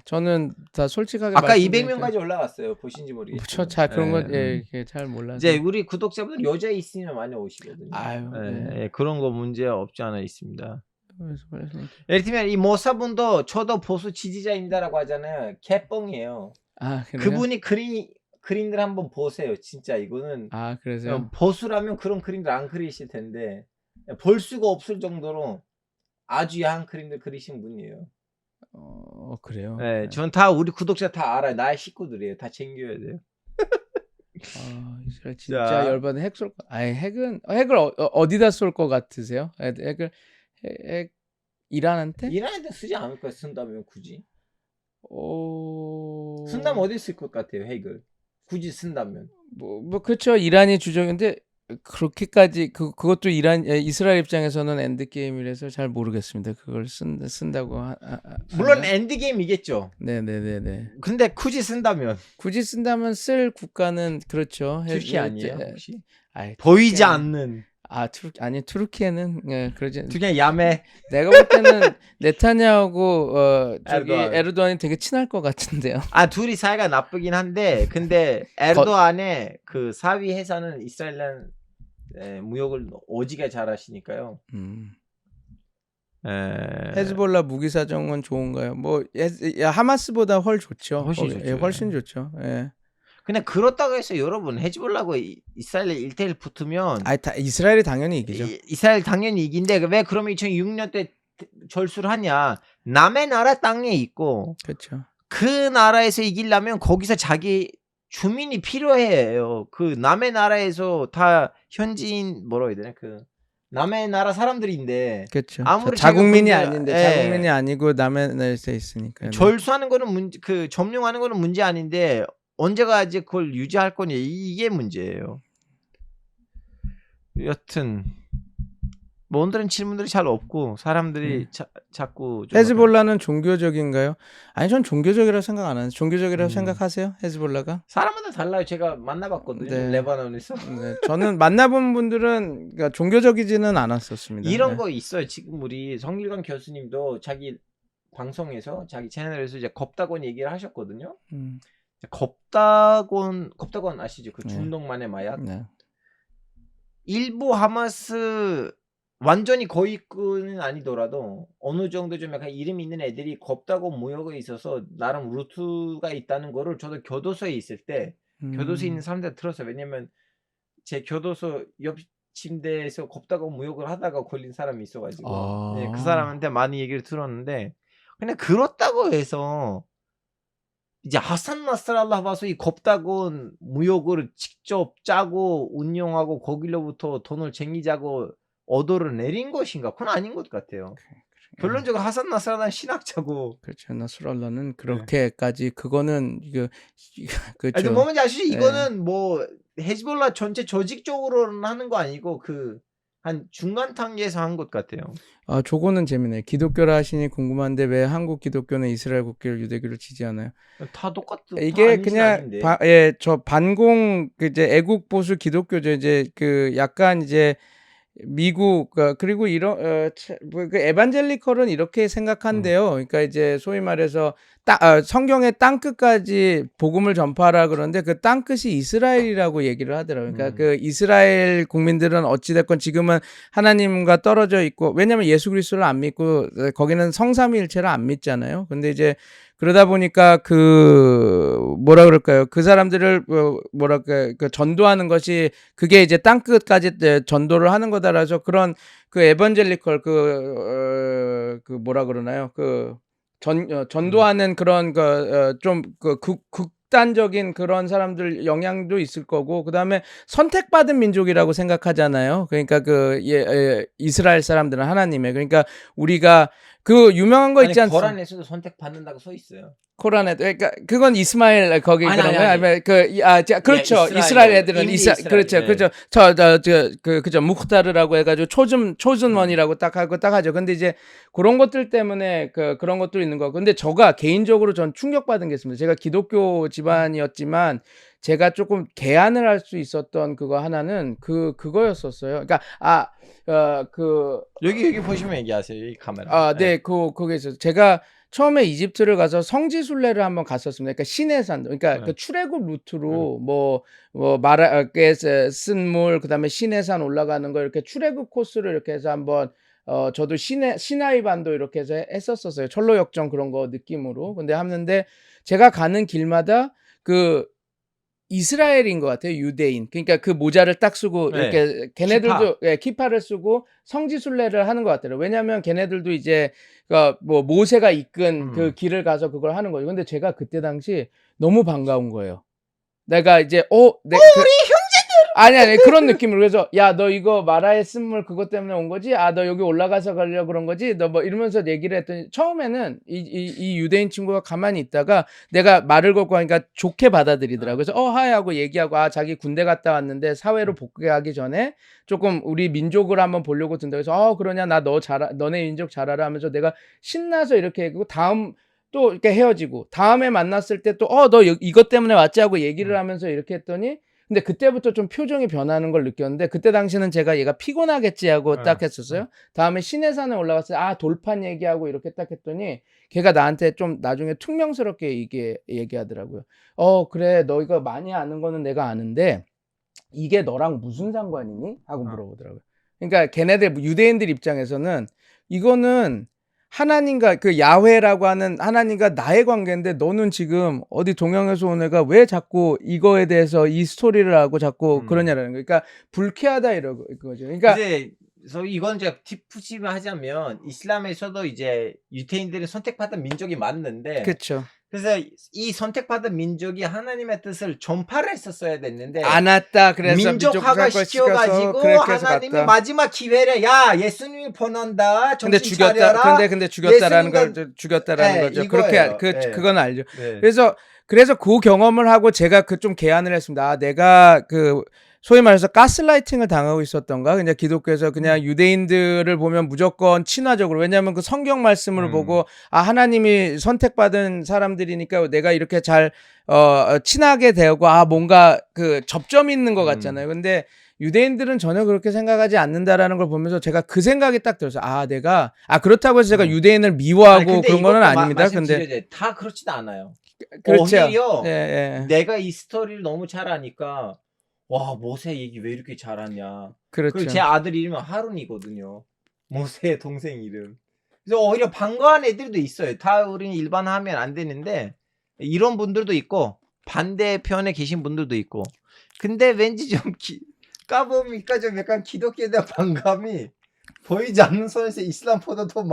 저는 다 솔직하게 아까 말씀드리니까. 200명까지 올라갔어요. 보신지 모르겠지만. 자 그런 건 잘 몰라서. 이제 우리 구독자분들 여자 있으면 많이 오시거든요. 아유, 그런 거 문제 없지 않아 있습니다. 예를 들면 이 모사분도 저도 보수 지지자입니다라고 하잖아요. 개뻥이에요. 그래요? 그분이 그림들 한번 보세요. 진짜 이거는 그래서요? 보수라면 그런 그림들 안 그리실 텐데 볼 수가 없을 정도로 아주 야한 그림들 그리신 분이에요. 그래요? 네, 전 다 우리 구독자 다 알아요. 나의 식구들이에요. 다 챙겨야 돼요. 이스라엘 진짜 열받은 핵 쏠 거. 핵을 어디다 쏠 것 같으세요? 핵 이란한테? 이란한테 쓰지 않을 거야. 쓴다면 굳이. 쓴다면 어디 쓸 것 같아요, 핵을? 굳이 쓴다면. 뭐 그렇죠. 이란이 주적인데 그렇게까지 그것도 이스라엘 입장에서는 엔드 게임이라서 잘 모르겠습니다. 그걸 쓴다고 물론 엔드 게임이겠죠. 네네네네. 근데 굳이 쓴다면 쓸 국가는 그렇죠. 투르키 아니에요, 혹시? 보이지 않는. 투르키에는 그러지. 그냥 야매. 내가 볼 때는 네타냐후하고 에르도안이 되게 친할 것 같은데요. 둘이 사이가 나쁘긴 한데 근데 에르도안의 그 사위 회사는 이스라엘랑 무역을 오지게 잘하시니까요. 헤즈볼라 무기 사정은 좋은가요? 뭐 하마스보다 훨씬 좋죠. 훨씬 좋죠. 훨씬 좋죠. 예. 근데 그렇다고 해서 여러분 헤즈볼라고 이스라엘 1대1 붙으면 다 이스라엘이 당연히 이기죠. 이스라엘 당연히 이긴데 왜 그러면 2006년 때 절수를 하냐? 남의 나라 땅에 있고 그렇죠. 그 나라에서 이기려면 거기서 자기 주민이 필요해요. 그 남의 나라에서 다 현지인 뭐라고 해야 되나? 그 남의 나라 사람들인데 그렇죠. 아무리 자국민이 자기가 아닌데 예. 자국민이 아니고 남의 나라에서 있으니까. 절수하는 거는 문제, 그 점령하는 거는 문제 아닌데 언제가 이제 그걸 유지할 거냐 이게 문제예요. 여튼 뭐 오늘은 질문들이 잘 없고 사람들이 자꾸 좀 헤즈볼라는 종교적인가요? 아니 전 종교적이라고 생각 안 하는데 종교적이라고 음. 생각하세요? 헤즈볼라가? 사람마다 달라요. 제가 만나봤거든요. 네. 레바논에서 네, 저는 만나본 분들은 그러니까 종교적이지는 않았었습니다. 이런 네. 거 있어요. 지금 우리 성길관 교수님도 자기 방송에서 자기 채널에서 이제 겁다곤 얘기를 하셨거든요. 겁다곤 아시죠? 그 네. 중동만의 마약. 네. 일부 하마스 완전히 거의꾼은 아니더라도 어느 정도 좀 약간 이름 있는 애들이 겁다곤 무역에 있어서 나름 루트가 있다는 거를 저도 교도소에 있을 때 교도소에 있는 사람들 들었어요. 왜냐면 제 교도소 옆 침대에서 겁다곤 무역을 하다가 걸린 사람이 있어가지고 네, 그 사람한테 많이 얘기를 들었는데 근데 그렇다고 해서 이제 하산 나스랄라 봐서 이 겁다곤 무역을 직접 짜고 운영하고 거기로부터 돈을 쟁이자고 어도를 내린 것인가? 그건 아닌 것 같아요. 결론적으로 하산 나스랄라는 신학자고. 그렇죠. 나스랄라는 그렇게까지 그거는 이거 그렇죠. 아니, 뭔지 아시죠? 네. 이거는 뭐 헤즈볼라 전체 조직적으로는 하는 거 아니고 그 한 중간 단계에서 한 것 같아요. 아, 저거는 재미네요. 기독교라 하시니 궁금한데 왜 한국 기독교는 이스라엘 국기를 유대교를 지지하나요? 다 똑같은 이게 그냥 저 반공 그 이제 애국 보수 기독교죠. 이제 그 약간 이제 미국 그리고 이런 그 에반젤리컬은 이렇게 생각한대요. 그러니까 이제 소위 말해서 성경의 땅 끝까지 복음을 전파하라 그러는데 그 땅 끝이 이스라엘이라고 얘기를 하더라고요. 그러니까 그 이스라엘 국민들은 어찌 됐건 지금은 하나님과 떨어져 있고 왜냐면 예수 그리스도를 안 믿고 거기는 성삼위일체를 안 믿잖아요. 근데 이제 그러다 보니까 그 뭐라 그럴까요? 그 사람들을 뭐랄까 그 전도하는 것이 그게 이제 땅 끝까지 전도를 하는 거다라서 그런 그 에반젤리컬 그 뭐라 그러나요? 그 전도하는 그런 좀 극단적인 그런 사람들 영향도 있을 거고 그다음에 선택받은 민족이라고 생각하잖아요. 그러니까 이스라엘 사람들은 하나님의 그러니까 우리가 그 유명한 거 있지 않습니까? 거란에서도 선택받는다고 써 있어요. 코란에 그러니까 그건 이스마엘 거기 아니, 그런 아니, 거야. 그렇죠. 예, 이스라엘 애들은 이스라엘, 그렇죠. 예. 그죠. 그죠. 무흐타르라고 해가지고 초즌원이라고 딱 하죠. 근데 이제 그런 것들 때문에 그런 것도 있는 거. 근데 저가 개인적으로 전 충격받은 게 있습니다. 제가 기독교 집안이었지만 제가 조금 개안을 할 수 있었던 그거 하나는 그거였었어요. 그러니까 여기 보시면 얘기하세요. 이 카메라. 네, 거기 있어요. 제가 처음에 이집트를 가서 성지순례를 한번 갔었습니다. 그러니까 시내산, 그러니까 그 출애굽 루트로 뭐 마라케 쓴 물, 그다음에 시내산 올라가는 거 이렇게 출애굽 코스를 이렇게 해서 한번 저도 시나이 반도 이렇게 해서 했었어요. 철로 역정 그런 거 느낌으로. 근데 하는데 제가 가는 길마다 그 이스라엘인 것 같아요. 유대인. 그러니까 그 모자를 딱 쓰고 이렇게 걔네들도 키파를 쓰고 성지순례를 하는 것 같아요. 왜냐하면 걔네들도 이제 뭐 모세가 이끈 그 길을 가서 그걸 하는 거죠. 근데 제가 그때 당시 너무 반가운 거예요. 내가 이제 우리 형제들 아니 그런 느낌으로 그래서 야 너 이거 마라의 쓴물 그것 때문에 온 거지? 너 여기 올라가서 가려고 그런 거지? 너 뭐 이러면서 얘기를 했더니 처음에는 이 유대인 친구가 가만히 있다가 내가 말을 걸고 하니까 좋게 받아들이더라고요. 그래서 하이 하고 얘기하고 자기 군대 갔다 왔는데 사회로 복귀하기 전에 조금 우리 민족을 한번 보려고 든다. 그래서 그러냐 나 너네 민족 잘 알아 하면서 내가 신나서 이렇게 얘기하고 다음 또 이렇게 헤어지고 다음에 만났을 때 또 너 이것 때문에 왔지 하고 얘기를 하면서 이렇게 했더니 근데 그때부터 좀 표정이 변하는 걸 느꼈는데 그때 당시는 제가 얘가 피곤하겠지 하고 딱 했었어요. 다음에 시내산에 올라갔을 때 돌판 얘기하고 이렇게 딱 했더니 걔가 나한테 좀 나중에 퉁명스럽게 얘기하더라고요. 그래 너 이거 많이 아는 거는 내가 아는데 이게 너랑 무슨 상관이니? 하고 물어보더라고요. 그러니까 걔네들 유대인들 입장에서는 이거는 하나님과 그 야훼라고 하는 하나님과 나의 관계인데 너는 지금 어디 동양에서 온 애가 왜 자꾸 이거에 대해서 이 스토리를 하고 자꾸 그러냐라는 거. 그러니까 불쾌하다 이러고 이거죠. 그러니까 이제 그래서 이건 제가 뒷붙임을 하자면 이슬람에서도 이제 유태인들이 선택받은 민족이 맞는데 그렇죠. 그래서 이 선택받은 민족이 하나님의 뜻을 전파를 했었어야 됐는데 안 왔다. 그래서 민족화가 시켜가지고 그렇게 해서 하나님이 갔다. 마지막 기회를 야 예수님이 번한다 근데 정신 죽였다. 차려라. 근데 죽였다라는 예수님과- 걸 죽였다라는 네, 거죠. 이거예요. 그렇게 네. 그건 알죠. 네. 그래서 그 경험을 하고 제가 그 좀 개안을 했습니다. 아, 내가 그 소위 말해서 가스라이팅을 당하고 있었던가. 그냥 기독교에서 그냥 유대인들을 보면 무조건 친화적으로. 왜냐하면 그 성경 말씀을 보고 아 하나님이 선택받은 사람들이니까 내가 이렇게 잘 친하게 되고 아 뭔가 그 접점이 있는 것 같잖아요. 근데 유대인들은 전혀 그렇게 생각하지 않는다라는 걸 보면서 제가 그 생각이 딱 들었어요. 아 내가 그렇다고 해서 제가 유대인을 미워하고 근데 그런 거는 이것도 아닙니다. 근데 말씀드려야 돼. 다 그렇지도 않아요. 그렇죠. 오히려 예, 예. 내가 이 스토리를 너무 잘 아니까 와 모세 얘기 왜 이렇게 잘하냐. 그렇죠. 그리고 제 아들 이름은 하룬이거든요. 모세의 동생 이름. 그래서 오히려 반가운 애들도 있어요. 다 우리는 일반화하면 안 되는데 이런 분들도 있고 반대편에 계신 분들도 있고. 근데 왠지 좀 까보니까 좀 약간 기독교에 대한 반감이 보이지 않는 선에서 이슬람보다 더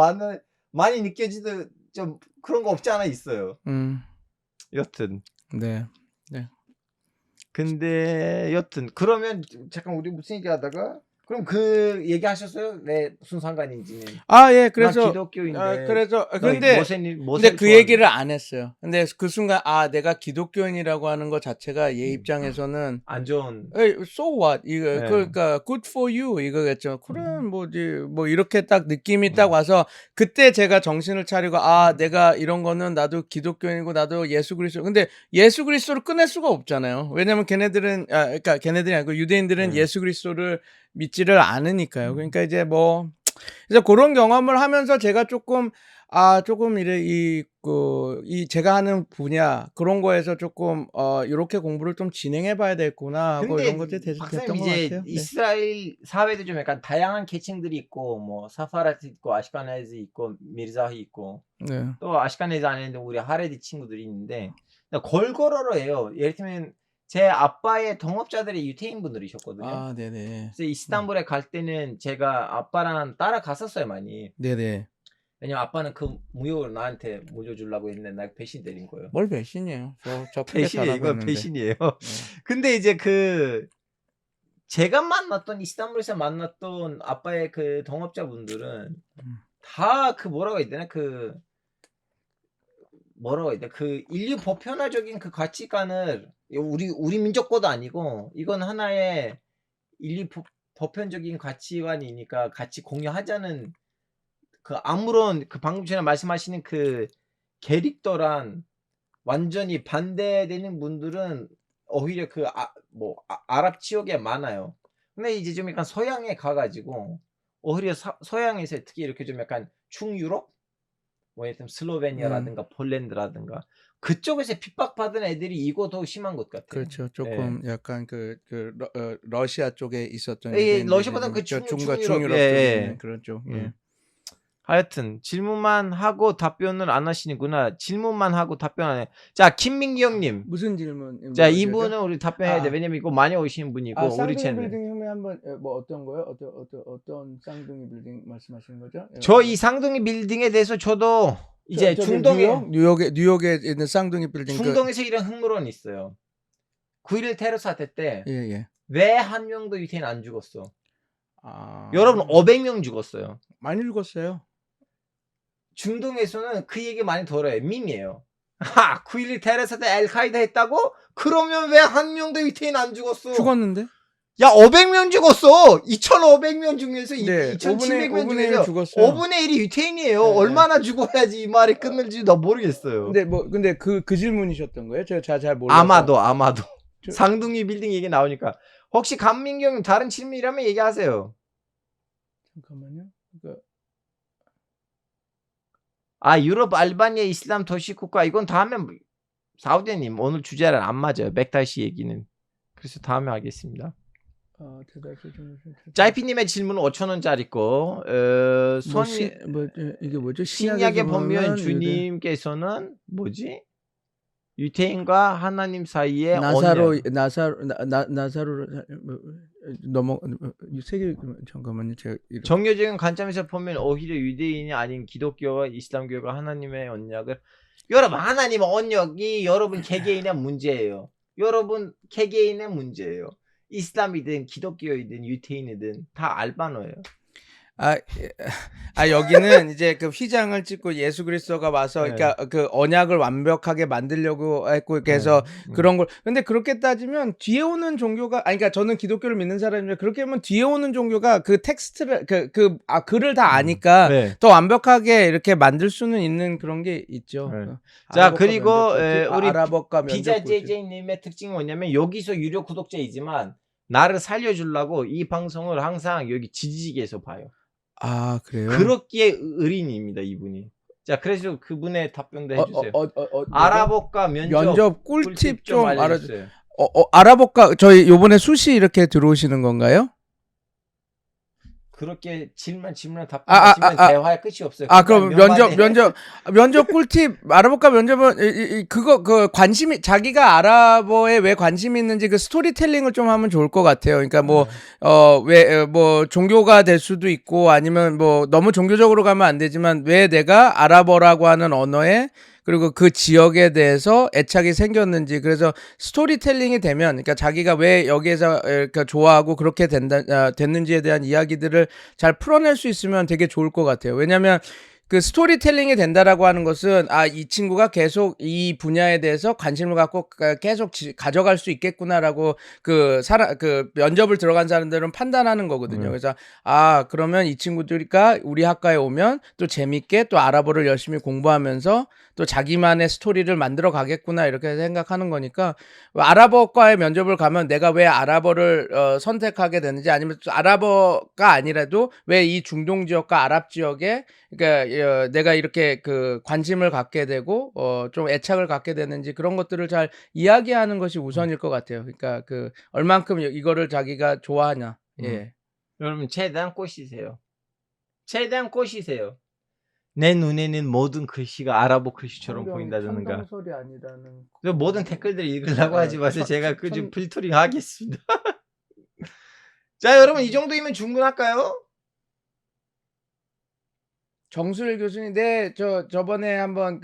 많이 느껴지는 좀 그런 거 없지 않아 있어요. 여튼. 네. 근데 여튼 그러면 잠깐 우리 무슨 얘기하다가 그럼 그 얘기하셨어요? 왜 무슨 상관인지는. 아, 예. 난 그래서 기독교인데. 그래서 너 근데 모세를 그 좋아하는- 얘기를 안 했어요. 근데 그 순간 아 내가 기독교인이라고 하는 것 자체가 얘 입장에서는 안 좋은. 에이, so what 이거 네. 그러니까 good for you 이거겠죠. 그래 뭐지 뭐 이렇게 딱 느낌이 딱 와서 그때 제가 정신을 차리고 아 내가 이런 거는 나도 기독교인이고 나도 예수 그리스도 근데 예수 그리스도를 끊을 수가 없잖아요. 왜냐면 걔네들은 그러니까 걔네들이 아니고 유대인들은 예수 그리스도를 믿지를 않으니까요. 그러니까 이제 뭐 그래서 그런 경험을 하면서 제가 조금 이래 이 제가 하는 분야 그런 거에서 조금 이렇게 공부를 좀 진행해 봐야 되겠구나 하고 근데 이런 것들이 됐던 박사님 것 이제 같아요. 네. 이스라엘 사회도 좀 약간 다양한 계층들이 있고 뭐 사파라트 있고 아시카나즈 있고 미르자히 있고 네. 또 아시카나즈 안에는 우리 하레디 친구들이 있는데 걸걸어로 해요. 예를 들면 제 아빠의 동업자들이 유태인 분들이셨거든요. 아, 네네. 그래서 이스탄불에 갈 때는 제가 아빠랑 따라갔었어요 많이. 네네. 왜냐면 아빠는 그 무효를 나한테 물려주려고 했는데 나 배신 때린 거예요. 뭘 배신이에요? 저 크게 배신이에요. 잘하고 이건 있는데. 배신이에요. 근데 이제 제가 만났던 이스탄불에서 만났던 아빠의 그 동업자분들은 다 뭐라고 해야 되나 뭐라고 해야 돼? 인류 보편화적인 그 가치관을 우리 민족 거도 아니고 이건 하나의 인류 보편적인 가치관이니까 같이 공유하자는 아무런 방금 전에 말씀하시는 캐릭터랑 완전히 반대되는 분들은 오히려 아랍 지역에 많아요. 근데 이제 좀 약간 서양에 가가지고 오히려 서양에서 특히 이렇게 좀 약간 중유럽 뭐 예를 들면 슬로베니아라든가 폴란드라든가 그쪽에서 핍박받은 애들이 이거 더 심한 것 같아요. 그렇죠. 조금 약간 러시아 쪽에 있었던 예, 러시아보다는 중유럽 중유럽, 쪽에 있는 그런 쪽. 예. 하여튼 질문만 하고 답변을 안 하시는구나. 질문만 하고 답변 안 해. 자, 김민기 형님. 무슨 질문? 자, 이분은 우리 답변해야 돼. 왜냐면 이거 많이 오시는 분이고 우리 쌍둥이 채널. 빌딩 형님 한번 뭐 어떤 거요? 어떤 쌍둥이 빌딩 말씀하시는 거죠? 저 이 쌍둥이 빌딩에 대해서 저도 이제 뉴욕에 있는 쌍둥이 빌딩 중동에서 이런 흥물원이 있어요. 9.11 테러 사태 때 왜 한 명도 유태인 안 죽었어? 여러분 500명 죽었어요. 많이 죽었어요. 중동에서는 그 얘기 많이 들어요. 밈이에요. 9.11 테러 사태 알카이다 했다고? 그러면 왜 한 명도 유태인 안 죽었어? 죽었는데? 야 500명 죽었어. 2,500명 중에서 2,700명 중에서 죽었어요. 5분의 1이 유태인이에요. 네. 얼마나 죽어야지 이 말이 끝날지 나 모르겠어요. 근데 그 질문이셨던 거예요? 제가 잘 몰라서. 아마도 쌍둥이 빌딩 얘기 나오니까 혹시 감민경 다른 질문이라면 얘기하세요. 잠깐만요. 유럽 알바니아 이슬람 도시 국가 이건 다음에 사우디님 오늘 주제랑 안 맞아요. 맥다시 얘기는. 그래서 다음에 하겠습니다. 짜이피님의 질문은 5,000원짜리 거. 이게 뭐죠? 신약의 법면 주님께서는 뭐지? 유태인과 하나님 사이에 나사로 언약. 나사로 넘어 세계 잠깐만요. 제가 정교적인 관점에서 보면 오히려 유대인이 아닌 기독교와 이슬람교가 하나님의 언약을 여러분 하나님의 언약이 여러분 개개인의 문제예요. 여러분 개개인의 문제예요. 이슬람이든 기독교이든 유태인이든 다 알바노예요. 여기는 이제 그 휘장을 찍고 예수 그리스도가 와서 네. 그러니까 그 언약을 완벽하게 만들려고 했고 그래서 그런 걸 근데 그렇게 따지면 뒤에 오는 종교가 그러니까 저는 기독교를 믿는 사람인데 그렇게 하면 뒤에 오는 종교가 그 텍스트를 글을 다 아니까 네. 더 완벽하게 이렇게 만들 수는 있는 그런 게 있죠. 네. 자 그리고 우리 아랍어과 비자 제제님의 특징이 뭐냐면 여기서 유료 구독자이지만 나를 살려주려고 이 방송을 항상 여기 지지직에서 봐요. 아 그래요? 그렇게 의린입니다 이분이. 자 그래서 그분의 답변도 해주세요. 아랍어과 면접 꿀팁 좀 알려주세요. 아랍어과 저희 요번에 수시 이렇게 들어오시는 건가요? 그렇게 질문에 답변하시면 대화의 끝이 없어요. 그럼 면접 꿀팁 아랍어과 면접은 그거 관심이 자기가 아랍어에 왜 관심이 있는지 그 스토리텔링을 좀 하면 좋을 것 같아요. 그러니까 뭐 종교가 될 수도 있고 아니면 뭐 너무 종교적으로 가면 안 되지만 왜 내가 아랍어라고 하는 언어에 그리고 그 지역에 대해서 애착이 생겼는지 그래서 스토리텔링이 되면 그러니까 자기가 왜 여기에서 좋아하고 그렇게 됐는지에 대한 이야기들을 잘 풀어낼 수 있으면 되게 좋을 것 같아요. 왜냐하면 그 스토리텔링이 된다라고 하는 것은 이 친구가 계속 이 분야에 대해서 관심을 갖고 계속 가져갈 수 있겠구나라고 그 면접을 들어간 사람들은 판단하는 거거든요. 그래서 그러면 이 친구들이가 우리 학과에 오면 또 재밌게 또 아랍어를 열심히 공부하면서 또 자기만의 스토리를 만들어 가겠구나 이렇게 생각하는 거니까 아랍어과에 면접을 가면 내가 왜 아랍어를 선택하게 되는지 아니면 아랍어가 아니라도 왜 이 중동 지역과 아랍 지역에 그러니까 내가 이렇게 그 관심을 갖게 되고 좀 애착을 갖게 되는지 그런 것들을 잘 이야기하는 것이 우선일 것 같아요. 그러니까 그 얼만큼 이거를 자기가 좋아하냐. 예. 여러분 최대한 꼬시세요. 최대한 꼬시세요. 내 눈에는 모든 글씨가 아랍어 글씨처럼 보인다든가. 천동설이 아니라는. 모든 댓글들 읽으려고 하지 마세요. 제가 좀 필터링 하겠습니다. 자 여러분 이 정도이면 충분할까요? 정수일 교수님, 네, 저번에 한번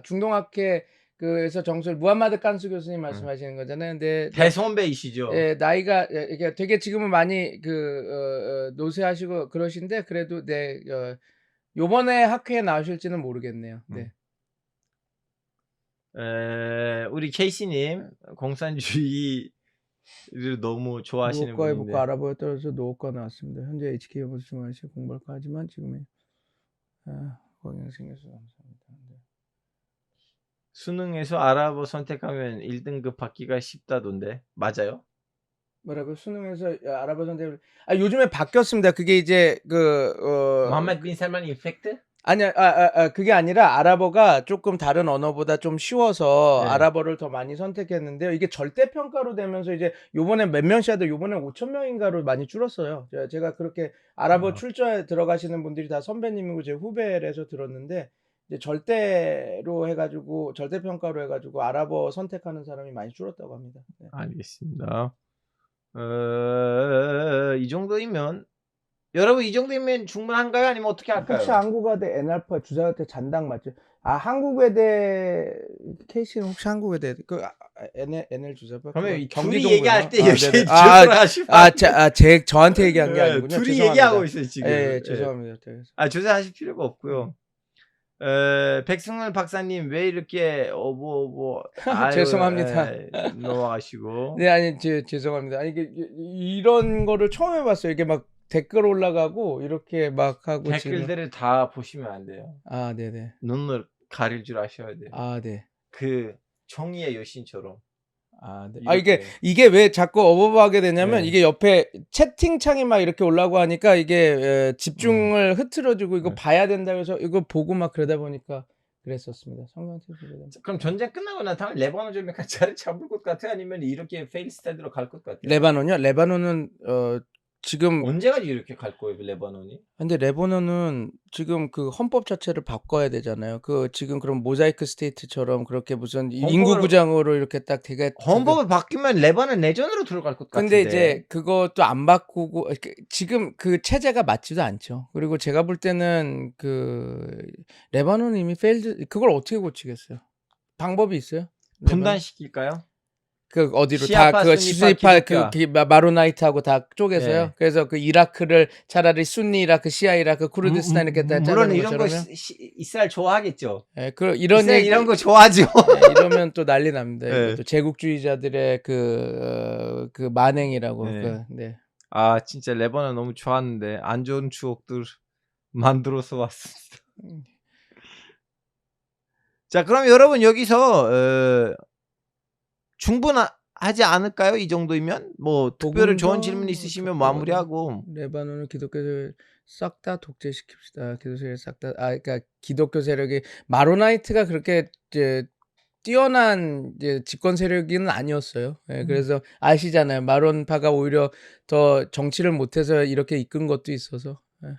중동학회 그래서 정수일 무함마드 깐수 교수님 말씀하시는 거잖아요. 근데 대선배이시죠. 예, 나이가 이게 되게 지금은 많이 노쇠하시고 그러신데 그래도 네, 요번에 학회에 나오실지는 모르겠네요. 네. 우리 케이씨님 공산주의를 너무 좋아하시는 노후과에 분인데. 붙고 아랍어에 떨어져서 노후과 나왔습니다. 현재 HK 연구소 중앙시 공부할까 하지만 지금의 광양 생겨서 감사합니다. 네. 수능에서 아랍어 선택하면 1등급 받기가 쉽다던데 맞아요? 뭐라고 수능에서 아랍어 선택을 요즘에 바뀌었습니다. 그게 이제 모함메드 빈 살만 임팩트? 아니야, 그게 아니라 아랍어가 조금 다른 언어보다 좀 쉬워서 네. 아랍어를 더 많이 선택했는데요. 이게 절대평가로 되면서 이제 요번에 몇 명씩 하도 요번에 5,000명인가로 많이 줄었어요. 제가 그렇게 아랍어 출처에 들어가시는 분들이 다 선배님이고 제 후배라서 들었는데 이제 절대평가로 해가지고 아랍어 선택하는 사람이 많이 줄었다고 합니다. 네. 알겠습니다. 이 정도이면 여러분 이 정도면 충분한가요? 아니면 어떻게 할까요? 혹시 한국외대 NR파 주사한테 잔당 맞죠? 한국외대 케이씨는 혹시 한국외대 NL 주사파? 그러면 경기도구나. 둘이 얘기할 때 네네. 저한테 얘기한 게 아니군요. 둘이 죄송합니다. 얘기하고 있어요 지금. 예, 죄송합니다. 조사하실 필요가 없고요. 백승열 박사님 왜 이렇게 죄송합니다. 넘어가시고. 네, 아니 죄송합니다. 아니 이런 거를 처음 해봤어요. 이게 막 댓글 올라가고 이렇게 막 하고 댓글들을 다 보시면 안 돼요. 네네. 눈을 가릴 줄 아셔야 돼요. 네. 그 정의의 여신처럼. 네. 이게 왜 자꾸 어버버하게 되냐면 네. 이게 옆에 채팅창이 막 이렇게 올라오고 하니까 이게 집중을 흐트러지고 이거 봐야 된다 해서 이거 보고 막 그러다 보니까 그랬었습니다. 성경한테 그럼 전쟁 끝나고 난 다음에 레바논 좀 약간 자리 잡을 것 같아? 아니면 이렇게 페일스타드로 갈 것 같아? 레바논이요? 레바논은 지금 언제까지 이렇게 갈 거예요, 레바논이? 근데 레바논은 지금 그 헌법 자체를 바꿔야 되잖아요. 그 지금 그럼 모자이크 스테이트처럼 그렇게 무슨 인구 구장으로 이렇게 딱 되게 헌법을 바뀌면 레바논 내전으로 들어갈 것 같은데. 근데 이제 그것도 안 바꾸고 지금 그 체제가 맞지도 않죠. 그리고 제가 볼 때는 그 레바논 이미 페일드 그걸 어떻게 고치겠어요? 방법이 있어요? 분단시킬까요? 그 어디로 시아파, 다 그 수니파, 시파 그 마로나이트하고 다 쪼개서요. 네. 그래서 그 이라크를 차라리 순니 이라크, 시아 이라크, 쿠르디스탄 이렇게 다 물론 자르는 이런 거 것처럼요. 이스라엘 좋아하겠죠. 예, 그 이런 이스라엘 얘기 이런 거 좋아하죠. 예, 이러면 또 난리 납니다. 네. 이것도 제국주의자들의 그 만행이라고. 네. 네. 아 진짜 레바논 너무 좋았는데 안 좋은 추억들 만들어서 왔습니다. 자 그럼 여러분 여기서 충분하지 않을까요? 이 정도이면 뭐 특별히 좋은 질문 있으시면 마무리하고. 레바논은 기독교를 싹 다 독재시킵시다. 기독교 세력 싹 다 그러니까 기독교 세력이 마로나이트가 그렇게 이제 뛰어난 이제 집권 세력은 아니었어요. 예, 그래서 아시잖아요. 마론파가 오히려 더 정치를 못해서 이렇게 이끈 것도 있어서. 예.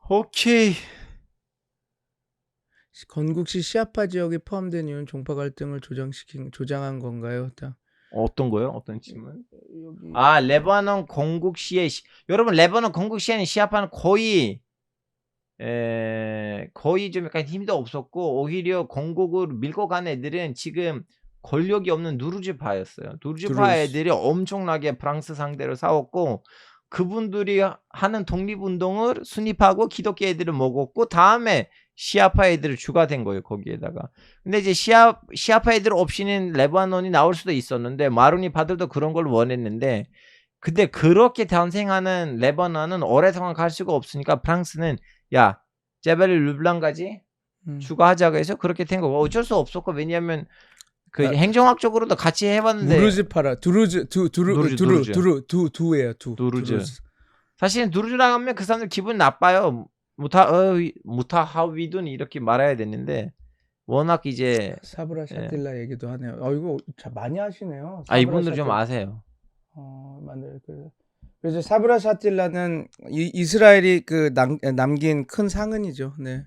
오케이. 건국시 시아파 지역이 포함된 이유는 종파 갈등을 조장한 건가요? 어떤 거요? 어떤 질문? 여기 아 레바논 건국 시에 여러분 레바논 건국 시에는 시아파는 거의 좀 약간 힘도 없었고 오히려 건국을 밀고 간 애들은 지금 권력이 없는 누르즈파였어요. 누르즈파 애들이 엄청나게 프랑스 상대로 싸웠고 그분들이 하는 독립운동을 순입하고 기독교 애들을 먹었고 다음에 시아파 애들을 주가 된 거예요. 거기에다가. 근데 이제 시아파 애들 없이는 레바논이 나올 수도 있었는데 마로니 파들도 그런 걸 원했는데 근데 그렇게 탄생하는 레바논은 오랫동안 갈 수가 없으니까 프랑스는 야 제벨 르블랑까지 추가하자고 해서 그렇게 된 거고 어쩔 수 없었고 왜냐하면 그 행정학적으로도 같이 해봤는데 누르즈파라 두르즈. 사실은 누르즈라고 하면 그 사람들 기분 나빠요. 무타하위둔 이렇게 말해야 되는데 워낙 이제 사브라 샤틸라 얘기도 하네요. 이거 많이 하시네요. 이분들 좀 아세요. 그래서 사브라 샤틸라는 이스라엘이 그 남긴 큰 상흔이죠. 네.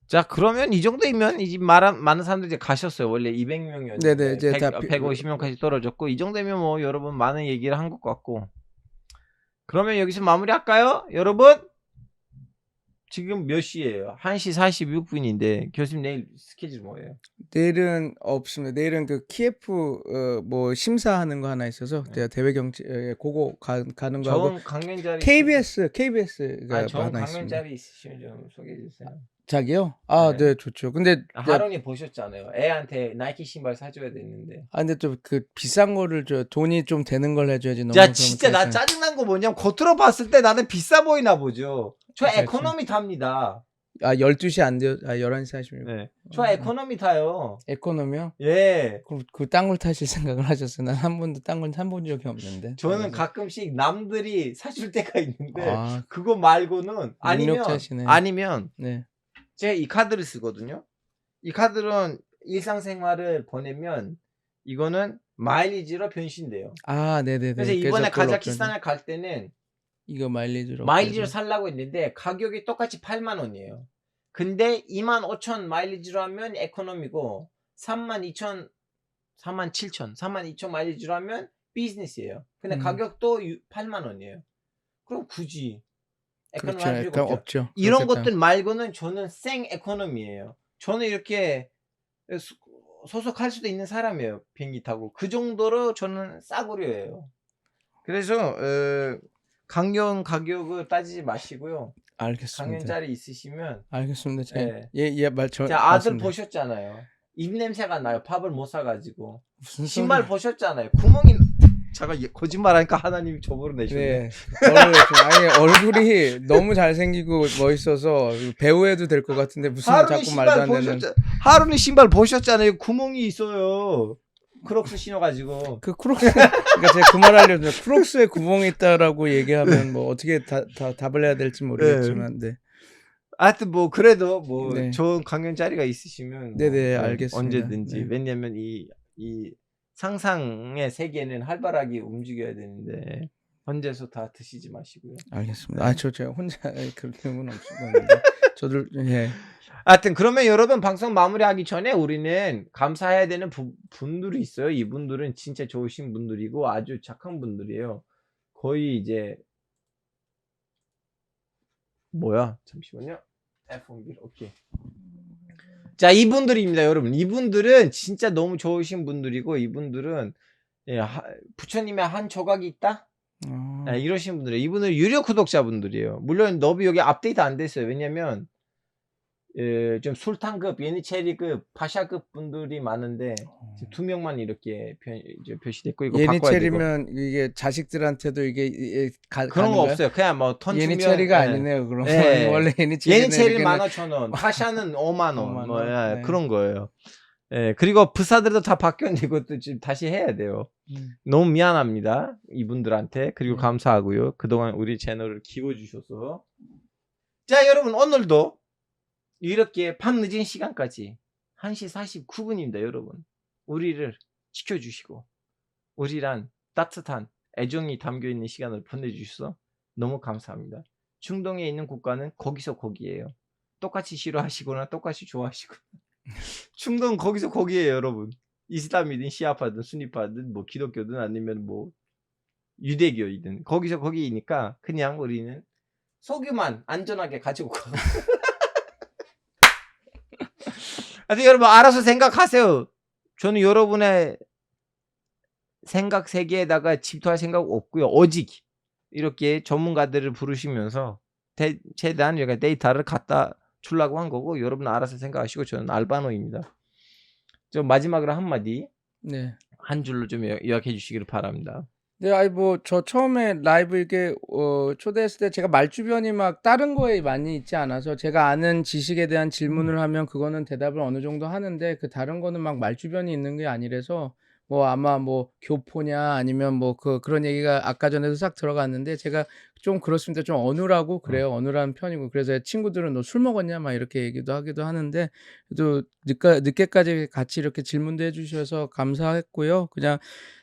자 그러면 이 정도이면 이제 많은 사람들이 이제 가셨어요. 원래 200명이었는데 네네, 이제 150명까지 떨어졌고 이 정도면 뭐 여러분 많은 얘기를 한 것 같고 그러면 여기서 마무리할까요? 여러분 지금 몇 시예요? 1시 46분인데 교수님 내일 스케줄 뭐예요? 내일은 없습니다. 내일은 그 키예프 뭐 심사하는 거 하나 있어서 제가 대외 경제 그거 가는 거 하고 강연 자리 KBS가 좋은 하나 강연 있습니다. 자리 있으시면 좀 소개해 주세요. 자기요? 네. 네, 좋죠. 근데 하론이 보셨잖아요. 애한테 나이키 신발 사줘야 되는데. 근데 좀 그 비싼 거를 돈이 좀 되는 걸 해줘야지. 너무 자, 진짜 나 짜증난 거 뭐냐면 겉으로 봤을 때 나는 비싸 보이나 보죠. 저 에코노미 탑니다. 12시 안 돼요. 11시 46분. 네. 저 에코노미 타요. 에코노미요? 예. 그럼 그 딴 걸 타실 생각을 하셨어요? 난 한 번도 딴 걸 산 본 적이 없는데. 저는 가끔씩 남들이 사줄 때가 있는데 그거 말고는 아니면 네. 제가 이 카드를 쓰거든요. 이 카드는 일상생활을 보내면 이거는 마일리지로 변신돼요. 네네네. 그래서 이번에 카자키스탄에 갈 때는 이거 마일리지로 살라고 했는데 가격이 똑같이 8만 원이에요. 근데 25,000 마일리지로 하면 에코노미고 32,000 마일리지로 하면 비즈니스예요. 근데 가격도 8만 원이에요. 그럼 굳이 에코노미 할 필요가 없죠. 이런 것들 말고는 저는 생 에코노미예요. 저는 이렇게 소속할 수도 있는 사람이에요. 비행기 타고. 그 정도로 저는 싸구려예요. 그래서 강연 가격을 따지지 마시고요. 알겠습니다. 강연 자리 있으시면 알겠습니다. 자, 아들 보셨잖아요. 입냄새가 나요. 밥을 못 사가지고. 신발 보셨잖아요. 구멍이 제가 거짓말하니까 하나님이 저보러 내셨네. 네. 얼굴이 너무 잘생기고 멋있어서 배우 해도 될 것 같은데 무슨 자꾸 말도 안 되는. 하루는 신발 보셨잖아요. 구멍이 있어요. 크록스 신어가지고 그 크록스 그러니까 제가 그 말 하려고 크록스에 구멍이 있다라고 얘기하면 뭐 어떻게 다 답을 해야 될지 모르겠지만 네. 하여튼 뭐 그래도 뭐 네. 좋은 강연 자리가 있으시면 네네, 뭐 알겠습니다. 언제든지 네. 왜냐면 이 상상의 세계는 활발하게 움직여야 되는데 혼자서 다 드시지 마시고요. 알겠습니다. 아, 제가 혼자 그런 건 없습니다. 저도 예. 하여튼 그러면 여러분 방송 마무리하기 전에 우리는 감사해야 되는 분들이 있어요. 이분들은 진짜 좋으신 분들이고 아주 착한 분들이에요. 거의 이제 뭐야? 잠시만요. F1 오케이. 자, 이분들입니다, 여러분. 이분들은 진짜 너무 좋으신 분들이고 이분들은 예, 부처님의 한 조각이 있다? 이러신 분들이에요. 이분은 유료 구독자분들이에요. 물론 너비 여기 업데이트 안 됐어요. 왜냐면 예, 좀 술탄급, 예니체리급, 파샤급 분들이 많은데 지금 2명만 이렇게 이제 표시됐고 이거 바꿔야 되고. 예니체리면 이게 자식들한테도 이게 그런 거 없어요. 그냥 뭐 턴 예니체리가 주면, 아니네요. 그럼 예. 원래 예니체리는 예니체리 이렇게는 15,000원, 파샤는 5만 원, 5만 뭐 원? 예, 네. 그런 거예요. 예, 그리고 부사들도 다 바뀌었는데 이것도 지금 다시 해야 돼요. 너무 미안합니다. 이분들한테. 그리고 감사하고요. 그동안 우리 채널을 키워주셔서. 자, 여러분 오늘도 이렇게 밤늦은 시간까지 1시 49분입니다, 여러분. 우리를 지켜주시고 우리란 따뜻한 애정이 담겨있는 시간을 보내주셔서 너무 감사합니다. 중동에 있는 국가는 거기서 거기에요. 똑같이 싫어하시거나 똑같이 좋아하시거나 중동 거기서 거기에요, 여러분. 이슬람이든 시아파든 수니파든 뭐 기독교든 아니면 뭐 유대교이든 거기서 거기이니까 그냥 우리는 소규만 안전하게 가지고 가. 하여튼 여러분 알아서 생각하세요. 저는 여러분의 생각 세계에다가 집도할 생각 없고요. 오직 이렇게 전문가들을 부르시면서 최대한 여기가 데이터를 갖다 주려고 한 거고 여러분 알아서 생각하시고 저는 알바노입니다. 좀 마지막으로 한마디 네. 한 줄로 좀 요약해 주시기를 바랍니다. 네, 아니 뭐 저 처음에 라이브 이렇게 초대했을 때 제가 말주변이 막 다른 거에 많이 있지 않아서 제가 아는 지식에 대한 질문을 하면 그거는 대답을 어느 정도 하는데 그 다른 거는 막 말주변이 있는 게 아니라서 뭐 아마 뭐 교포냐 아니면 뭐 그런 얘기가 아까 전에도 싹 들어갔는데 제가 좀 그렇습니다. 좀 어눌하고 그래요. 어눌한 편이고 그래서 친구들은 너 술 먹었냐 막 이렇게 얘기도 하기도 하는데 그래도 늦게까지 같이 이렇게 질문도 해주셔서 감사했고요. 그냥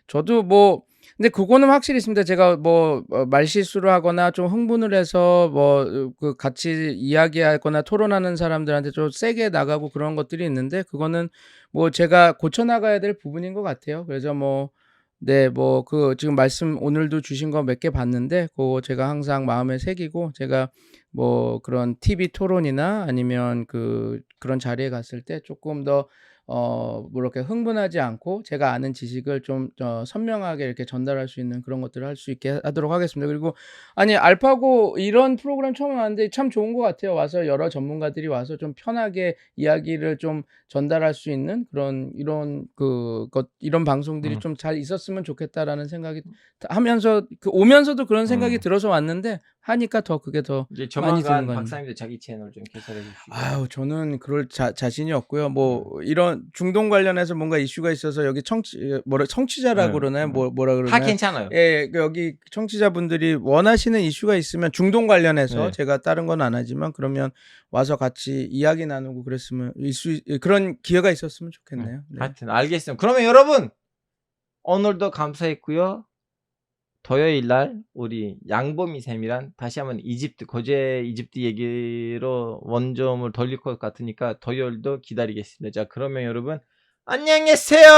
저도 뭐 근데 그거는 확실히 있습니다. 제가 뭐 말실수를 하거나 좀 흥분을 해서 뭐 그 같이 이야기하거나 토론하는 사람들한테 좀 세게 나가고 그런 것들이 있는데 그거는 뭐 제가 고쳐 나가야 될 부분인 것 같아요. 그래서 뭐 네, 뭐 그 지금 말씀 오늘도 주신 거 몇 개 봤는데 그거 제가 항상 마음에 새기고 제가 뭐 그런 TV 토론이나 아니면 그런 자리에 갔을 때 조금 더 뭐 이렇게 흥분하지 않고 제가 아는 지식을 좀 선명하게 이렇게 전달할 수 있는 그런 것들을 할 수 있게 하도록 하겠습니다. 그리고 아니 알파고 이런 프로그램 처음 왔는데 참 좋은 것 같아요. 와서 여러 전문가들이 와서 좀 편하게 이야기를 좀 전달할 수 있는 그런 이런 방송들이 좀 잘 있었으면 좋겠다라는 생각이 하면서 오면서도 그런 생각이 들어서 왔는데 하니까 더 그게 더 이제 많이 드는 조만간 거 아닙니까? 박사님도 자기 채널 좀 개설해 주시고. 아유, 저는 그럴 자신이 없고요. 뭐 이런 중동 관련해서 뭔가 이슈가 있어서 여기 청취자라고 그러나요? 뭐라 다 그러나요? 괜찮아요. 예, 여기 청취자분들이 원하시는 이슈가 있으면 중동 관련해서 네. 제가 다른 건 안 하지만 그러면 와서 같이 이야기 나누고 그랬으면 그런 기회가 있었으면 좋겠네요. 네. 하여튼 알겠습니다. 그러면 여러분 오늘도 감사했고요. 토요일 날 우리 양범이 쌤이랑 다시 한번 거제 이집트 얘기로 원점을 돌릴 것 같으니까 토요일도 기다리겠습니다. 자, 그러면 여러분 안녕히 계세요.